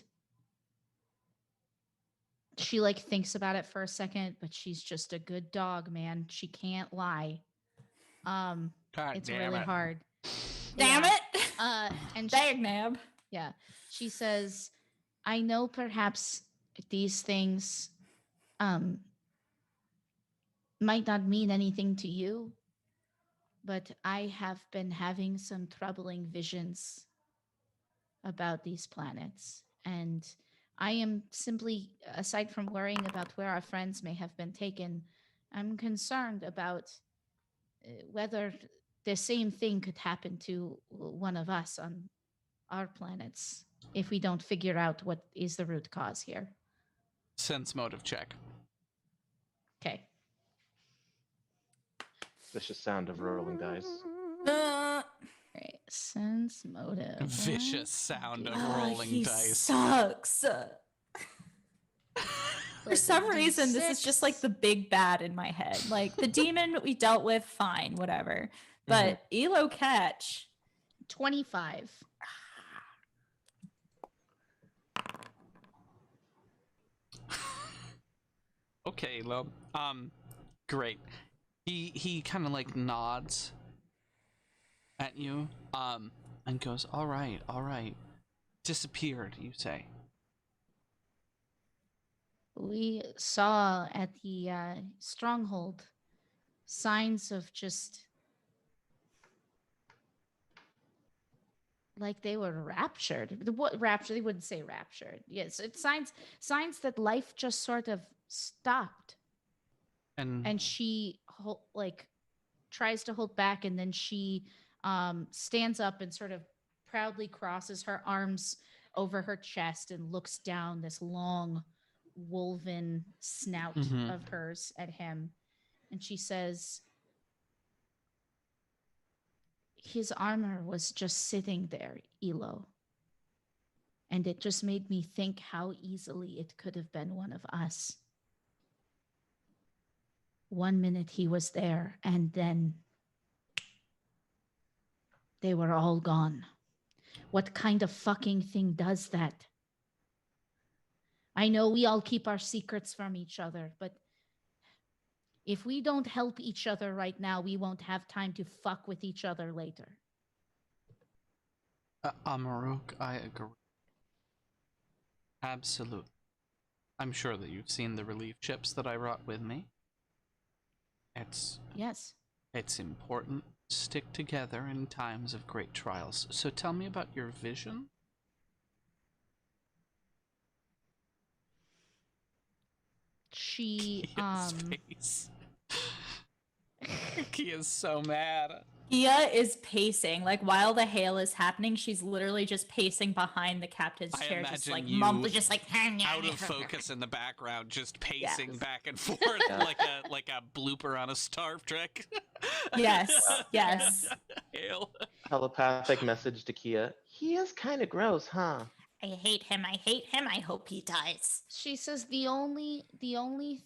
She thinks about it for a second, but she's just a good dog, man. She can't lie. It's really hard. Damn it! And Dagnab. Yeah. She says, I know perhaps these things might not mean anything to you, but I have been having some troubling visions about these planets. And I am simply, aside from worrying about where our friends may have been taken, I'm concerned about whether the same thing could happen to one of us on our planets if we don't figure out what is the root cause here. Sense motive check. Okay. Vicious sound of rolling dice. Right. Sense motive. Vicious sound of rolling dice. Sucks. For some reason, this is just the big bad in my head. The demon we dealt with, fine, whatever. But Elo catch. 25. Okay, Elo. Great. He kind of nods at you, and goes, all right. Disappeared, you say? We saw at the stronghold signs of just they were raptured. What rapture? They wouldn't say raptured. Yes, it's signs that life just sort of stopped. And she tries to hold back, and then she stands up and sort of proudly crosses her arms over her chest and looks down this long woven snout of hers at him. And she says, his armor was just sitting there, Elo. And it just made me think how easily it could have been one of us. 1 minute he was there, and then they were all gone. What kind of fucking thing does that? I know we all keep our secrets from each other, but if we don't help each other right now, we won't have time to fuck with each other later. Amaruk, I agree. Absolutely. I'm sure that you've seen the relief chips that I brought with me. Yes. It's important to stick together in times of great trials. So tell me about your vision. She face. Kia's so mad. Kia is pacing, like while the hail is happening, she's literally just pacing behind the captain's chair, just like mumbling, just like out of focus in the background, just pacing back and forth like a blooper on a Star Trek. Yes, yes. Hail. Telepathic message to Kia. He is kind of gross, huh? I hate him. I hate him. I hope he dies. She says the only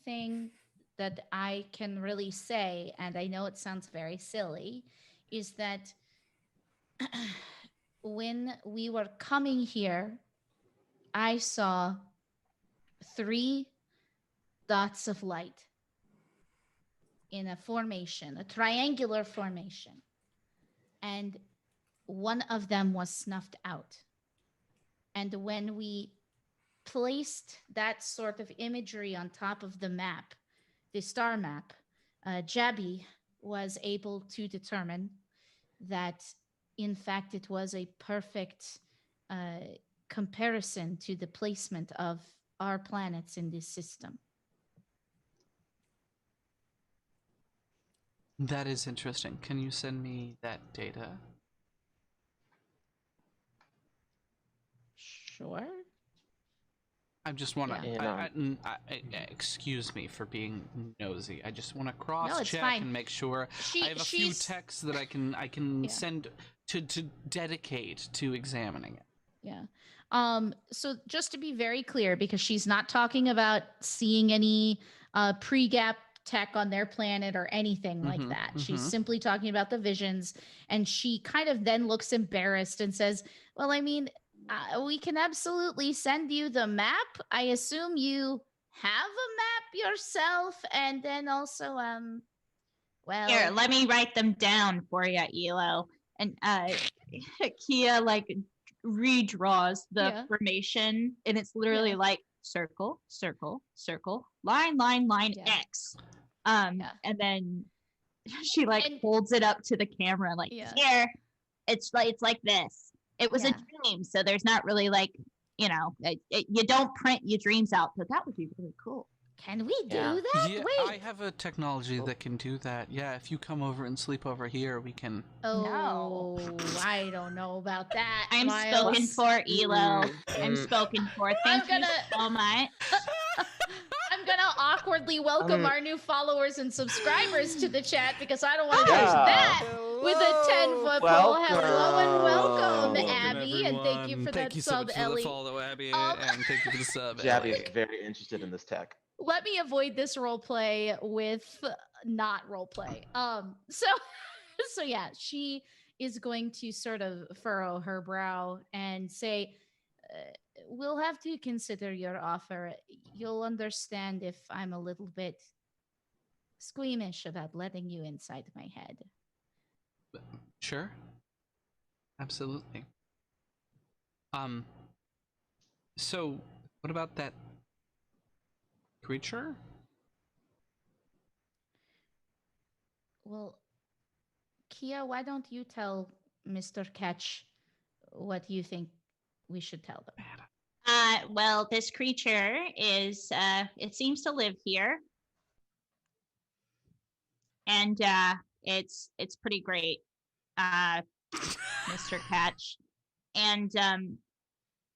thing that I can really say, and I know it sounds very silly, is that when we were coming here, I saw 3 dots of light in a formation, a triangular formation. And one of them was snuffed out. And when we placed that sort of imagery on top of the map, the star map, Jabby was able to determine that, in fact, it was a perfect comparison to the placement of our planets in this system. That is interesting. Can you send me that data? Sure. I just want to. Excuse me for being nosy. I just want to cross-check and make sure. I have a few texts that I can send to dedicate to examining it. Yeah. So just to be very clear, because she's not talking about seeing any pre-gap tech on their planet or anything like that. She's simply talking about the visions, and she kind of then looks embarrassed and says, "Well, I mean, we can absolutely send you the map. I assume you have a map yourself, and then also, well, here, let me write them down for you, Elo." And Kia redraws the formation, and it's literally like circle, circle, circle, line, line, line, X. And then she holds it up to the camera, like, here, it's like this. It was a dream, so there's not really you don't print your dreams out, but that would be really cool. Can we do that? Yeah, Wait. I have a technology that can do that. Yeah, if you come over and sleep over here, we can. Oh, no. I don't know about that. I'm Miles. spoken for, Elo. I'm spoken for. Thank you so much. I'm gonna awkwardly welcome our new followers and subscribers to the chat, because I don't want to touch that with a 10-foot pole. Hello and welcome, Abby, and thank you for that sub, Ellie. Follow Abby, and thank you for the sub. Jabby is very interested in this tech. Let me avoid this role play with not role play. So yeah, she is going to sort of furrow her brow and say, we'll have to consider your offer. You'll understand if I'm a little bit squeamish about letting you inside my head. Sure. Absolutely. So what about that creature? Well, Kia, why don't you tell Mr. Ketch what you think we should tell them? Well, this creature is, it seems to live here. and it's pretty great, Mr. Catch. And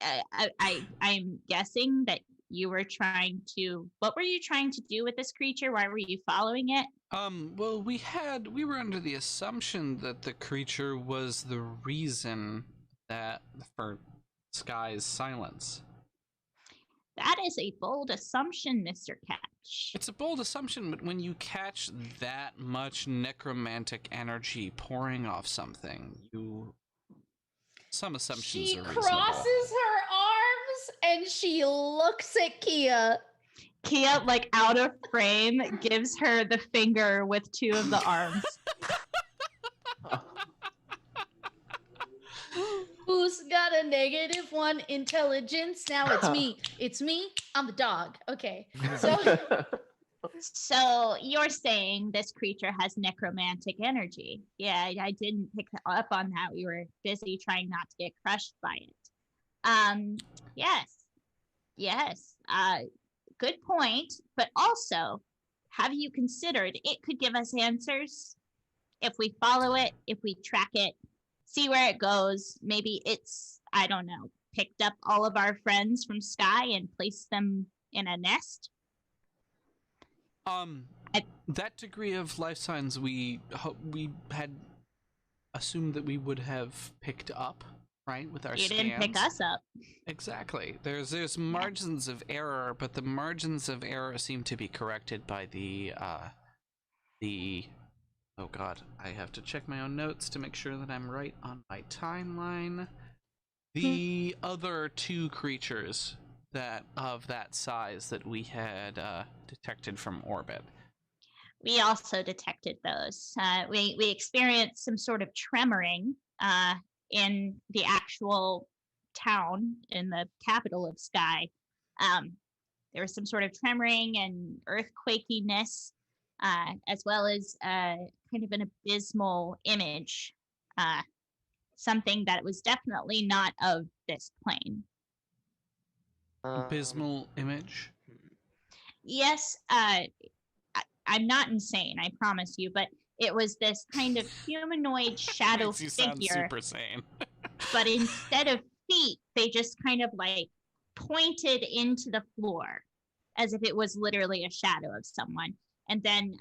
I'm guessing that you were trying to. What were you trying to do with this creature? Why were you following it? Well, we were under the assumption that the creature was the reason that for Sky's silence. That is a bold assumption, Mr. Catch. It's a bold assumption, but when you catch that much necromantic energy pouring off something, some assumptions She are reasonable. crosses her arms and she looks at Kia. Kia, like out of frame, gives her the finger with two of the arms. Who's got a -1 intelligence? Now it's me. It's me. I'm the dog. Okay. So you're saying this creature has necromantic energy. Yeah, I didn't pick up on that. We were busy trying not to get crushed by it. Yes. Good point. But also, have you considered it could give us answers if we follow it, if we track it, see where it goes? Maybe it's, I don't know, picked up all of our friends from Sky and placed them in a nest? That degree of life signs we had assumed that we would have picked up, right, with our scans. You didn't pick us up. Exactly. There's margins of error, but the margins of error seem to be corrected by the oh god, I have to check my own notes to make sure that I'm right on my timeline. The other two creatures that of that size that we had detected from orbit. We also detected those. We experienced some sort of tremoring in the actual town, in the capital of Sky. There was some sort of tremoring and earthquakiness, as well as kind of an abysmal image. Something that was definitely not of this plane. Abysmal image? Yes, I'm not insane, I promise you, but it was this kind of humanoid shadow Makes you sound figure. super sane. But instead of feet, they just kind of like pointed into the floor as if it was literally a shadow of someone. And then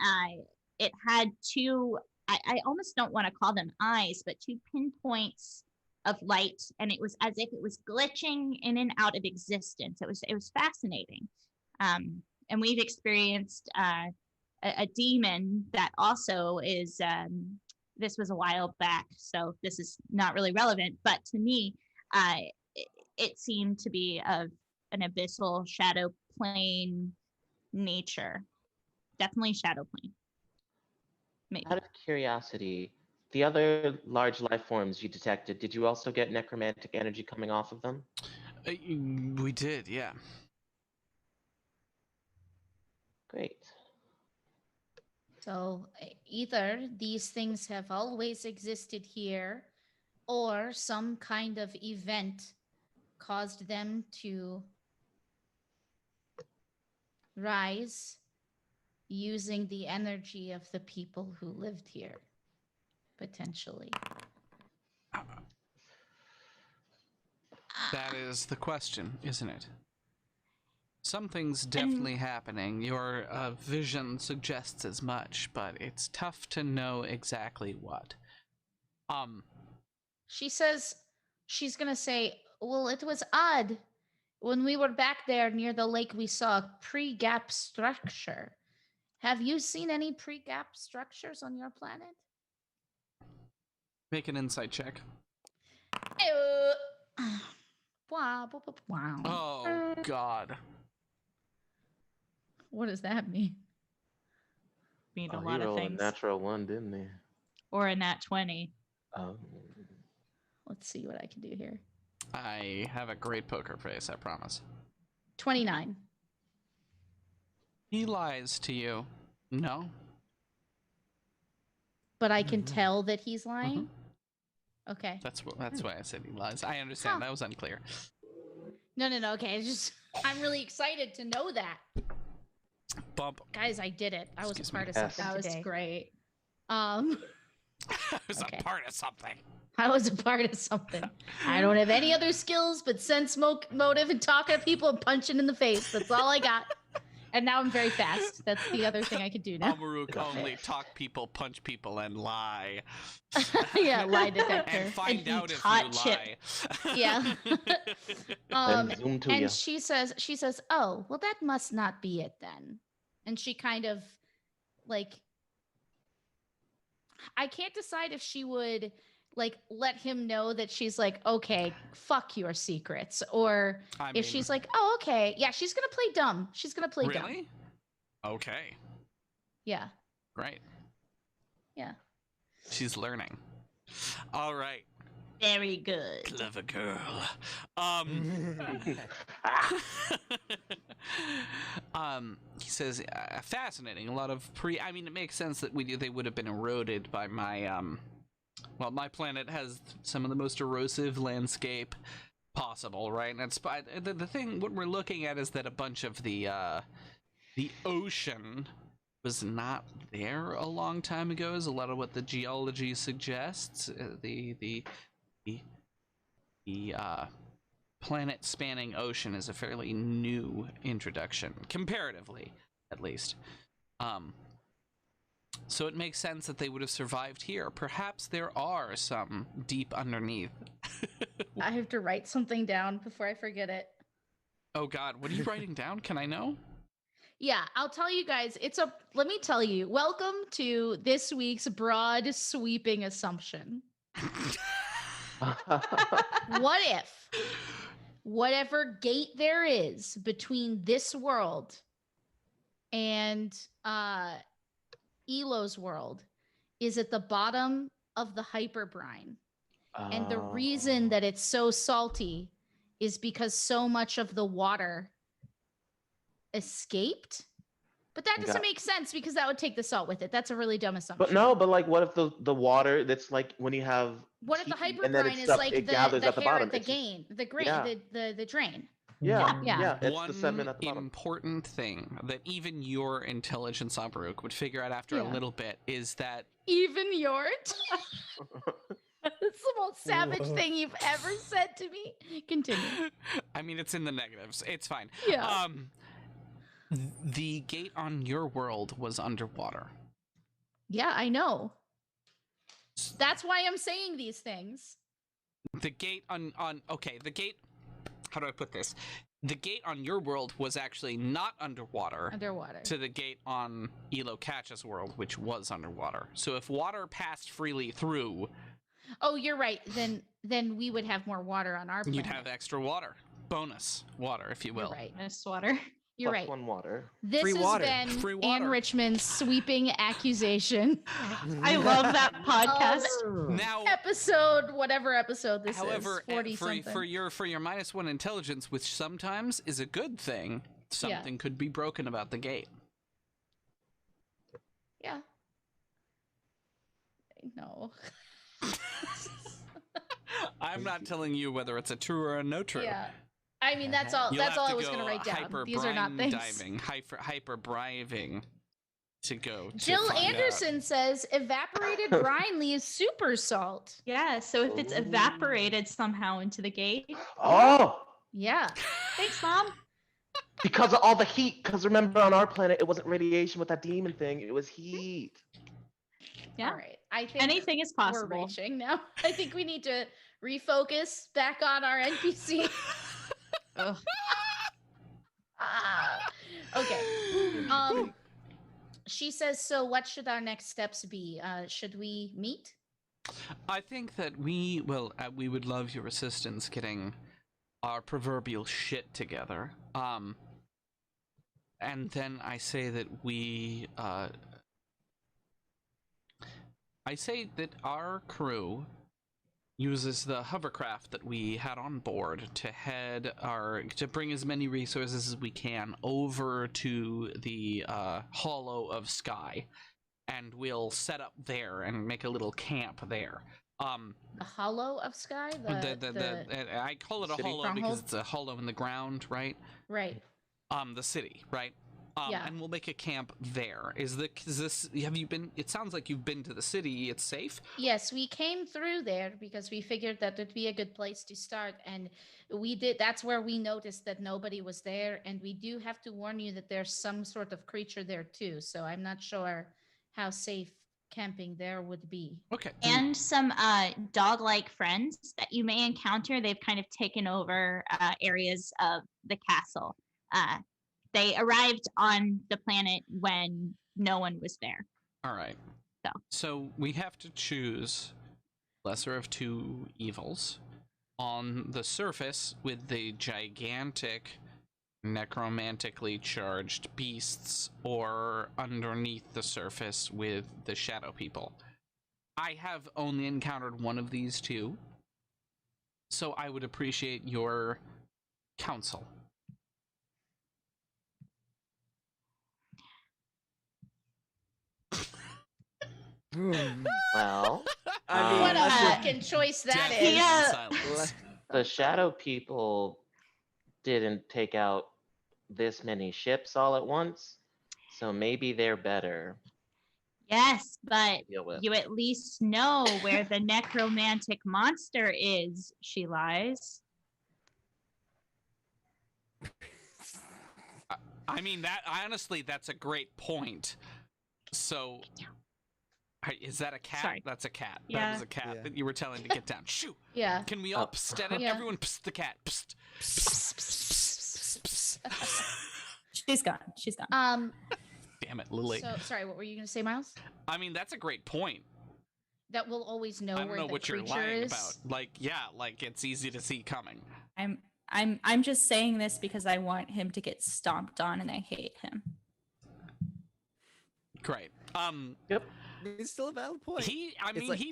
it had two, I almost don't want to call them eyes, but two pinpoints of light, and it was as if it was glitching in and out of existence. It was fascinating. And we've experienced a demon that also is, this was a while back, so this is not really relevant, but to me, it seemed to be of an abyssal shadow plane nature. Definitely shadow plane. Maybe. Out of curiosity, the other large life forms you detected, did you also get necromantic energy coming off of them? We did, yeah. Great. So either these things have always existed here, or some kind of event caused them to rise using the energy of the people who lived here, potentially. That is the question, isn't it? Something's definitely happening. Your vision suggests as much, but it's tough to know exactly what. She says she's gonna say, well, it was odd. When we were back there near the lake, we saw a pre-gap structure. Have you seen any pre-gap structures on your planet? Make an insight check. Wow. Oh, God. What does that mean? Mean a lot of things. A natural one, didn't he? Or a nat 20. Oh. Let's see what I can do here. I have a great poker face, I promise. 29. He lies to you. No. But I can tell that he's lying? Okay. That's why I said he lies. I understand. That was unclear. No. Okay. It's just, I'm really excited to know that. Bump. Guys, I did it. I was a part of something That was today. great. I was a part of something. I was a part of something. I don't have any other skills but sense motive and talking to people and punching in the face. That's all I got. And now I'm very fast. That's the other thing I could do now. Amaruk only talk people, punch people, and lie. Yeah, lie detector. And find out if you lie. Yeah. Zoom to and ya. she says, "Oh, well, that must not be it then." And she kind of like, I can't decide if she would like let him know that she's like, okay, fuck your secrets, or if she's like, oh, okay, yeah, she's gonna play dumb. She's gonna play dumb. Really? Okay. Yeah. Great. Yeah. She's learning. All right. Very good. Clever girl. He says, fascinating. A lot of I mean, it makes sense that they would have been eroded by my, well, my planet has some of the most erosive landscape possible, right? And it's, the thing, what we're looking at is that a bunch of the ocean was not there a long time ago, is a lot of what the geology suggests. The planet-spanning ocean is a fairly new introduction, comparatively, at least. So it makes sense that they would have survived here. Perhaps there are some deep underneath. I have to write something down before I forget it. Oh God, what are you writing down? Can I know? Yeah, I'll tell you guys. Let me tell you. Welcome to this week's broad sweeping assumption. What if whatever gate there is between this world and Elo's world is at the bottom of the HYPERBRINE? And the reason that it's so salty is because so much of the water escaped. But that doesn't make sense because that would take the salt with it. That's a really dumb assumption. But no, but like, what if the water that's like when you have what if the and then HYPERBRINE is stuff, like it the gathers at the hair bottom. at the drain, the drain? Yeah. It's One the sediment at the bottom. important thing that even your intelligence, Amaruk, would figure out after a little bit is that even your that's the most savage thing you've ever said to me. Continue. I mean, it's in the negatives. It's fine. Yeah. The gate on your world was underwater. Yeah, I know. That's why I'm saying these things. The gate on the gate, how do I put this? The gate on your world was actually not underwater. To the gate on Elo Catch's world, which was underwater. So if water passed freely through... Oh, you're right. Then we would have more water on our planet. You'd have extra water. Bonus water, if you will. You're right. Bonus water. You're Plus right. one water. This Free has water. been Free water. Anne Richmond's sweeping accusation. I love that podcast. Now, whatever episode this however, is, 40 something. for your -1 intelligence, which sometimes is a good thing, something could be broken about the gate. Yeah. No. I'm not telling you whether it's a true or a no true. Yeah. I mean, that's all. That's all I was going to write down. These are not things. Diving, hyper-briving to go. Jill Anderson says evaporated brine leaves super salt. Yeah, so if it's evaporated somehow into the gate. Oh. Yeah. Thanks, Mom. Because of all the heat. Because remember, on our planet, it wasn't radiation with that demon thing. It was heat. Yeah. All right. I think anything is possible. We're reaching now. I think we need to refocus back on our NPC. Okay. She says, so what should our next steps be? Should we meet? I think that we would love your assistance getting our proverbial shit together. And then I say that our crew uses the hovercraft that we had on board to bring as many resources as we can over to the Hollow of Sky, and we'll set up there and make a little camp there. The Hollow of Sky? I call it a hollow because it's a hollow in the ground, right? Right. The city, right? Yeah. And we'll make a camp there. Is this? Have you been? It sounds like you've been to the city. It's safe. Yes, we came through there because we figured that would be a good place to start, and we did. That's where we noticed that nobody was there, and we do have to warn you that there's some sort of creature there too. So I'm not sure how safe camping there would be. Okay. And some dog-like friends that you may encounter. They've kind of taken over areas of the castle. They arrived on the planet when no one was there. All right. So we have to choose lesser of two evils. On the surface, with the gigantic necromantically charged beasts, or underneath the surface with the shadow people. I have only encountered one of these two, so I would appreciate your counsel. Well, I mean, What a let's just- fucking choice that Death is. in silence. the shadow people didn't take out this many ships all at once, so maybe they're better Yes, but to deal with. you at least know where the necromantic monster is, she lies. I mean, honestly, that's a great point. So, is that a cat? Sorry. That's a cat. Yeah. That was a cat Yeah. that you were telling to get down. Shoo! Yeah. Can we all psst at it? Yeah. Everyone psst the cat. Psst. Psst. She's gone. She's gone. Damn it, Lily. So sorry, what were you gonna say, Miles? I mean, that's a great point. That we'll always know I don't where know the what you're creature lying is. about. Like, yeah, like it's easy to see coming. I'm just saying this because I want him to get stomped on and I hate him. Great. Yep. It's still a valid point. He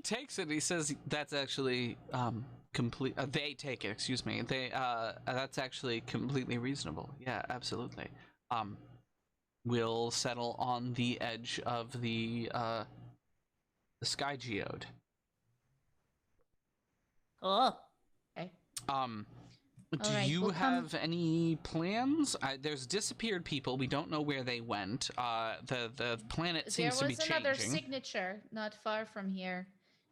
takes it. He says that's actually complete. They take it. Excuse me. That's actually completely reasonable. Yeah, absolutely. We'll settle on the edge of the sky geode. Oh. Okay. Do All right, you we'll come- have any plans? There's disappeared people. We don't know where they went. The planet seems to be There was another changing. signature not far from here.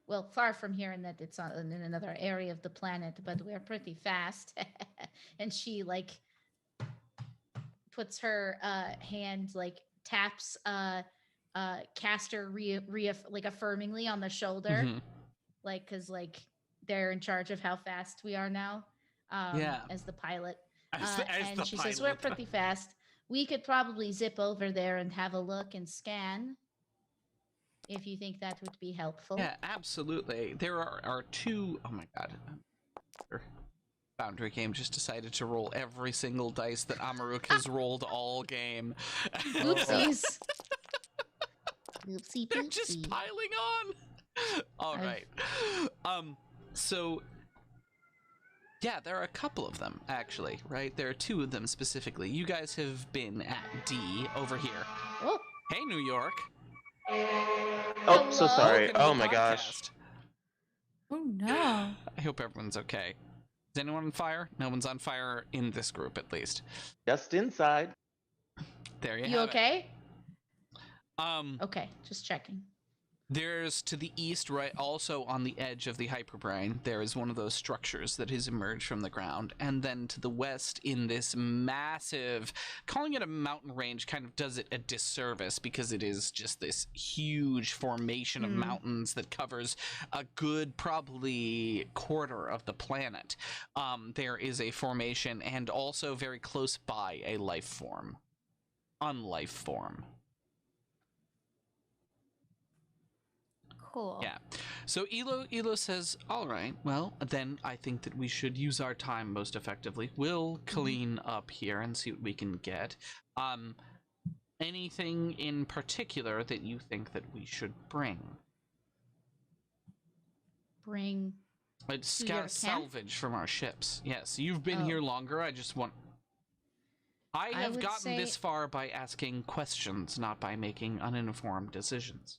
Well, far from here in that it's in another area of the planet, but we're pretty fast. And she like puts her hand, like taps Caster like affirmingly on the shoulder, Mhm. like because like they're in charge of how fast we are now. Yeah. As the pilot. As And the she says, we're pilot. pretty fast. We could probably zip over there and have a look and scan if you think that would be helpful. Yeah, absolutely. There are two. Oh my god. Foundry Game just decided to roll every single dice that Amaruk has rolled all game. Oopsies. Oopsie They're just poopsie. piling on. All right. So yeah, there are a couple of them actually, right? There are two of them specifically. You guys have been at D over here. Oh. Hey, New York. Oh, so sorry. Welcome to Oh the my gosh. podcast. Oh no. I hope everyone's okay. Is anyone on fire? No one's on fire in this group, at least. Just inside. There you You have okay? it. Okay, just checking. There's to the east, right, also on the edge of the HYPERBRINE, there is one of those structures that has emerged from the ground. And then to the west, in this massive, calling it a mountain range kind of does it a disservice because it is just this huge formation of mountains that covers a good, probably quarter of the planet. There is a formation, and also very close by, a life form. Unlife form. Cool. Yeah. So Elo says, all right, well, then I think that we should use our time most effectively. We'll clean up here and see what we can get. Anything in particular that you think that we should bring? Bring It's to your camp? salvage from our ships. Yes, you've been Oh. here longer. I just want... I have would gotten say- this far by asking questions, not by making uninformed decisions.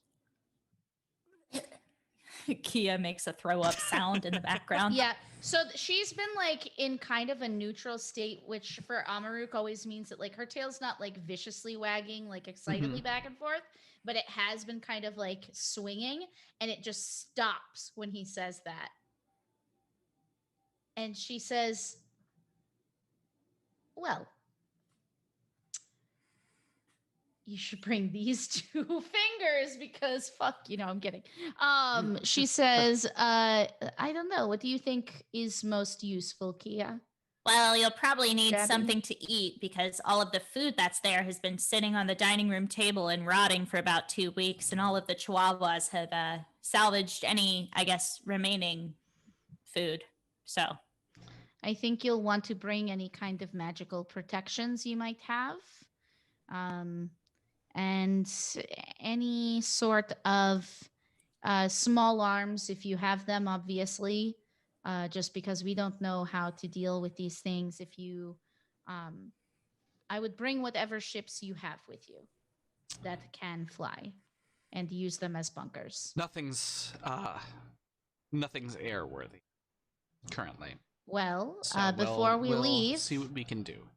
Kia makes a throw up sound in the background. Yeah. So she's been like in kind of a neutral state, which for Amaruk always means that like her tail's not like viciously wagging, like excitedly back and forth, but it has been kind of like swinging, and it just stops when he says that. And she says, well, you should bring these two fingers because fuck, I'm kidding. She says, I don't know. What do you think is most useful, Kia? Well, you'll probably need Gabby? something to eat because all of the food that's there has been sitting on the dining room table and rotting for about 2 weeks, and all of the chihuahuas have salvaged any, I guess, remaining food. So I think you'll want to bring any kind of magical protections you might have. And any sort of small arms, if you have them, obviously, just because we don't know how to deal with these things. If you, I would bring whatever ships you have with you that can fly and use them as bunkers. Nothing's airworthy currently. Well, So before we'll leave, see what we can do.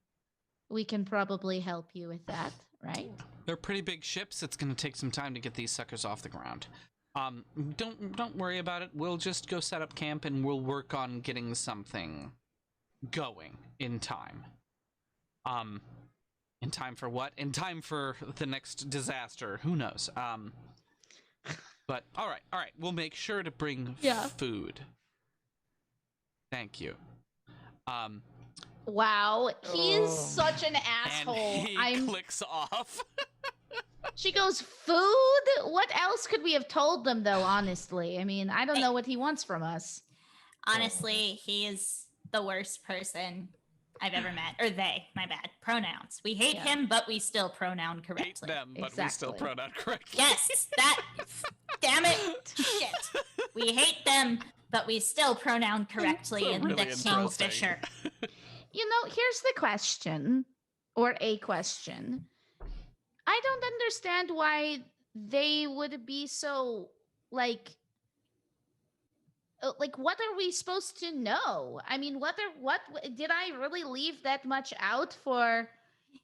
we can probably help you with that, right? They're pretty big ships. It's going to take some time to get these suckers off the ground. Don't worry about it. We'll just go set up camp and we'll work on getting something going in time. In time for what? In time for the next disaster. Who knows? But all right. We'll make sure to bring food. Thank you. Wow, he is such an asshole. And he clicks off. She goes, food? What else could we have told them, though, honestly? I mean, I don't know what he wants from us. honestly, he is the worst person I've ever met. Or they, my bad. Pronouns. We hate him, but we still pronoun correctly. Hate them, but we still pronoun correctly. Yes, that. Damn it. Shit. We hate them, but we still pronoun correctly in really the Kingfisher. Here's the question, or a question. I don't understand why they would be so, like, what are we supposed to know? I mean, what did I really leave that much out for?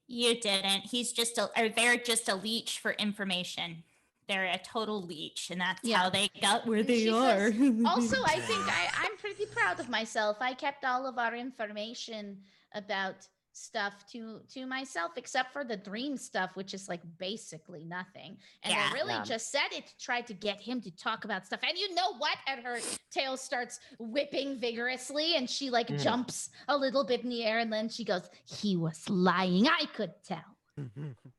You didn't. They're just a leech for information. They're a total leech, and that's how they got where they are. Also, I think I'm pretty proud of myself. I kept all of our information about stuff to myself, except for the dream stuff, which is like basically nothing. And I really just said it to try to get him to talk about stuff. And you know what? And her tail starts whipping vigorously, and she jumps a little bit in the air, and then she goes, "He was lying. I could tell."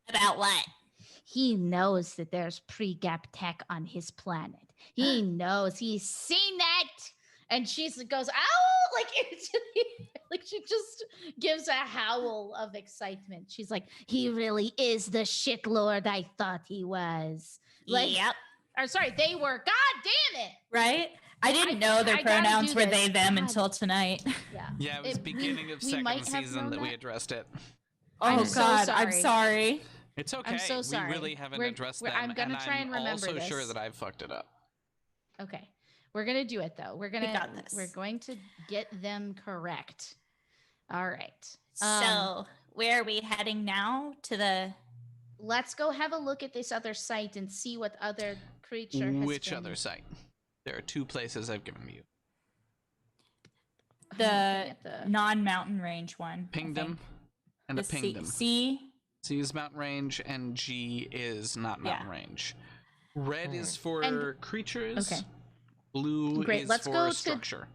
About what? He knows that there's pre-gap tech on his planet. He knows. He's seen that. And she goes, "Ow!" Like she just gives a howl of excitement. She's like, "He really is the shit lord I thought he was." Yep. Or sorry, they were. God damn it! Right? I didn't know their pronouns were they, them until tonight. Yeah, it was beginning of second season that we addressed it. Oh God, I'm sorry. It's okay. I'm so sorry. We really haven't addressed them. I'm gonna try and remember also this. sure that I've fucked it up. Okay. We're gonna do it though. We're going to get them correct. All right. So where are we heading now? Let's go have a look at this other site and see what other creature has Which other site? There are two places I've given you. The non-mountain range one. Pingdom and a pingdom. C is mountain range and G is not mountain range. Red is for creatures. Okay. Blue is for structure.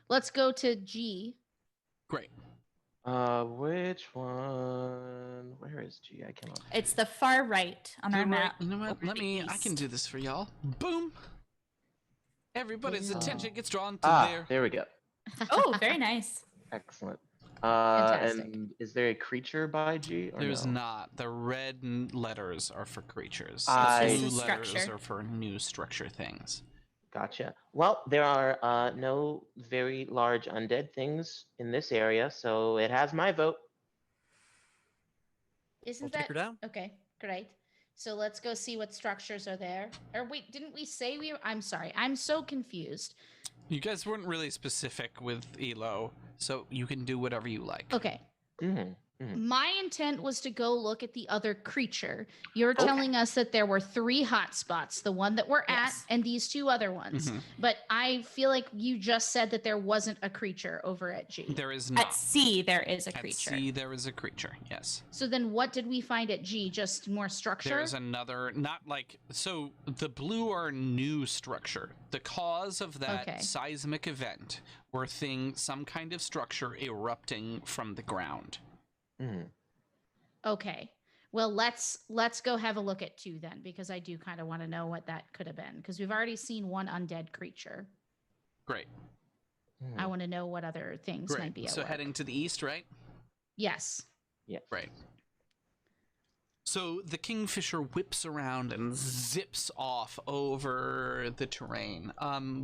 Let's go to G. Great. Which one? Where is G? I cannot. It's the far right on our map. You know what? I can do this for y'all. Boom. Everybody's attention gets drawn to there. There we go. Oh, very nice. Excellent. Fantastic. And is there a creature by G? Or There's no? not. The red letters are for creatures. I- Blue letters are for new structure things. Gotcha. Well, there are no very large undead things in this area, so it has my vote. Isn't We'll take her down. Okay, great. So let's go see what structures are there. Or wait, didn't we say we were? I'm sorry. I'm so confused. You guys weren't really specific with Elo, so you can do whatever you like. Okay. Mm-hmm. My intent was to go look at the other creature. You're telling us that there were 3 hotspots, the one that we're at and these 2 other ones. But I feel like you just said that there wasn't a creature over at G. There is not. At C, there is a creature. At C, there is a creature, yes. So then what did we find at G? Just more structure? There's another, not like, so the blue are new structure. The cause of that seismic event were some kind of structure erupting from the ground. Okay. Well, let's go have a look at 2 then, because I do kind of want to know what that could have been, because we've already seen one undead creature. Great. I want to know what other things might be at work. Heading to the east, right? Yes. Yeah. Right. So the Kingfisher whips around and zips off over the terrain.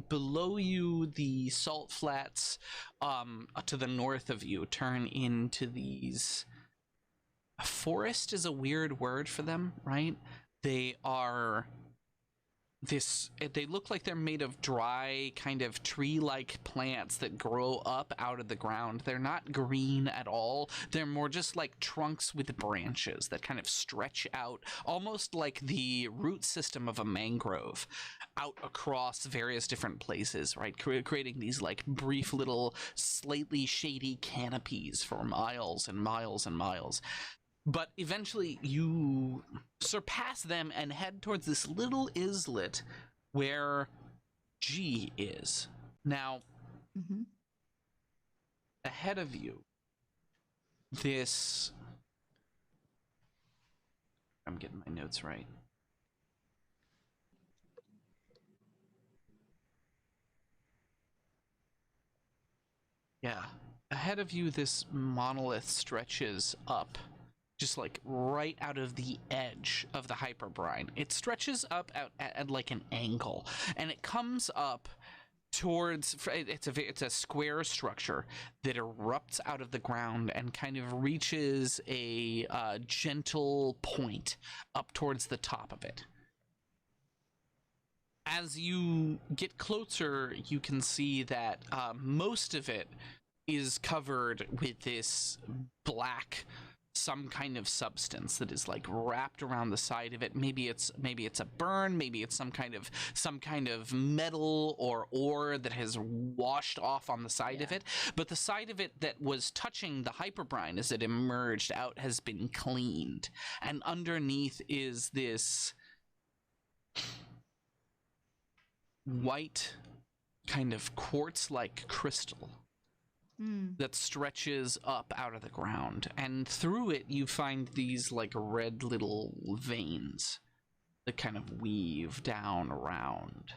Below you, the salt flats to the north of you turn into these... A forest is a weird word for them, right? They are... They look like they're made of dry, kind of tree-like plants that grow up out of the ground. They're not green at all. They're more just like trunks with branches that kind of stretch out, almost like the root system of a mangrove, out across various different places, right? Creating these like brief little slightly shady canopies for miles and miles and miles. But eventually you surpass them and head towards this little islet where G is. Now, ahead of you, this... I'm getting my notes right. Yeah. Ahead of you, this monolith stretches up. Just like right out of the edge of the HYPERBRINE. It stretches up at like an angle, and it comes up towards, it's a square structure that erupts out of the ground and kind of reaches a gentle point up towards the top of it. As you get closer, you can see that most of it is covered with this black, some kind of substance that is like wrapped around the side of it. Maybe it's a burn, maybe it's some kind of metal or ore that has washed off on the side of it. But the side of it that was touching the HYPERBRINE as it emerged out has been cleaned, and underneath is this white kind of quartz-like crystal that stretches up out of the ground, and through it you find these like red little veins that kind of weave down around,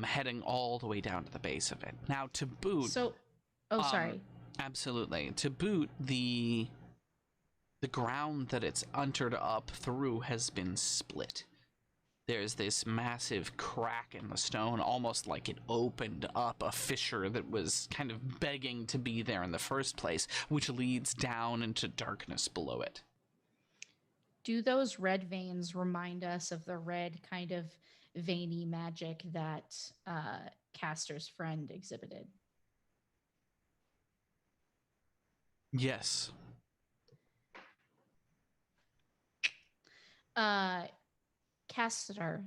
heading all the way down to the base of it. Now to boot, sorry. Absolutely. To boot, the ground that it's entered up through has been split. There's this massive crack in the stone, almost like it opened up a fissure that was kind of begging to be there in the first place, which leads down into darkness below it. Do those red veins remind us of the red kind of veiny magic that Castor's friend exhibited? Yes. Castor,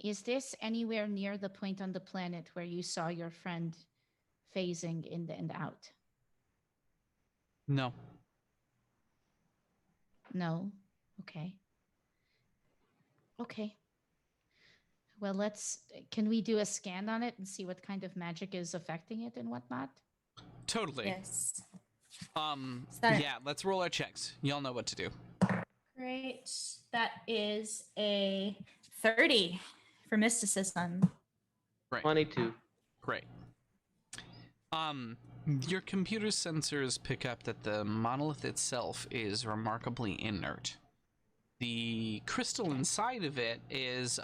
is this anywhere near the point on the planet where you saw your friend phasing in and out? No. No? Okay. Okay. Well, can we do a scan on it and see what kind of magic is affecting it and whatnot? Totally. Yes. Yeah, let's roll our checks. Y'all know what to do. Great. That is a 30 for mysticism. Right. 22. Great. Your computer sensors pick up that the monolith itself is remarkably inert. The crystal inside of it is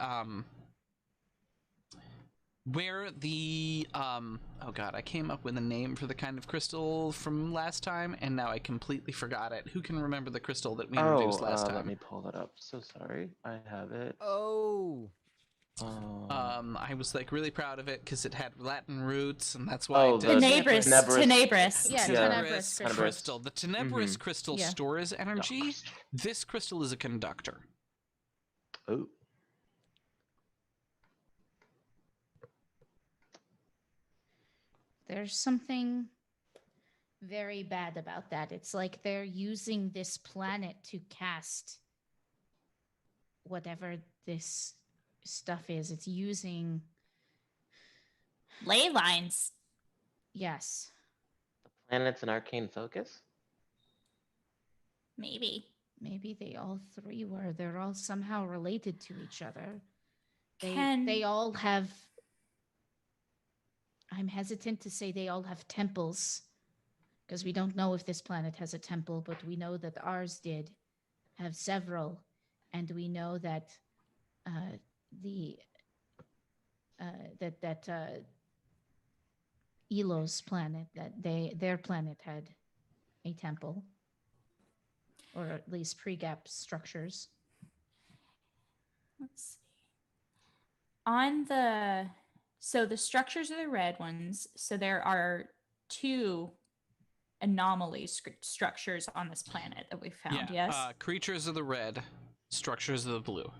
where the oh god, I came up with a name for the kind of crystal from last time, and now I completely forgot it. Who can remember the crystal that we introduced last time? Let me pull that up. So sorry, I have it. Oh. I was like really proud of it because it had Latin roots, and that's why it the did. Tenebrous. Yeah, Tenebrous crystal. The Tenebrous crystal Yeah. stores energy. This crystal is a conductor. Oh. There's something very bad about that. It's like they're using this planet to cast whatever this stuff is. It's using ley lines. Yes. Planet's an arcane focus? Maybe. Maybe they all three were. They're all somehow related to each other. Can- They all have... I'm hesitant to say they all have temples, because we don't know if this planet has a temple, but we know that ours did have several, and we know that Elo's planet, their planet had a temple, or at least pre-gap structures. Let's see. On the... So the structures are the red ones. So there are 2 anomaly structures on this planet that we found, yes? Creatures are the red, structures are the blue.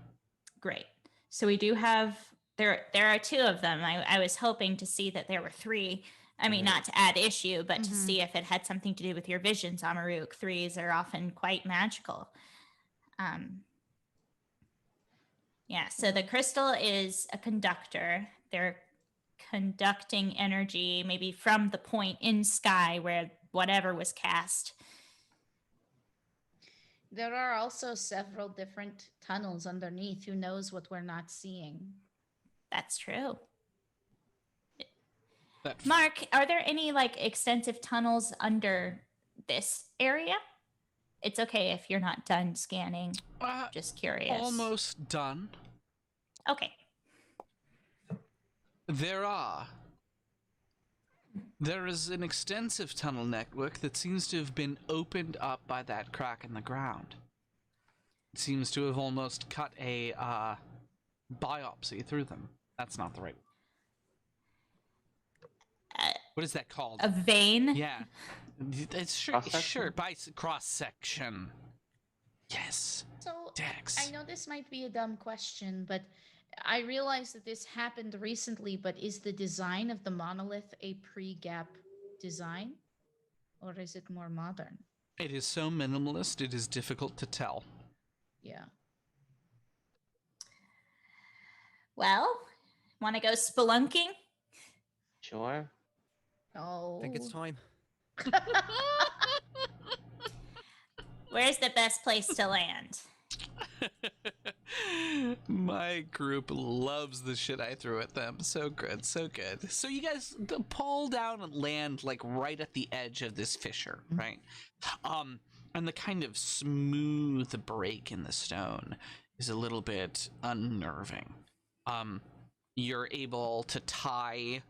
Great. So we do have... There are 2 of them. I was hoping to see that there were 3. I mean, not to add issue, but to see if it had something to do with your visions, Amaruk. 3s are often quite magical. Yeah, so the crystal is a conductor. They're conducting energy maybe from the point in sky where whatever was cast. There are also several different tunnels underneath. Who knows what we're not seeing? That's true. Mark, are there any extensive tunnels under this area? It's okay if you're not done scanning. Just curious. Almost done. Okay. There is an extensive tunnel network that seems to have been opened up by that crack in the ground. It seems to have almost cut a biopsy through them. That's not the right. What is that called? A vein? Yeah. It's sure by cross section. Yes. So Dex. I know this might be a dumb question, but I realize that this happened recently, but is the design of the monolith a pre-gap design? Or is it more modern? It is so minimalist, it is difficult to tell. Yeah. Well, want to go spelunking? Sure. Oh. I think it's time. Where's the best place to land? My group loves the shit I threw at them. So good, so good. So you guys pull down and land right at the edge of this fissure, right? And the kind of smooth break in the stone is a little bit unnerving. You're able to tie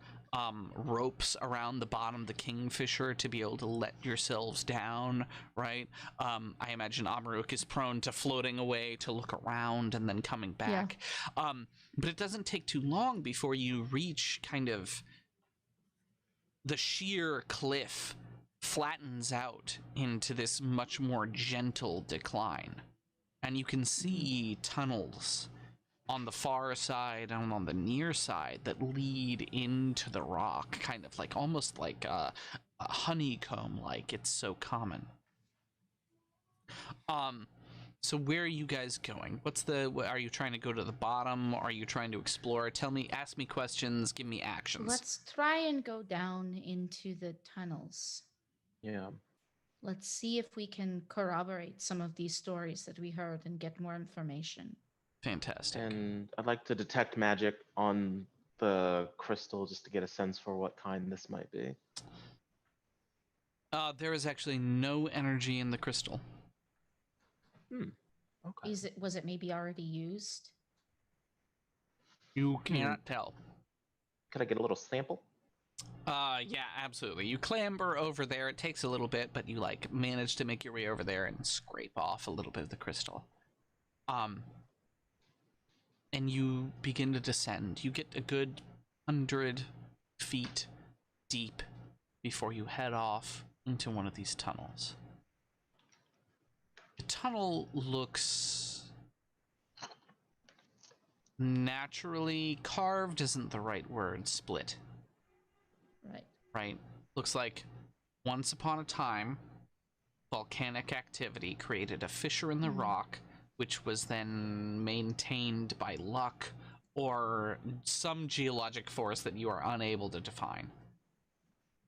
ropes around the bottom of the kingfisher to be able to let yourselves down, right? I imagine Amaruk is prone to floating away to look around and then coming back. Yeah. But it doesn't take too long before you reach kind of the sheer cliff flattens out into this much more gentle decline. And you can see tunnels on the far side and on the near side that lead into the rock, kind of almost like a honeycomb, it's so common. So where are you guys going? Are you trying to go to the bottom? Are you trying to explore? Ask me questions, give me actions. Let's try and go down into the tunnels. Yeah. Let's see if we can corroborate some of these stories that we heard and get more information. Fantastic. And I'd like to detect magic on the crystal just to get a sense for what kind this might be. There is actually no energy in the crystal. Okay. Was it maybe already used? You cannot tell. Could I get a little sample? Yeah, absolutely. You clamber over there. It takes a little bit, but you like manage to make your way over there and scrape off a little bit of the crystal. And you begin to descend. You get a good 100 feet deep before you head off into one of these tunnels. The tunnel looks naturally carved isn't the right word. Split. Right. Looks like once upon a time, volcanic activity created a fissure in the rock, which was then maintained by luck or some geologic force that you are unable to define.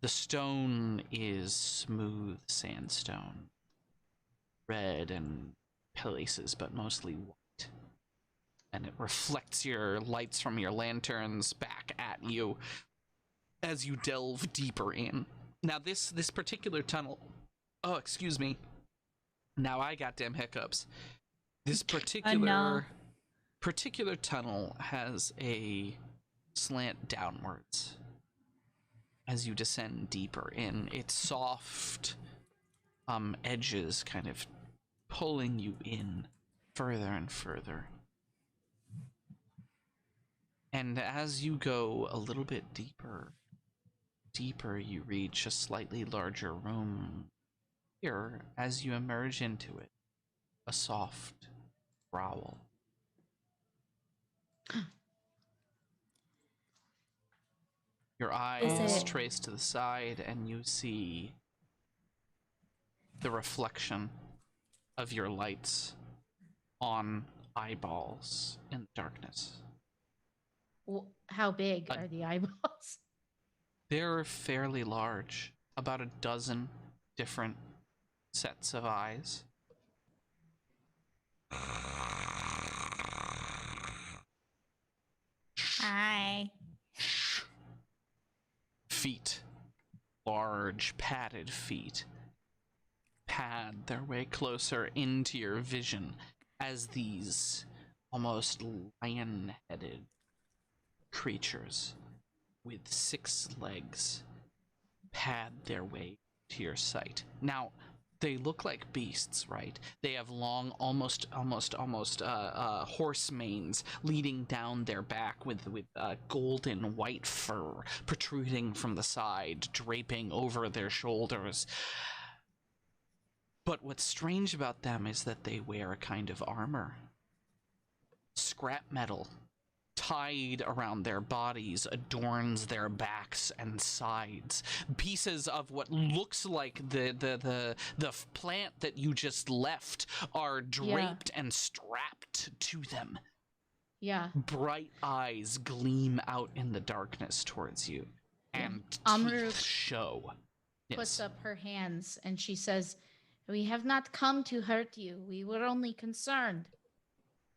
The stone is smooth sandstone, red in places, but mostly white. And it reflects your lights from your lanterns back at you as you delve deeper in. Now, this particular tunnel... Oh, excuse me. Now I got damn hiccups. This particular tunnel has a slant downwards as you descend deeper in. Its soft edges kind of pulling you in further and further. And as you go a little bit deeper, you reach a slightly larger room. Here, as you emerge into it, a soft growl. Your eyes trace to the side, and you see the reflection of your lights on eyeballs in the darkness. How big are the eyeballs? They're fairly large, about a dozen different sets of eyes. Hi. Feet, large padded feet, pad their way closer into your vision as these almost lion-headed creatures with 6 legs pad their way to your sight. Now, they look like beasts, right? They have long, almost horse manes leading down their back with golden white fur protruding from the side, draping over their shoulders. But what's strange about them is that they wear a kind of armor. Scrap metal tied around their bodies adorns their backs and sides. Pieces of what looks like the plant that you just left are draped and strapped to them. Yeah. Bright eyes gleam out in the darkness towards you, and teeth show. Puts up her hands and she says, "We have not come to hurt you. We were only concerned."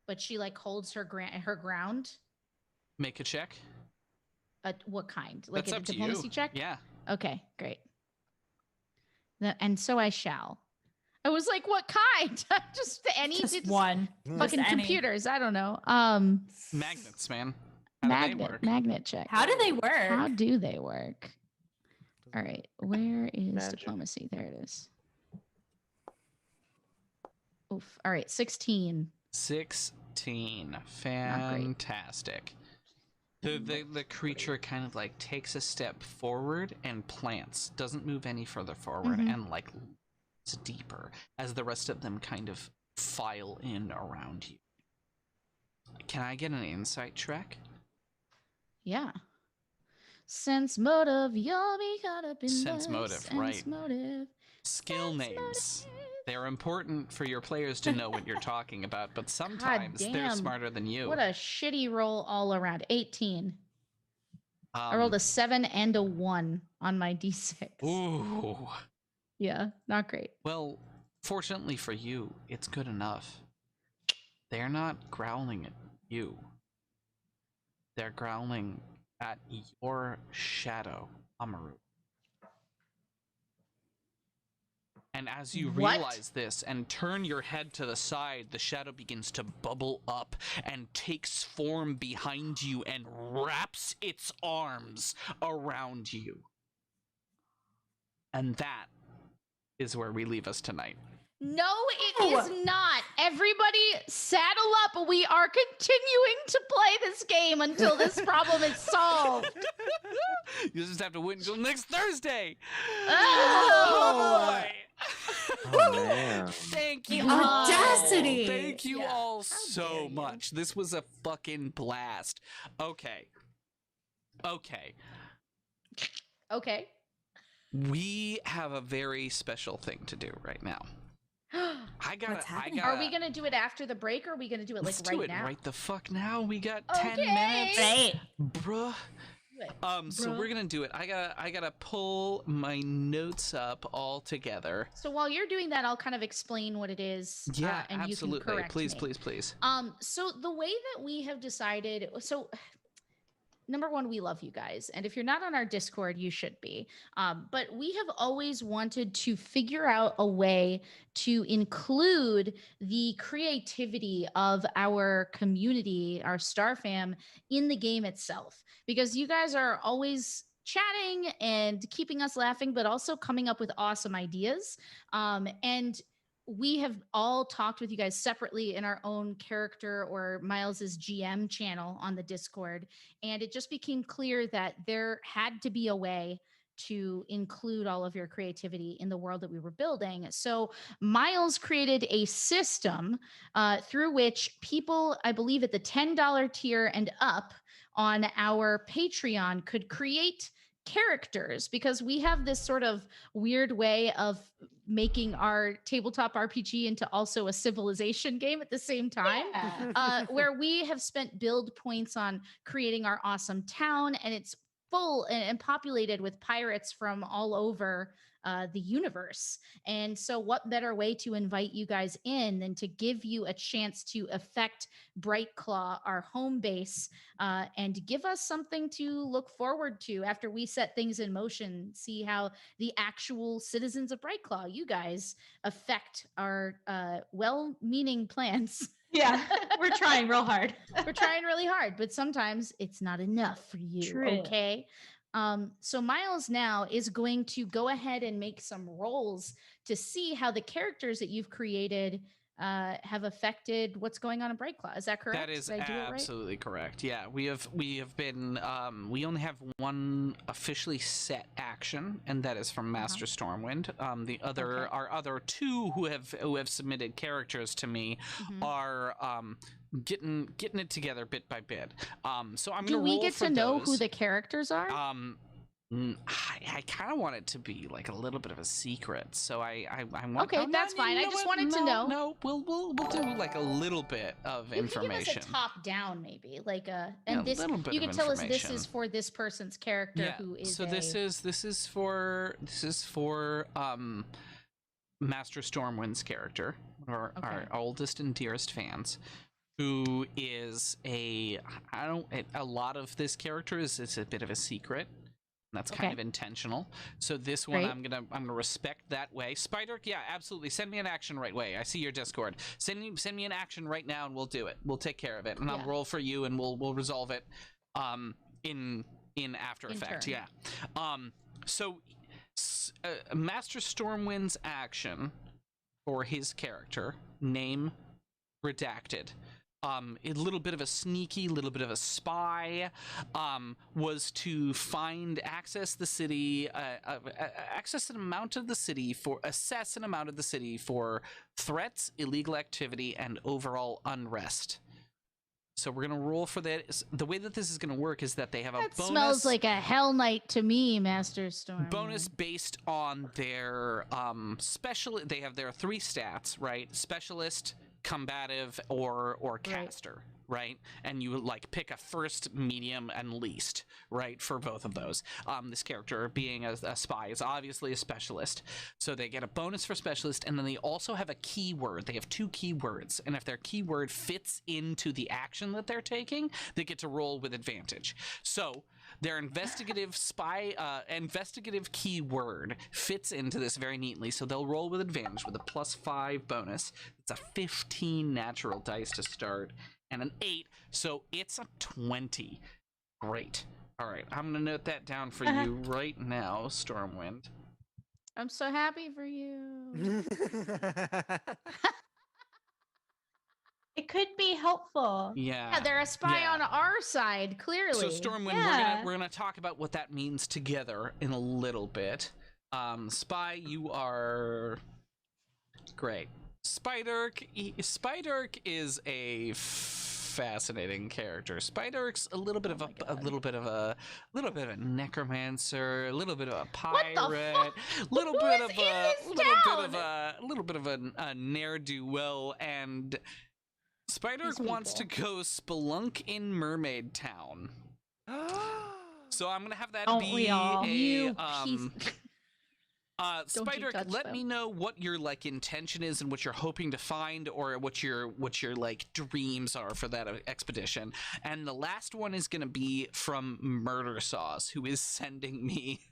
But she like holds her ground. Make a check. What kind? Like That's a up to diplomacy you. check? Yeah. Okay, great. And so I shall. I was like, what kind? Just any one. Fucking Just any. computers. I don't know. Magnets, man. How do they work? Magnet check. How do they work? How do they work? All right. Where is Magic. diplomacy? There it is. Oof. All right. 16. 16. Fantastic. The creature kind of like takes a step forward and plants, doesn't move any further forward, and like looks deeper as the rest of them kind of file in around you. Can I get an insight check? Yeah. Sense motive, you'll be caught up in Sense the motive, sense right. motive. Skill Sense names. They're important for your players to know what you're talking about, but sometimes they're damn. smarter than you. What a shitty roll all around. 18. I rolled a 7 and a 1 on my d6. Ooh. Yeah, not great. Well, fortunately for you, it's good enough. They're not growling at you. They're growling at your shadow, Amaru. And as you realize this and turn your head to the side, the shadow begins to bubble up and takes form behind you and wraps its arms around you. And that is where we leave us tonight. No, it is not. Everybody saddle up. We are continuing to play this game until this problem is solved. You just have to wait until next Thursday. Oh, boy. Oh, man. Thank you. Audacity. Thank you all so much. This was a fucking blast. Okay. We have a very special thing to do right now. Are we gonna do it after the break, or are we gonna do it Let's right do it now? right the fuck now. We got 10 minutes. Right. Bruh. So we're gonna do it. I gotta pull my notes up all together. So while you're doing that, I'll kind of explain what it is. Yeah, and absolutely. You can correct Please, me. please. So the way that we have decided, number one, we love you guys. And if you're not on our Discord, you should be. But we have always wanted to figure out a way to include the creativity of our community, our Star Fam, in the game itself. Because you guys are always chatting and keeping us laughing, but also coming up with awesome ideas. And we have all talked with you guys separately in our own character or Miles's GM channel on the Discord. And it just became clear that there had to be a way to include all of your creativity in the world that we were building. So Miles created a system through which people, I believe at the $10 tier and up on our Patreon, could create characters, because we have this sort of weird way of making our tabletop RPG into also a civilization game at the same time, where we have spent build points on creating our awesome town, and it's full and populated with pirates from all over the universe. And so what better way to invite you guys in than to give you a chance to affect Brightclaw, our home base, and give us something to look forward to after we set things in motion, see how the actual citizens of Brightclaw, you guys, affect our well-meaning plans. Yeah, we're trying real hard. We're trying really hard, but sometimes it's not enough for you. True. Okay. So Miles now is going to go ahead and make some rolls to see how the characters that you've created have affected what's going on in Brightclaw. Is that correct? That is Did I do it right? absolutely correct. Yeah, we have been we only have one officially set action, and that is from Master Stormwind. The other our other two who have submitted characters to me are getting it together bit by bit. So I'm Do gonna we roll get for to know those. who the characters are? I kind of want it to be like a little bit of a secret, so I want. Okay, that's fine. I just wanted to know. No, we'll do like a little bit of information. You can give us a top down, maybe like and this little bit you of can tell us this information. is for this person's character who is. So this is for Master Stormwind's character, or our oldest and dearest fans, who is a lot of this character is a bit of a secret. That's kind of intentional. So this one, I'm gonna respect that way. Spider, yeah, absolutely. Send me an action right away. I see your Discord. Send me an action right now, and we'll do it. We'll take care of it, and I'll roll for you, and we'll resolve it in After Effects. Yeah. So Master Stormwind's action for his character, name redacted. A little bit of a sneaky, little bit of a spy, was to access the city, assess an amount of the city for threats, illegal activity, and overall unrest. So we're gonna roll for that. The way that this is gonna work is that they have a bonus. Smells like a Hell Knight to me, Master Storm. Bonus based on their They have their 3 stats, right? Specialist, combative, or caster, right? And you like pick a first, medium, and least, right, for both of those. This character, being a spy, is obviously a specialist, so they get a bonus for specialist, and then they also have a keyword. They have 2 keywords, and if their keyword fits into the action that they're taking, they get to roll with advantage. So their investigative investigative keyword fits into this very neatly. So they'll roll with advantage with a +5 bonus. It's a 15 natural dice to start and an 8. So it's a 20. Great. All right. I'm going to note that down for you right now, Stormwind. I'm so happy for you. It could be helpful. Yeah, they're a spy on our side, clearly. So Stormwind, we're gonna talk about what that means together in a little bit. Spy, you are great. Spiderk is a fascinating character. Spiderk's a little bit of a necromancer, a little bit of a pirate, a little bit of a ne'er-do-well, and Spiderk wants to go spelunk in Mermaid Town. So I'm gonna have that be Spiderk, let me know what your intention is and what you're hoping to find, or what your dreams are for that expedition. And the last one is gonna be from Murder Sauce, who is sending me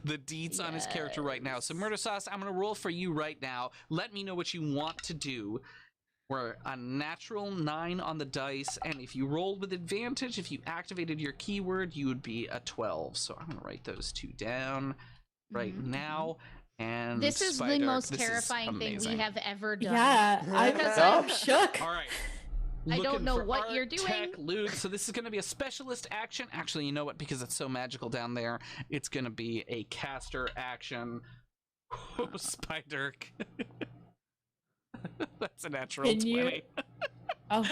the deets on his character right now. So Murder Sauce, I'm gonna roll for you right now. Let me know what you want to do. We're a natural 9 on the dice, and if you rolled with advantage, if you activated your keyword, you would be a 12. So I'm gonna write those two down right now. And this is the most terrifying thing we have ever done. Yeah, I'm shook. All right. I don't know what you're doing. Tech, loot. So this is going to be a specialist action. Actually, you know what? Because it's so magical down there, it's going to be a caster action. Oh, Spiderk. That's a natural 20. Oh.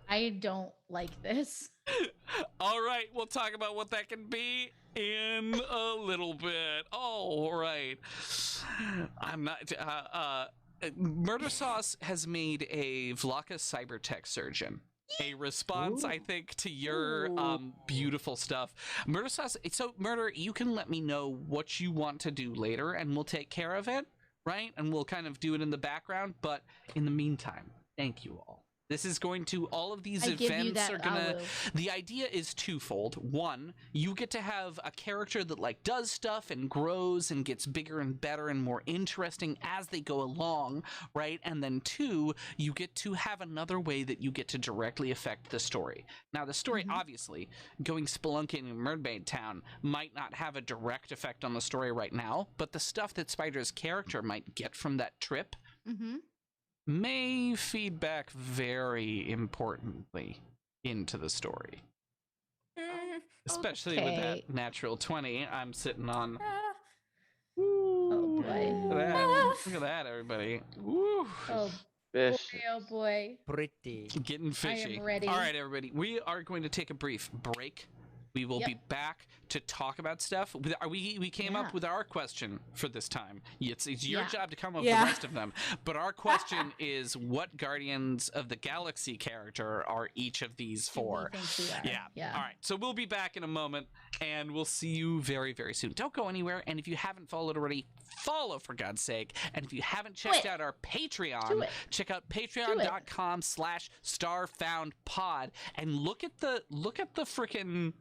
I don't like this. All right, we'll talk about what that can be in a little bit. All right. I'm not... Murder Sauce has made a Vlaka Cybertech Surgeon. A response, I think, to your beautiful stuff. Murder Sauce... So, Murder, you can let me know what you want to do later, and we'll take care of it, right? And we'll kind of do it in the background. But in the meantime, thank you all. This is going to, all of these events are gonna, the idea is twofold. One, you get to have a character that does stuff and grows and gets bigger and better and more interesting as they go along, right? And then two, you get to have another way that you get to directly affect the story. Now the story, obviously, going spelunking in Mermaid Town might not have a direct effect on the story right now, but the stuff that Spider's character might get from that trip may feed back very importantly into the story. Especially with that natural 20 I'm sitting on. Oh boy. Look at that, everybody. Woo. Oh Fish. boy, oh boy. Pretty. Getting fishy. I am ready. All right, everybody. We are going to take a brief break. We will be back to talk about stuff. We came up with our question for this time. It's your job to come up with the rest of them. But our question is, what Guardians of the Galaxy character are each of these for? Yeah. All right. So we'll be back in a moment, and we'll see you very, very soon. Don't go anywhere. And if you haven't followed already, follow, for God's sake. And if you haven't checked out our Patreon, check out patreon.com/StarfoundPod and look at the freaking...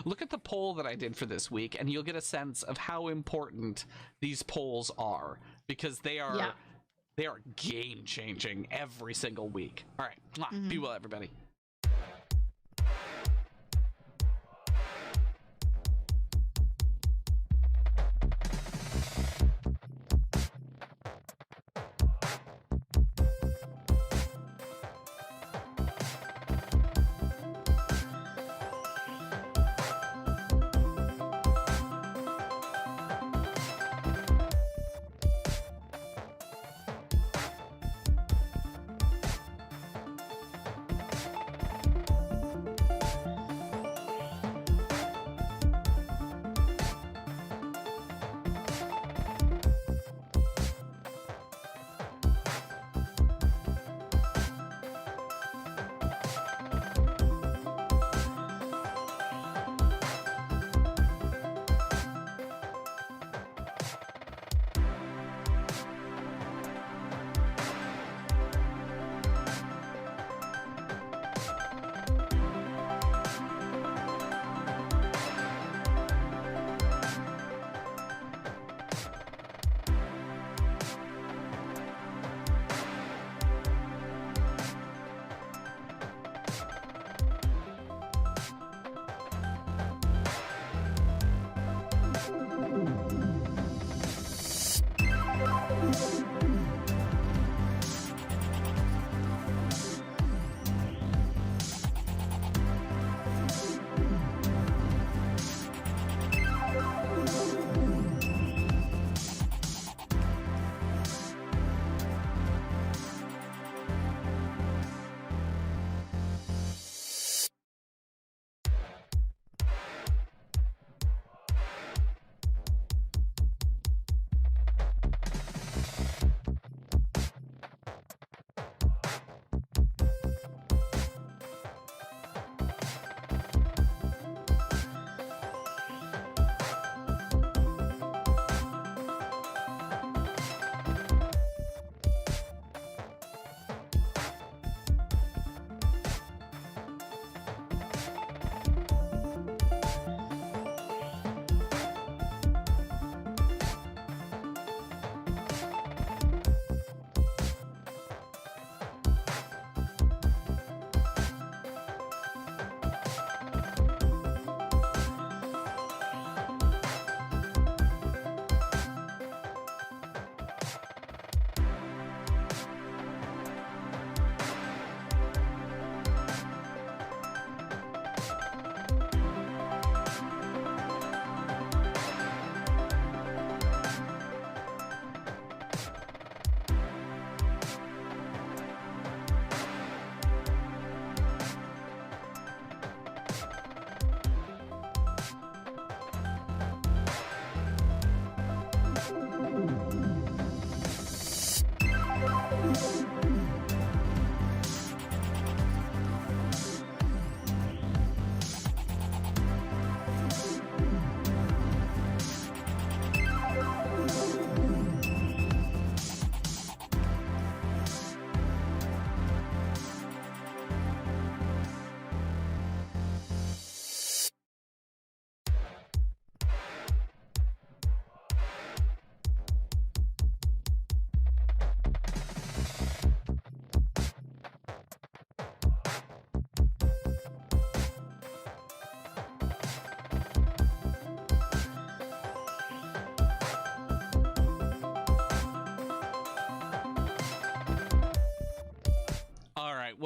Look at the poll that I did for this week, and you'll get a sense of how important these polls are, because they are game changing every single week. All right, be well, everybody.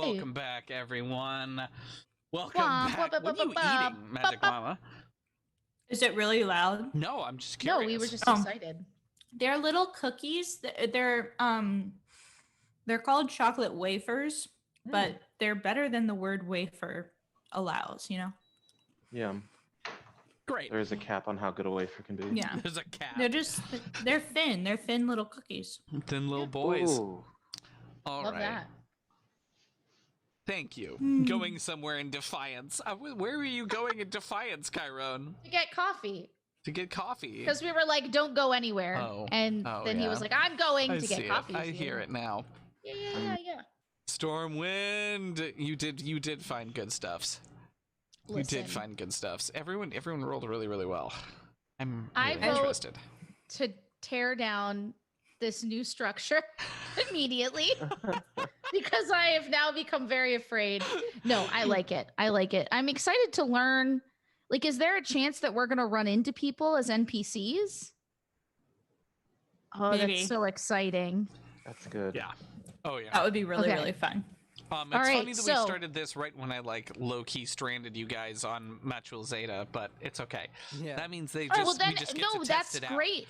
welcome back, everyone. Welcome back. What are you eating, Magic Llama? Is it really loud? No, I'm just curious. No, we were just excited. They're little cookies. They're called chocolate wafers, but they're better than the word wafer allows, you know? Yeah. Great. There is a cap on how good a wafer can be. Yeah. There's a cap. They're thin. They're thin little cookies. Thin little boys. Ooh. All Love right. that. Thank you. Going somewhere in Defiance. Where were you going in Defiance, Chiron? To get coffee. To get coffee. Because we were like, don't go anywhere. And then he was like, I'm going to get coffee. I hear it now. Yeah. Stormwind. You did find good stuffs. Listen. You did find good stuffs. Everyone rolled really, really well. I'm I really vote interested. to tear down this new structure immediately because I have now become very afraid. No, I like it. I'm excited to learn. Like, is there a chance that we're gonna run into people as NPCs? Oh, Maybe. That's so exciting. That's good. Yeah. Oh yeah. That would be really fun. It's funny that we started this right when I low-key stranded you guys on Matchul Zeta, but it's okay. Yeah. That means we Well, then, just get no, to that's test it out. great.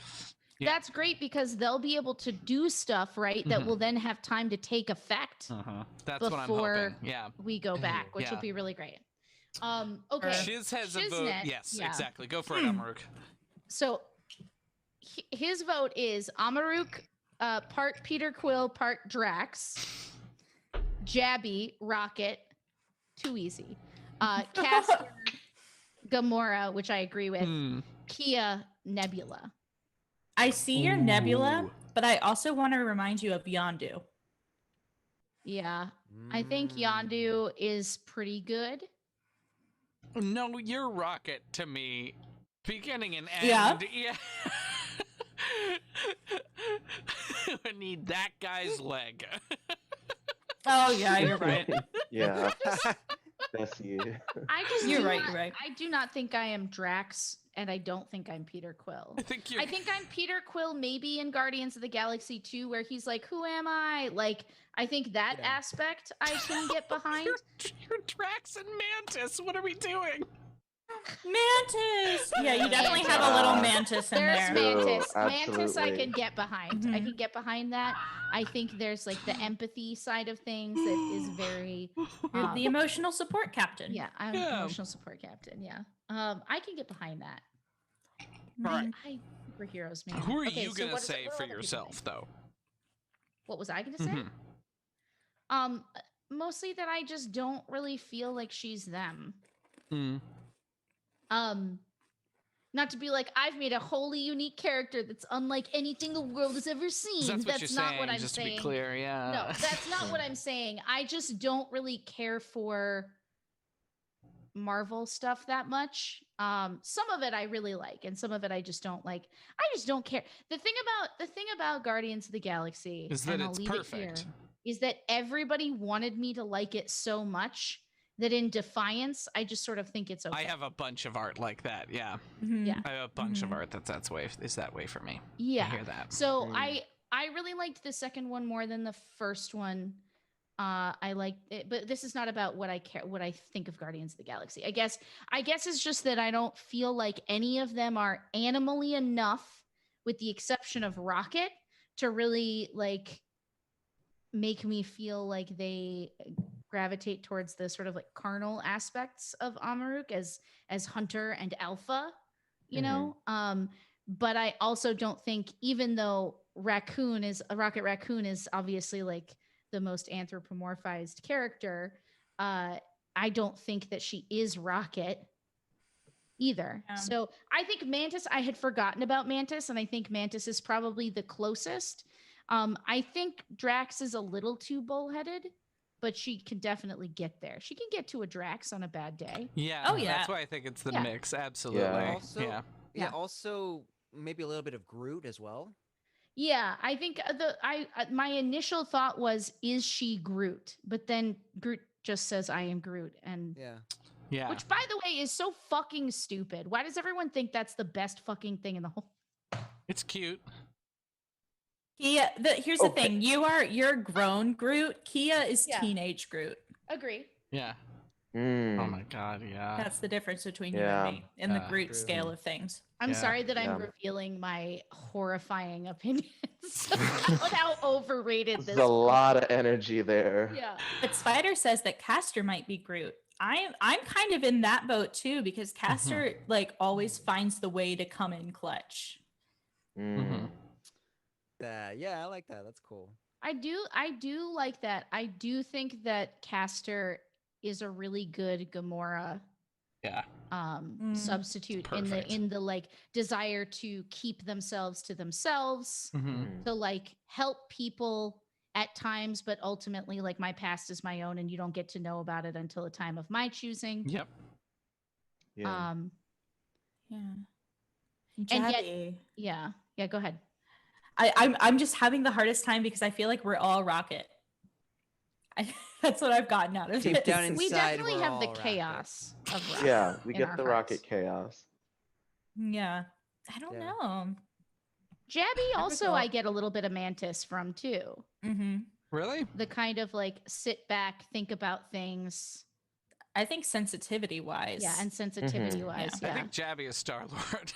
Yeah. That's great because they'll be able to do stuff, right? That will then have time to take effect That's what I'm hoping. Yeah. we go back, which will be really great. Okay. Shiz has a vote. Yes, yeah. exactly. Go for it, Amaruk. So his vote is Amaruk, part Peter Quill, part Drax, Jabby, Rocket, too easy, Castor, Gamora, which I agree with, Kia, Nebula. I see your Nebula, but I also want to remind you of Yondu. Yeah, I think Yondu is pretty good. No, you're Rocket to me. Beginning and end. Yeah. I need that guy's leg. Oh yeah, you're right. Yeah. That's you. You're right. I do not think I am Drax, and I don't think I'm Peter Quill. I think I'm Peter Quill, maybe in Guardians of the Galaxy 2, where he's like, "Who am I?" Like, I think that aspect I can get behind. You're Drax and Mantis. What are we doing? Mantis. Yeah, you definitely have a little Mantis in There's there. Mantis. Oh, Mantis, I absolutely. can get behind. I can get behind that. I think there's like the empathy side of things that is very. You're the emotional support captain. Yeah, I'm an emotional support captain. Yeah, I can get behind that. Right. I superheroes, man. Who are Okay, you so gonna what is- say what are for other people yourself, think? though? What was I gonna say? Mostly that I just don't really feel like she's them. Not to be like, I've made a wholly unique character that's unlike anything the world has ever seen. That's what you're not saying, what I'm just saying. to be clear, yeah. No, that's not what I'm saying. I just don't really care for Marvel stuff that much. Some of it I really like, and some of it I just don't like. I just don't care. The thing about Guardians of the Galaxy Is that and I'll it's leave perfect. it here, is that everybody wanted me to like it so much that in Defiance, I just sort of think it's okay. I have a bunch of art like that, yeah. Yeah. I have a bunch of art that's that way for me. Yeah. I hear that. So I really liked the second one more than the first one. I liked it, but this is not about what I think of Guardians of the Galaxy. I guess it's just that I don't feel like any of them are animally enough, with the exception of Rocket, to really like make me feel like they gravitate towards the sort of like carnal aspects of Amaruk as Hunter and Alpha, you know. But I also don't think, even though Rocket Raccoon is obviously like the most anthropomorphized character, I don't think that she is Rocket either. So I think Mantis, I had forgotten about Mantis, and I think Mantis is probably the closest. I think Drax is a little too bullheaded, but she can definitely get there. She can get to a Drax on a bad day. Yeah. Oh, yeah. That's why I think it's the Yeah. mix. Absolutely. Also, Yeah. Also maybe a little bit of Groot as well. Yeah, I think my initial thought was, is she Groot? But then Groot just says, "I am Groot," and yeah, which, by the way, is so fucking stupid. Why does everyone think that's the best fucking thing in the whole? It's cute. Kia, here's the thing. You're grown Groot. Kia is teenage Groot. Agree. Yeah. Mm. Oh my god, yeah. That's the difference between you and me in the Groot True. scale of things. I'm Yeah. sorry that I'm revealing my horrifying opinions about how overrated this There's a lot of energy there. Yeah. But Spider says that Castor might be Groot. I'm kind of in that boat too, because Castor like always finds the way to come in clutch. Mm. Yeah, I like that. That's cool. I do like that. I do think that Castor is a really good Gamora substitute in the like desire to keep themselves to themselves, to like help people at times, but ultimately like my past is my own and you don't get to know about it until a time of my choosing. Yep. Yeah. Yeah. And yet, yeah, go ahead. I'm just having the hardest time because I feel like we're all Rocket. That's what I've gotten out of Deep it. down inside, We definitely we're have the all chaos of Rocket. Yeah, we in get our the hearts. rocket chaos. Yeah. I don't know. Jabby also I get a little bit of Mantis from too. Mm-hmm. Really? The kind of like sit back, think about things. I think sensitivity wise. Yeah, and sensitivity wise, I think Jabby is Star-Lord.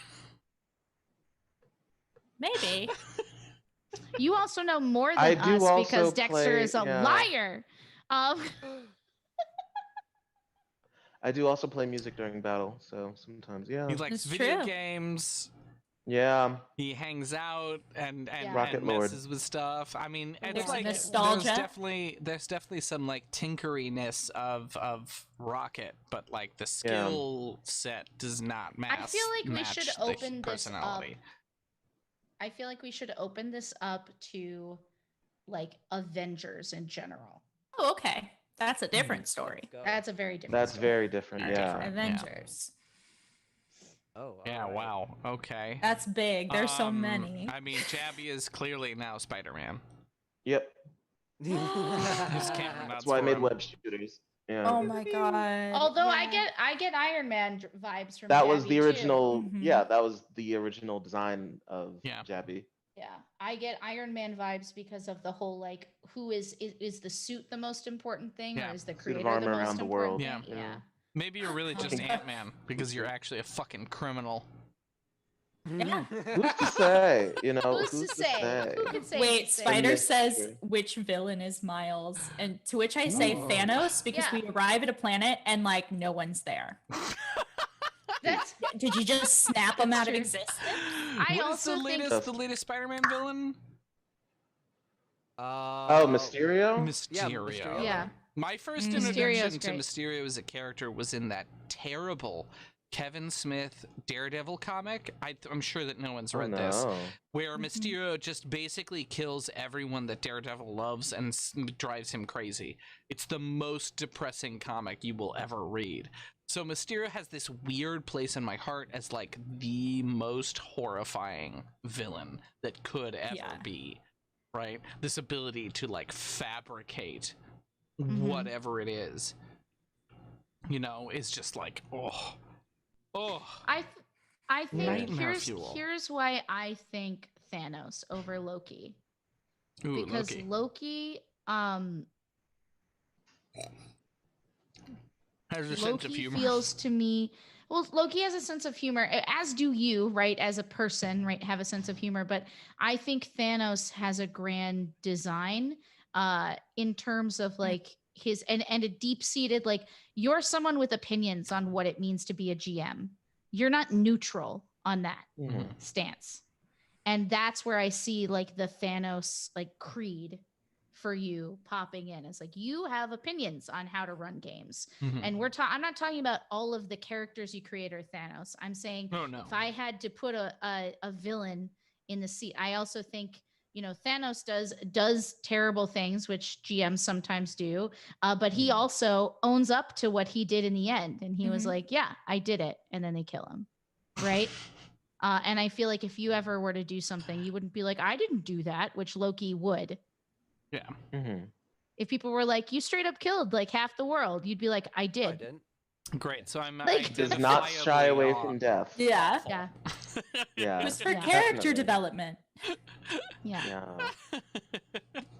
Maybe. You also know more I than do us also because Dexter play- is a yeah. liar. I do also play music during battle, so sometimes, yeah. He likes video games. Yeah. He hangs out and Rocket and Lord. messes with stuff. I mean, it's There's like nostalgia. there's definitely some like tinkeriness of Rocket, but like the skill set does not match. I feel like we should the open this up. personality. I feel like we should open this up to like Avengers in general. Oh, okay. That's a different story. That's a very different That's story. very different, yeah. Avengers. Oh, yeah, wow. Okay. That's big. There's so many. I mean, Jabby is clearly now Spider-Man. Yep. His camera That's nuts why I for made him. web shooters. Yeah. Oh my god. Although I get Iron Man vibes from That was Jabby, the too. original, yeah, that was the original design of Jabby. Yeah, I get Iron Man vibes because of the whole like, who is the suit the most important thing, or is the Suit of creator the armor most around the important world. thing? Yeah. Yeah. Maybe you're really just Ant-Man because you're actually a fucking criminal. Yeah. Who's to say? You know, Who's to say? Who can say? Wait, anything? Spider Mystery. says which villain is Miles, and to which I say Thanos because we arrive at a planet and like no one's there. That's Did you just snap them out of true. existence? I What is also think the latest Spider-Man villain? Oh, Mysterio? Mysterio. Yeah. My first Mysterio's introduction to great. Mysterio as a character was in that terrible Kevin Smith Daredevil comic. I'm sure that no one's read this, no. where Mysterio just basically kills everyone that Daredevil loves and drives him crazy. It's the most depressing comic you will ever read. So Mysterio has this weird place in my heart as like the most horrifying villain that could ever be, right? This ability to like fabricate whatever it is, you know, is just like, oh. I think Nightmare fuel. here's why I think Thanos over Loki. Ooh, Because Loki has a sense of Loki humor. feels to me, well, Loki has a sense of humor, as do you, right? As a person, right? Have a sense of humor. But I think Thanos has a grand design in terms of like his, and a deep-seated, like, you're someone with opinions on what it means to be a GM. You're not neutral on that stance. And that's where I see like the Thanos like creed for you popping in. It's like, you have opinions on how to run games. And I'm not talking about all of the characters you create or Thanos. I'm saying if I had to put a villain in the seat, I also think, you know, Thanos does terrible things, which GMs sometimes do, but he also owns up to what he did in the end. And he was like, yeah, I did it. And then they kill him. Right. And I feel like if you ever were to do something, you wouldn't be like, I didn't do that, which Loki would. Yeah. If people were like, you straight up killed like half the world, you'd be like, I did. Great. So I'm Like- Does not shy away from death. Yeah. Yeah. Yeah. It was for Yeah. character Definitely. development. Yeah.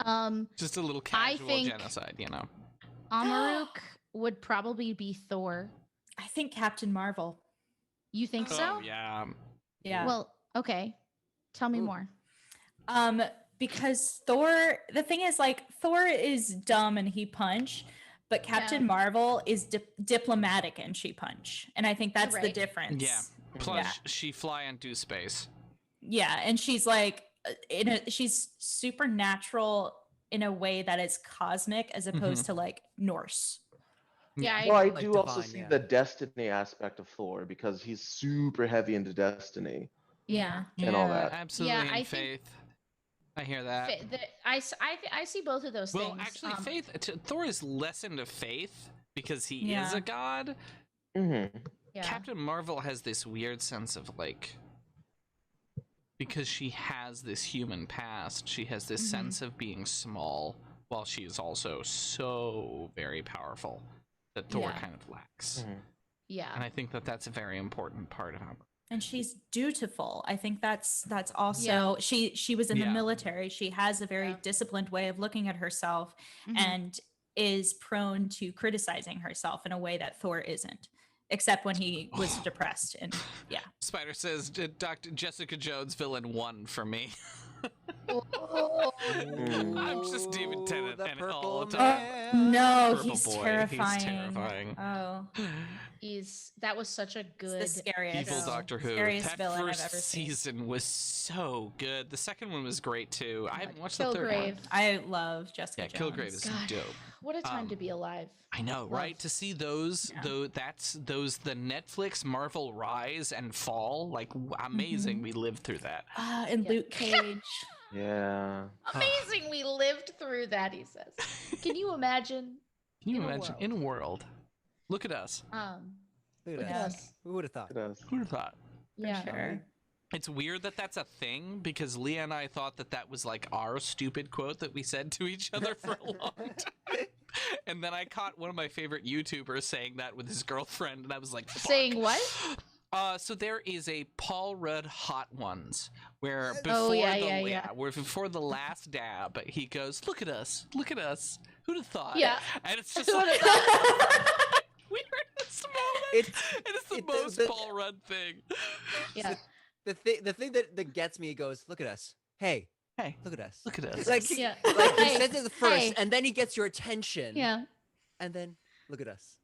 Yeah. Just a little casual genocide, you know. Amaruk would probably be Thor. I think Captain Marvel. You think so? Oh yeah. Yeah. Well, okay. Tell me more. Because Thor, the thing is, like, Thor is dumb and he punch, but Captain Marvel is diplomatic and she punch, and I think that's the difference. Yeah. Plus, she fly and do space. Yeah, and she's like, she's supernatural in a way that is cosmic as opposed to like Norse. Yeah, Well, I Like do also divine, see yeah. the destiny aspect of Thor because he's super heavy into destiny Yeah. and all that. Absolutely. Yeah, and I think- Faith. I hear that. I see both of those Well, things. actually, Faith. Thor is less into faith because he is Yeah. a god. Mm-hmm. Yeah. Captain Marvel has this weird sense of like, because she has this human past, she has this sense of being small while she is also so very powerful that Thor kind of lacks. Yeah. And I think that that's a very important part of him. And she's dutiful. I think that's also she was in the military. She has a very disciplined way of looking at herself and is prone to criticizing herself in a way that Thor isn't, except when he was depressed. And Spider says Dr. Jessica Jones villain 1 for me. I'm just David Tennant the and all purple the time. no, Purple he's boy, terrifying. He's terrifying. Oh, that was such a good it's the scariest Evil Doctor Who. scariest That villain first I've ever seen. season was so good. The second one was great too. I haven't watched the third Kilgrave. one. I love Jessica Jones. Kilgrave is dope. What a time to be alive. I know, right? To see those, though, the Netflix Marvel rise and fall, like amazing. We lived through that. And Luke Cage. Yeah. Amazing, we lived through that. He says. Can you imagine? Can you imagine in a world? Look at us. Look at us. Who would have thought? Who would have thought? Yeah. Sure. It's weird that that's a thing because Leah and I thought that that was like our stupid quote that we said to each other for a long time. And then I caught one of my favorite YouTubers saying that with his girlfriend, and I was like, fuck. Saying what? So there is a Paul Rudd Hot Ones where before where before the last dab, he goes, look at us, who'd have thought? Yeah. And it's just like, we were in this moment, and it's the most Paul Rudd thing. Yeah. The thing that gets me goes, look at us. Hey, look at us. Look at us. Like, like he says it first, and then he gets your attention. Yeah. And then look at us.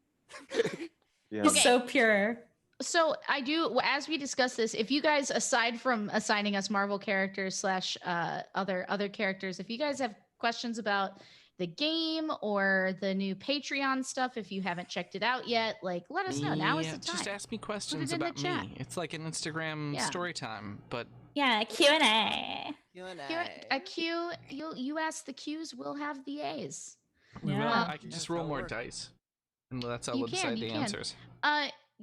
He's so pure. So I do, as we discuss this, if you guys, aside from assigning us Marvel characters / other characters, if you guys have questions about the game or the new Patreon stuff, if you haven't checked it out yet, like let us know. Now is the time. Just ask me questions in the about chat. me. It's like an Instagram story time, but Yeah, Q&A. You ask the Qs, we'll have the As. I can just roll more dice, and that's how we'll decide the answers.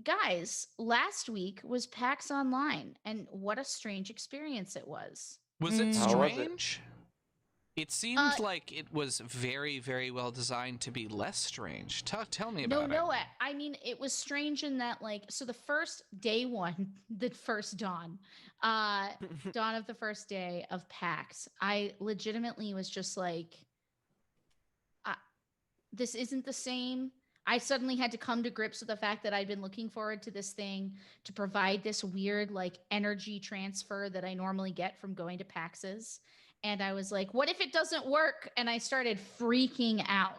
Guys, last week was PAX Online, and what a strange experience it was. Was it How was it? strange? It seemed like it was very, very well designed to be less strange. Tell me about it. No, I mean, it was strange in that, like, so the first day one, the first dawn of the first day of PAX, I legitimately was just like, this isn't the same. I suddenly had to come to grips with the fact that I'd been looking forward to this thing to provide this weird, like, energy transfer that I normally get from going to PAXs. And I was like, what if it doesn't work? And I started freaking out.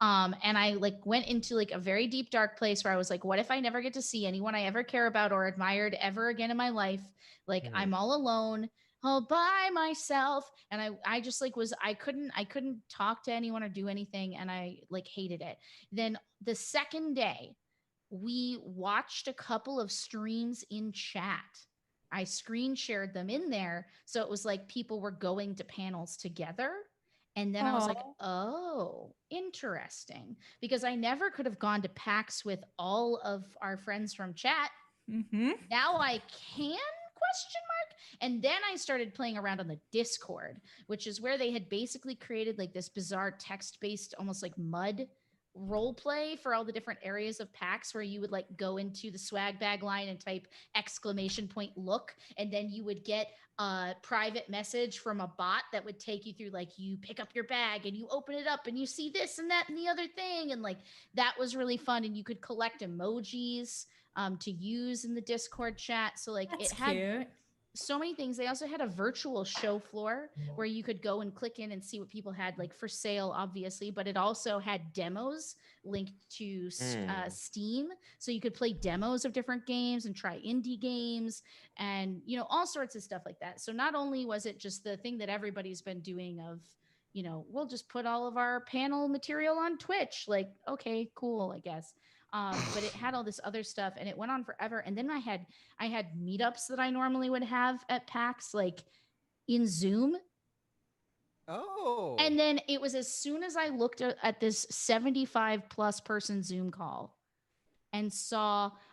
And I like went into like a very deep, dark place where I was like, what if I never get to see anyone I ever care about or admired ever again in my life? Like I'm all alone, all by myself. And I just like I couldn't talk to anyone or do anything. And I like hated it. Then the second day, we watched a couple of streams in chat. I screen shared them in there. So it was like people were going to panels together. And then I was like, oh, interesting. Because I never could have gone to PAX with all of our friends from chat. Now I can ? And then I started playing around on the Discord, which is where they had basically created like this bizarre text-based, almost like mud role play for all the different areas of PAX where you would like go into the swag bag line and type !look, and then you would get a private message from a bot that would take you through, like, you pick up your bag and you open it up and you see this and that and the other thing, and like that was really fun. And you could collect emojis to use in the Discord chat. So like That's it had cute. so many things. They also had a virtual show floor where you could go and click in and see what people had like for sale, obviously, but it also had demos linked to Steam. So you could play demos of different games and try indie games and, you know, all sorts of stuff like that. So not only was it just the thing that everybody's been doing of, you know, we'll just put all of our panel material on Twitch. Like, okay, cool, I guess. But it had all this other stuff and it went on forever. And then I had meetups that I normally would have at PAX, like in Zoom. Oh. And then it was as soon as I looked at this 75 plus person Zoom call and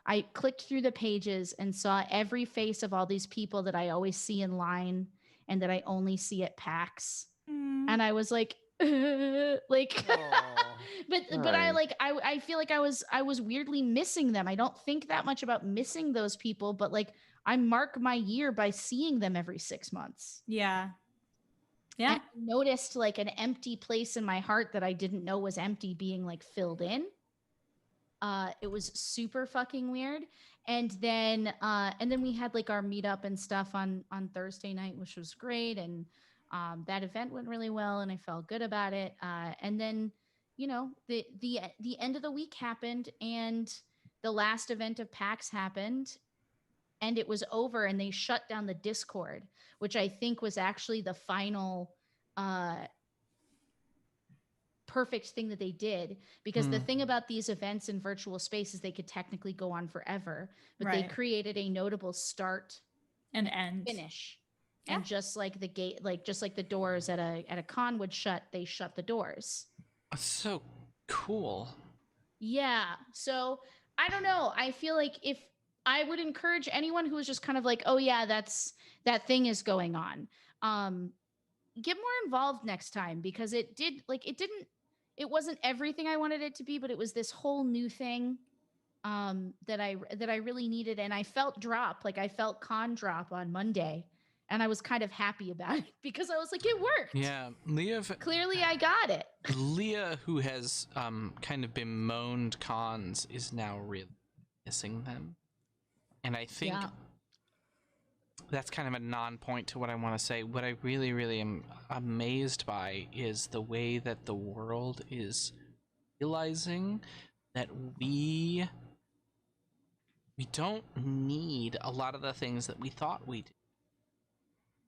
I clicked through the pages and saw every face of all these people that I always see in line and that I only see at PAX. And I was like, like, but I feel like I was weirdly missing them. I don't think that much about missing those people, but like I mark my year by seeing them every 6 months. Yeah. And I noticed like an empty place in my heart that I didn't know was empty being like filled in. It was super fucking weird. And then we had like our meetup and stuff on Thursday night, which was great. And that event went really well and I felt good about it. And then, you know, the end of the week happened and the last event of PAX happened and it was over and they shut down the Discord, which I think was actually the final perfect thing that they did, because the thing about these events in virtual space is they could technically go on forever, but they created a notable start and end finish. And just like the gate, like just like the doors at a con would shut, they shut the doors. That's so cool. Yeah. So I don't know. I feel like if I would encourage anyone who is just kind of like, oh yeah, that thing is going on. Get more involved next time, because it wasn't everything I wanted it to be, but it was this whole new thing that I really needed. And I felt drop, like I felt con drop on Monday. And I was kind of happy about it because I was like, it worked. Yeah, Leah. Clearly, I got it. Leah, who has kind of bemoaned cons, is now really missing them, and I think that's kind of a non-point to what I want to say. What I really, really am amazed by is the way that the world is realizing that we don't need a lot of the things that we thought we did.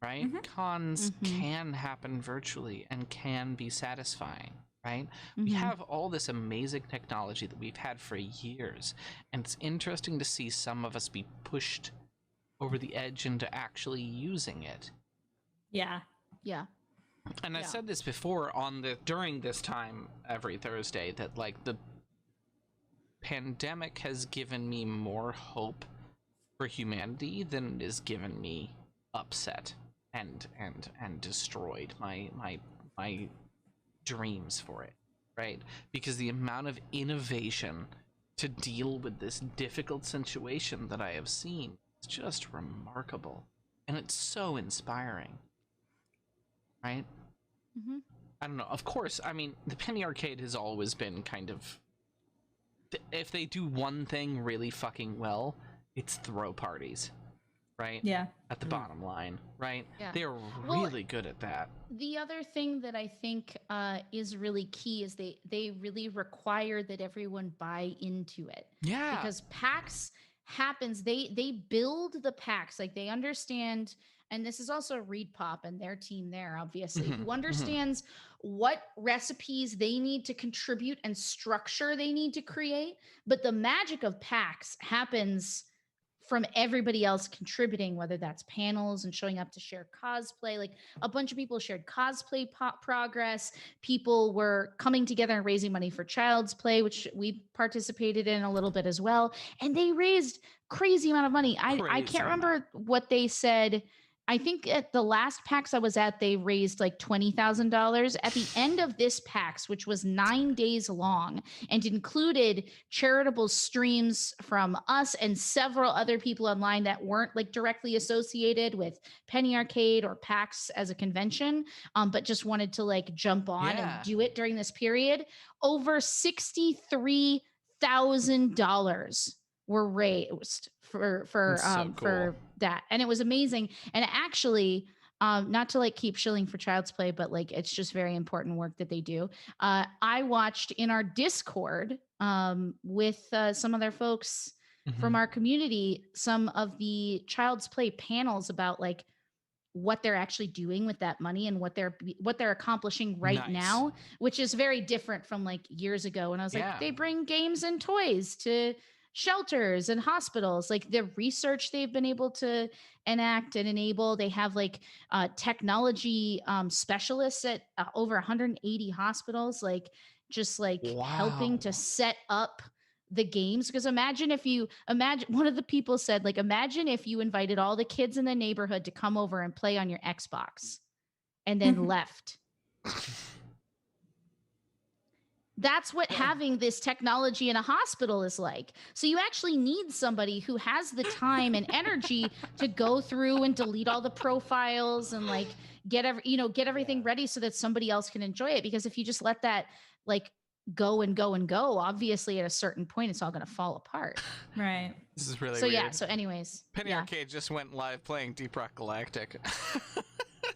Right? Cons can happen virtually and can be satisfying, right? We have all this amazing technology that we've had for years, and it's interesting to see some of us be pushed over the edge into actually using it. Yeah. Yeah. And I said this before during this time every Thursday, that like the pandemic has given me more hope for humanity than it has given me upset and destroyed my dreams for it, right? Because the amount of innovation to deal with this difficult situation that I have seen is just remarkable, and it's so inspiring, right? I don't know, of course, I mean, the Penny Arcade has always been kind of, if they do one thing really fucking well, it's throw parties. Right? Yeah. At the bottom line, right? Yeah. They're really good at that. The other thing that I think is really key is they really require that everyone buy into it. Yeah. Because PAX happens, they build the PAX, like they understand, and this is also Reed Pop and their team there, obviously, who understands what recipes they need to contribute and structure they need to create. But the magic of PAX happens from everybody else contributing, whether that's panels and showing up to share cosplay. Like a bunch of people shared cosplay progress. People were coming together and raising money for Child's Play, which we participated in a little bit as well. And they raised crazy amount of money. I can't remember what they said I think at the last PAX I was at, they raised like $20,000. At the end of this PAX, which was 9 days long and included charitable streams from us and several other people online that weren't like directly associated with Penny Arcade or PAX as a convention, but just wanted to like jump on and do it during this period, over $63,000 were raised for for that, and it was amazing. And actually, not to like keep shilling for Child's Play, but like it's just very important work that they do. I watched in our Discord with some other folks from our community some of the Child's Play panels about like what they're actually doing with that money and what they're accomplishing right now, which is very different from like years ago. And I was like, they bring games and toys to shelters and hospitals, like the research they've been able to enact and enable. They have like technology specialists at over 180 hospitals, like just like helping to set up the games. Because imagine one of the people said, like, imagine if you invited all the kids in the neighborhood to come over and play on your Xbox and then left. That's what having this technology in a hospital is like. So you actually need somebody who has the time and energy to go through and delete all the profiles and like get everything ready so that somebody else can enjoy it. Because if you just let that like go and go and go, obviously at a certain point it's all going to fall apart. Right. This is really so weird. Yeah. So anyways, Penny Arcade just went live playing Deep Rock Galactic.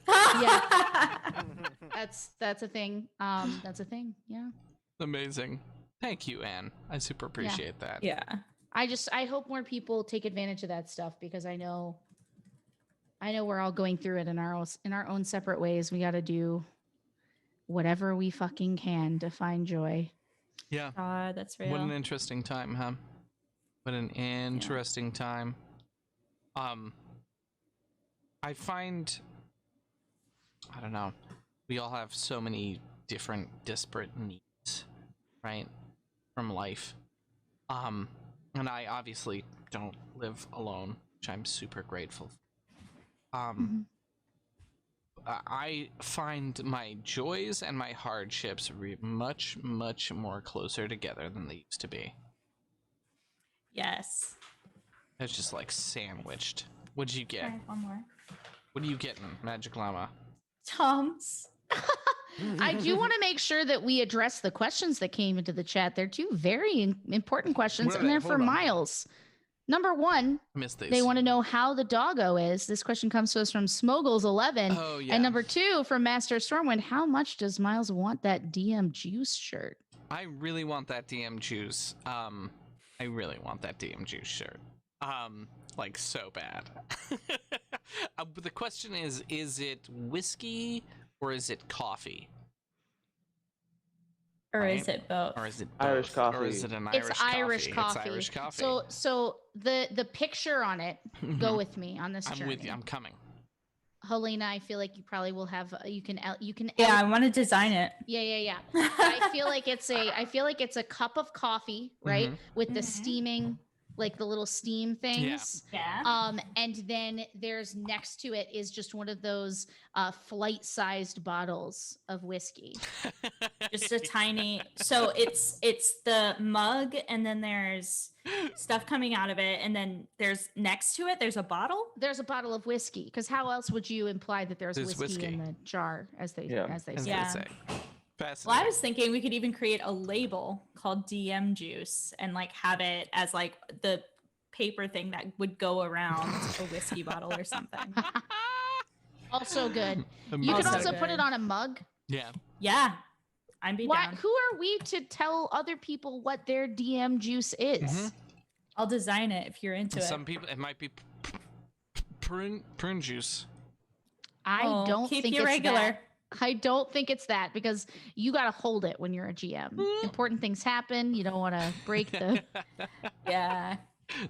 Yeah. That's a thing. That's a thing. Yeah. Amazing. Thank you, Anne. I super appreciate that. Yeah. I hope more people take advantage of that stuff, because I know we're all going through it in our own separate ways. We got to do whatever we fucking can to find joy. Yeah. That's real. What an interesting time, huh? What an interesting time. I find, I don't know, we all have so many different disparate needs, right, from life. And I obviously don't live alone, which I'm super grateful for. I find my joys and my hardships much, much more closer together than they used to be. Yes. It's just like sandwiched. What'd you get? Okay, one more. What are you getting, Magic Llama? Tums. I do want to make sure that we address the questions that came into the chat. They're two very important questions, and they're for Miles. Number one, they want to know how the doggo is. This question comes to us from Smoggles11. Oh, yeah. And number two, from Master Stormwind, how much does Miles want that DM Juice shirt? I really want that DM Juice. I really want that DM Juice shirt. Like so bad. But the question is it whiskey or is it coffee? Or is it both? Or is it both? Irish coffee? Or is it an Irish It's coffee? Irish coffee. It's Irish coffee. So the picture on it, go with me on this journey. I'm with you. I'm coming. Helena, I feel like you probably will have you can Yeah, I want to design it. Yeah. I feel like it's a cup of coffee, right? With the steaming, like the little steam things. Yeah. And then there's next to it is just one of those flight-sized bottles of whiskey. Just a tiny. So it's the mug, and then there's stuff coming out of it, and then there's next to it there's a bottle. There's a bottle of whiskey, because how else would you imply that there's whiskey in the jar, as they say? Well, I was thinking we could even create a label called DM Juice and like have it as like the paper thing that would go around a whiskey bottle or something. Also good. You could also put it on a mug. Yeah. I'm down. Who are we to tell other people what their DM Juice is? I'll design it if you're into it. Some people, it might be prune juice. I don't keep think you it's regular. that. I don't think it's that, because you got to hold it when you're a GM. Important things happen. You don't want to break the. Yeah.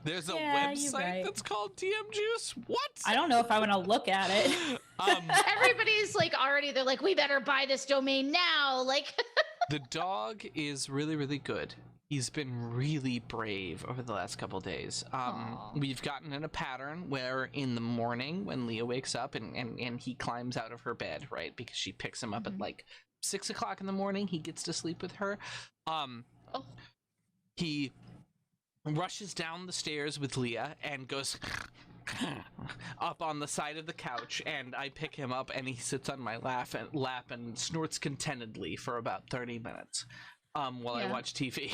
There's a website that's called DM Juice. What? I don't know if I want to look at it. Everybody's like they're like, we better buy this domain now. Like. The dog is really, really good. He's been really brave over the last couple days. We've gotten in a pattern where in the morning when Leah wakes up and he climbs out of her bed, right? Because she picks him up at like 6 o'clock in the morning. He gets to sleep with her. He rushes down the stairs with Leah and goes up on the side of the couch, and I pick him up and he sits on my lap and snorts contentedly for about 30 minutes. While I watch TV.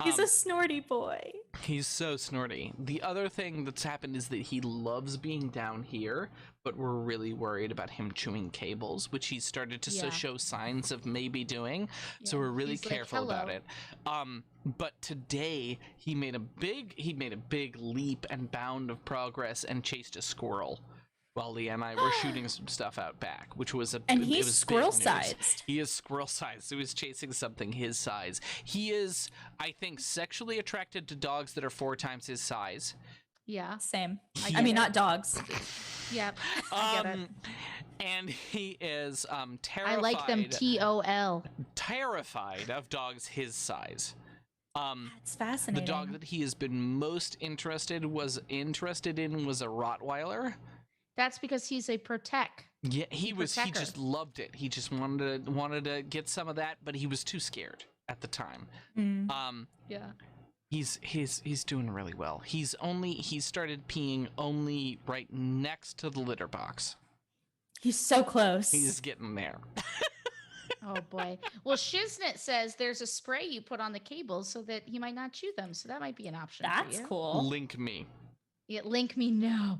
He's a snorty boy. He's so snorty. The other thing that's happened is that he loves being down here, but we're really worried about him chewing cables, which he's started to show signs of maybe doing. So we're really careful about it. But today he made a big leap and bound of progress and chased a squirrel. While Leah and I were shooting some stuff out back, which was he's squirrel-sized. He is squirrel-sized, so he's chasing something his size. He is, I think, sexually attracted to dogs that are 4 times his size. Yeah, same. I mean, not dogs. Yep, I get it. And he is terrified. I like them TOL. Terrified of dogs his size. It's fascinating. The dog that he has been most interested in was a Rottweiler. That's because he's a protect. Yeah, he just loved it. He just wanted to get some of that, but he was too scared at the time. Yeah. He's doing really well. He started peeing only right next to the litter box. He's so close. He's getting there. Oh boy. Well, Shiznit says there's a spray you put on the cables so that he might not chew them. So that might be an option. That's for you. Cool. Link me. Yeah, link me now.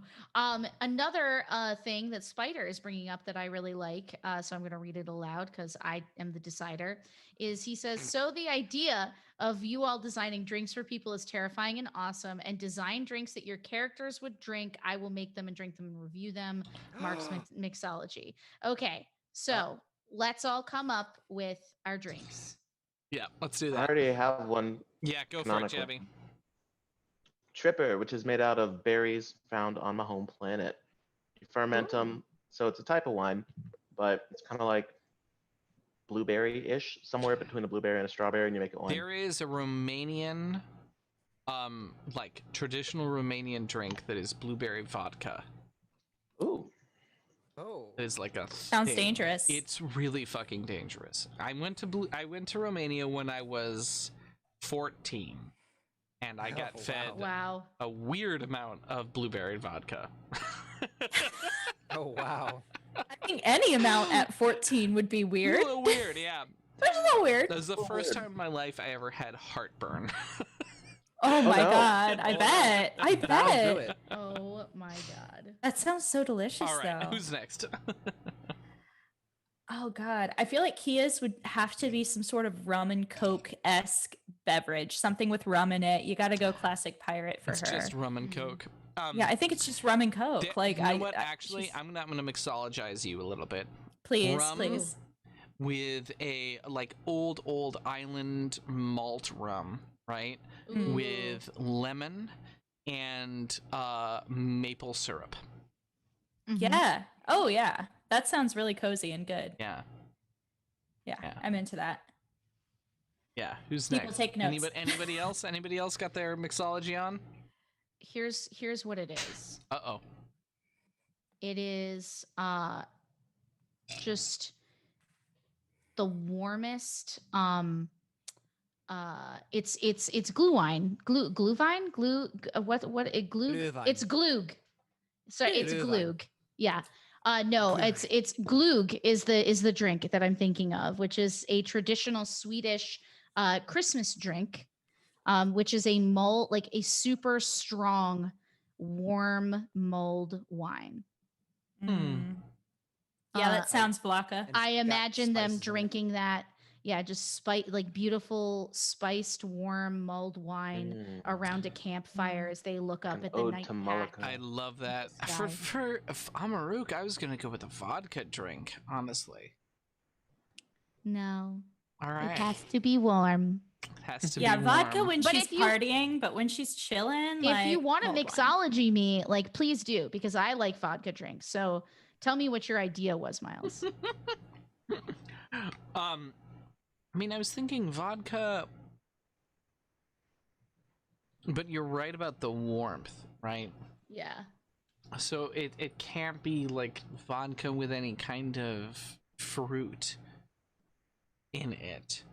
Another thing that Spider is bringing up that I really like, so I'm going to read it aloud because I am the decider, is he says, so the idea of you all designing drinks for people is terrifying and awesome, and design drinks that your characters would drink. I will make them and drink them and review them. Mark's mixology. Okay, so let's all come up with our drinks. Yeah, let's do that. I already have one. Yeah, go for it, Jabby. Tripper, which is made out of berries found on my home planet. You ferment them, so it's a type of wine, but it's kind of like blueberry-ish, somewhere between a blueberry and a strawberry, and you make it wine. There is a Romanian, like traditional Romanian drink that is blueberry vodka. Ooh. Oh. It is like a sounds dangerous. It's really fucking dangerous. I went to Romania when I was 14. And I got fed a weird amount of blueberry vodka. Oh, wow. I think any amount at 14 would be weird. A little weird, yeah. That's a little weird. That was the first time in my life I ever had heartburn. Oh my god, I bet. I That'll do bet. it. Oh my god. That sounds so delicious, All right, though. who's next? Oh god, I feel like Kia's would have to be some sort of rum and coke-esque beverage, something with rum in it. You got to go classic pirate for It's her. just rum and coke. Yeah, I think it's just rum and coke. You know what? Actually, I'm gonna mixologize you a little bit. Please, rum please. With a like old island malt rum, right? Ooh. With lemon and maple syrup. Yeah. Oh yeah. That sounds really cozy and good. Yeah. Yeah, I'm into that. Yeah. Who's People next? take notes. Anybody else? Anybody else got their mixology on? Here's what it is. Uh-oh. It is just the warmest it's glue wine. Glue Glühwein. It's glug. Sorry, it's Glühwein. glug. Yeah. No, it's glug is the drink that I'm thinking of, which is a traditional Swedish Christmas drink, which is a malt, like a super strong, warm mulled wine. Yeah, that sounds Vlaka. I imagine them drinking that. Yeah, just like beautiful spiced warm mulled wine around a campfire as they look up at the night. I love that. For Amaruk, I was gonna go with a vodka drink, honestly. No. All right. It has to be warm. It has to Yeah, be vodka warm. when But she's if you- partying, but when she's chilling, If you want to mulled wine. mixology me, like please do, because I like vodka drinks. So tell me what your idea was, Miles. I mean, I was thinking vodka But you're right about the warmth, right? Yeah. So it can't be like vodka with any kind of fruit in it.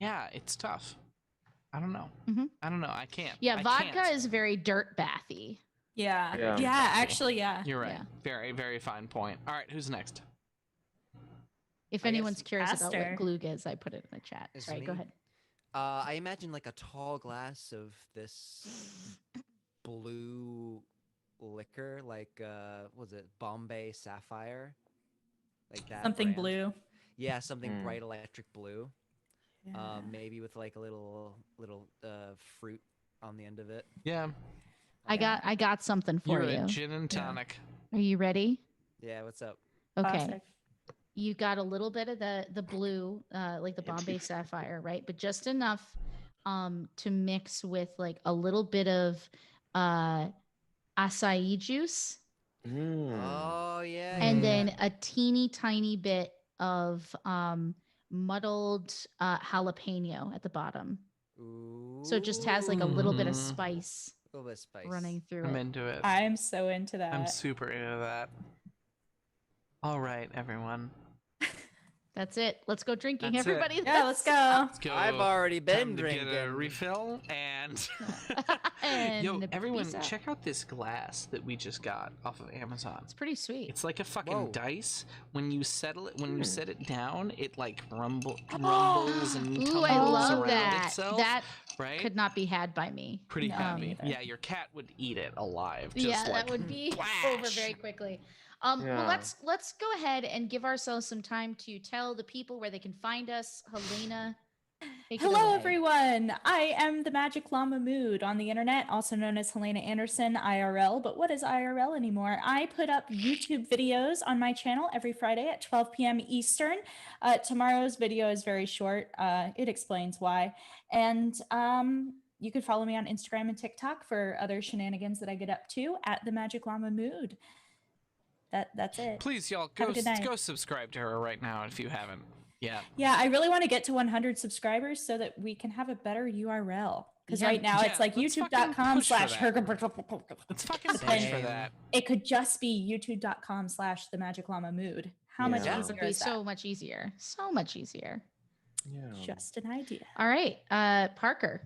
Yeah, it's tough. I don't know. I don't know. I can't. Yeah, I vodka can't. is very dirt bathy. Yeah. Yeah. Yeah, actually, yeah. You're right. Yeah. Very, very fine point. All right, who's next? If I anyone's guess curious about Pastor. what glug is, I put it in the chat. It's Sorry, go me. ahead. I imagine like a tall glass of this blue liquor, like what was it Bombay Sapphire, like that. Something brand. blue. Yeah, something Mm. bright electric blue. Yeah. Maybe with like a little fruit on the end of it. Yeah, I got something for you're you. a gin and tonic. Are you ready? Yeah, what's up? Okay. Classic. You got a little bit of the blue, like the Bombay Sapphire, right? But just enough to mix with like a little bit of acai juice. Oh yeah. And yeah. then a teeny tiny bit of muddled jalapeno at the bottom. Ooh. So it just has like a little bit of spice A little bit of spice. running through I'm it. into it. I'm so into that. I'm super into that. All right, everyone. That's it. Let's go drinking, That's it. everybody. Yeah, let's go. Let's go. I've already been Time to drinking. get a refill and, And yo, everyone, peace out. check out this glass that we just got off of Amazon. It's pretty sweet. It's like a fucking Whoa. dice. When you settle it, when you set it down, it like rumbles and Ooh, tumbles I love around that. itself. That right? could not be had by me. Pretty No, heavy. me either. Yeah, your cat would eat it alive. Just Yeah, like, that would be whash. over very quickly. Well, Yeah. let's go ahead and give ourselves some time to tell the people where they can find us. Helena, take it Hello, away. everyone. I am the Magic Llama Mood on the internet, also known as Helena Anderson IRL. But what is IRL anymore? I put up YouTube videos on my channel every Friday at 12 p.m. Eastern. Tomorrow's video is very short. It explains why. And you can follow me on Instagram and TikTok for other shenanigans that I get up to at the Magic Llama Mood. That's it. Please, y'all, Have go a good night. go subscribe to her right now if you haven't yet. Yeah, I really want to get to 100 subscribers so that we can have a better URL. Because Yeah, right now yeah, it's like let's fucking youtube.com push for slash that. Let's fucking push for that. it could just be youtube.com slash the Magic Llama Mood. How much Yeah. It easier would be is that? so much easier. So much easier. Yeah. Just an idea. All right, Parker.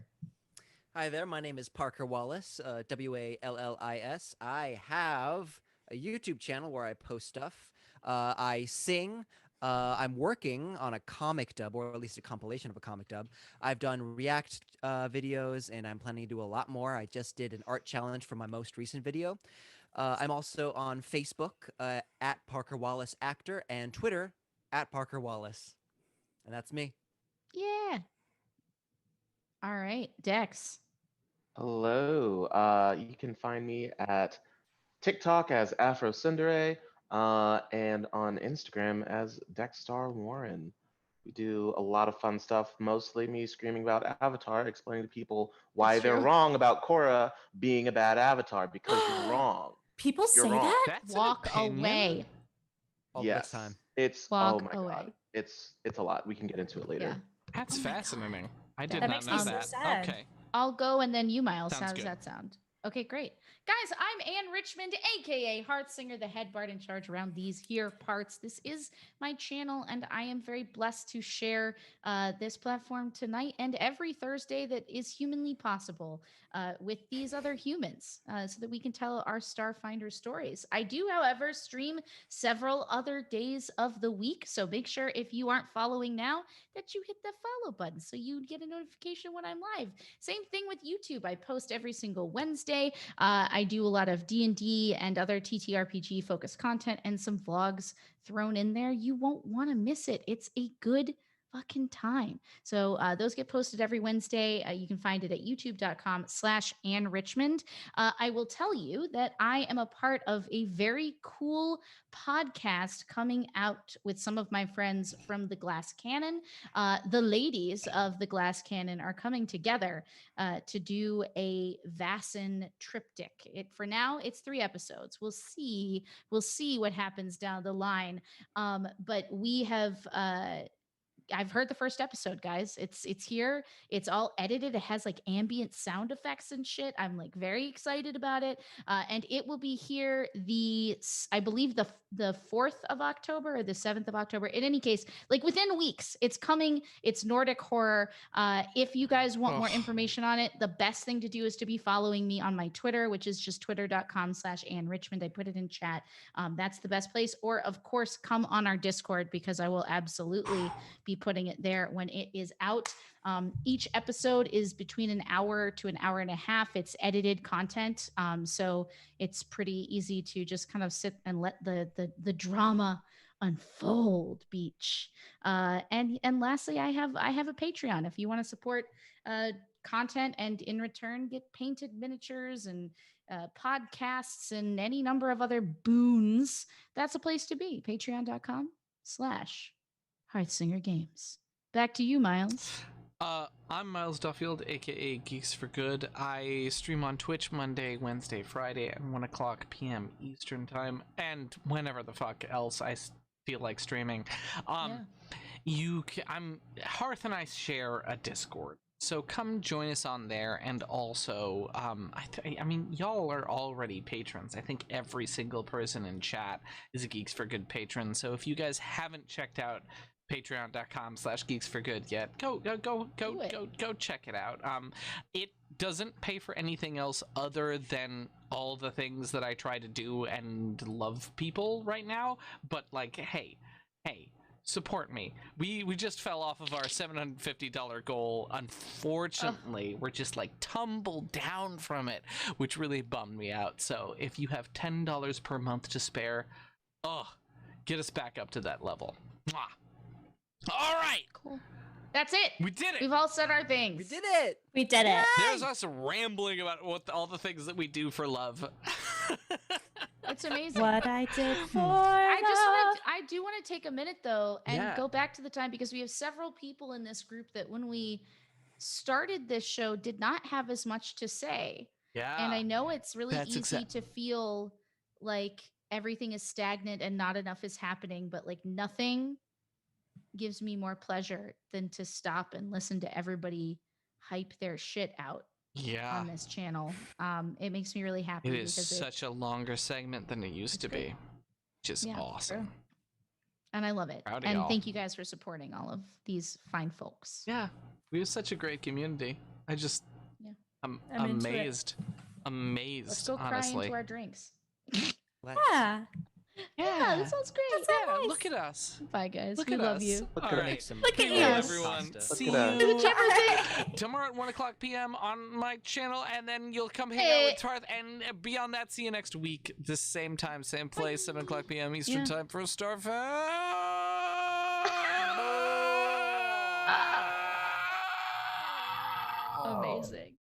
Hi there, my name is Parker Wallace, Wallis. I have a YouTube channel where I post stuff. I sing. I'm working on a comic dub, or at least a compilation of a comic dub. I've done React videos, and I'm planning to do a lot more. I just did an art challenge for my most recent video. I'm also on Facebook at Parker Wallace Actor, and Twitter at Parker Wallace. And that's me. Yeah. All right, Dex. Hello. You can find me at TikTok as Afro Sundere, and on Instagram as Dexstar Warren. We do a lot of fun stuff, mostly me screaming about Avatar, explaining to people why That's they're true. wrong about Korra being a bad Avatar, because you're wrong. People You're say wrong. that? That's an Walk opinion. away. All the Yes. time. It's Walk oh my away. god. It's a lot. We can get into it later. Yeah. That's Oh my God. fascinating. I did That not makes know me so that. sad. Okay. I'll go and then you, Miles. Sounds How does good. that sound? Okay, great. Guys, I'm Ann Richmond, aka Heartsinger, the head bard in charge around these here parts. This is my channel, and I am very blessed to share this platform tonight and every Thursday that is humanly possible with these other humans so that we can tell our Starfinder stories. I do, however, stream several other days of the week, so make sure if you aren't following now that you hit the follow button so you get a notification when I'm live. Same thing with YouTube. I post every single Wednesday. I do a lot of D&D and other TTRPG focused content and some vlogs thrown in there. You won't want to miss it. It's a good fucking time. So those get posted every Wednesday. You can find it at youtube.com/Ann Richmond. I will tell you that I am a part of a very cool podcast coming out with some of my friends from the Glass Cannon. The ladies of the Glass Cannon are coming together to do a Vassin triptych. For now, it's 3 episodes. We'll see what happens down the line. But we have I've heard the first episode, guys. It's here. It's all edited. It has like ambient sound effects and shit. I'm like very excited about it. And it will be here I believe the 4th of October or the 7th of October. In any case, like within weeks, it's coming. It's Nordic horror. If you guys want more information on it, the best thing to do is to be following me on my Twitter, which is just twitter.com/Ann Richmond. I put it in chat. That's the best place. Or of course, come on our Discord because I will absolutely be putting it there when it is out. Each episode is between an hour to an hour and a half. It's edited content, so it's pretty easy to just kind of sit and let the drama unfold. Beach. And lastly, I have a Patreon. If you want to support content and in return get painted miniatures and podcasts and any number of other boons, that's a place to be. Patreon.com/HeartsingerGames. Back to you, Miles. I'm Miles Duffield, aka Geeks for Good. I stream on Twitch Monday, Wednesday, Friday at 1 o'clock p.m. Eastern Time, and whenever the fuck else I feel like streaming. Hearth and I share a Discord, so come join us on there. And also, I mean, y'all are already patrons. I think every single person in chat is a Geeks for Good patron. So if you guys haven't checked out patreon.com/geeksforgood yet, go check it out. It doesn't pay for anything else other than all the things that I try to do and love people right now, but like, hey, support me. We just fell off of our $750 goal. Unfortunately, we're just like tumbled down from it, which really bummed me out. So if you have $10 per month to spare, get us back up to that level. Mwah. All right. Cool. That's it. We did it. We've all said our things. We did it. We did it. There's us rambling about all the things that we do for love. It's amazing. What I did for I do want to take a minute though and go back to the time, because we have several people in this group that when we started this show did not have as much to say. Yeah. And I know it's really easy to feel like everything is stagnant and not enough is happening, but like nothing gives me more pleasure than to stop and listen to everybody hype their shit out on this channel. It makes me really happy. It is such a longer segment than it used to be, which is awesome. True. And I love it. And thank you guys for supporting all of these fine folks. Yeah, we have such a great community. I'm amazed. Let's go honestly. cry into our drinks. Yeah, that sounds great. Nice. Look at us. Bye, guys. Look we at love us. you. Look at you, everyone. See at you tomorrow at 1 o'clock p.m. on my channel, and then you'll come hang out with Tarth. And beyond that, see you next week, this same time, same place, 7 o'clock p.m. Eastern Time for Starfound. Amazing.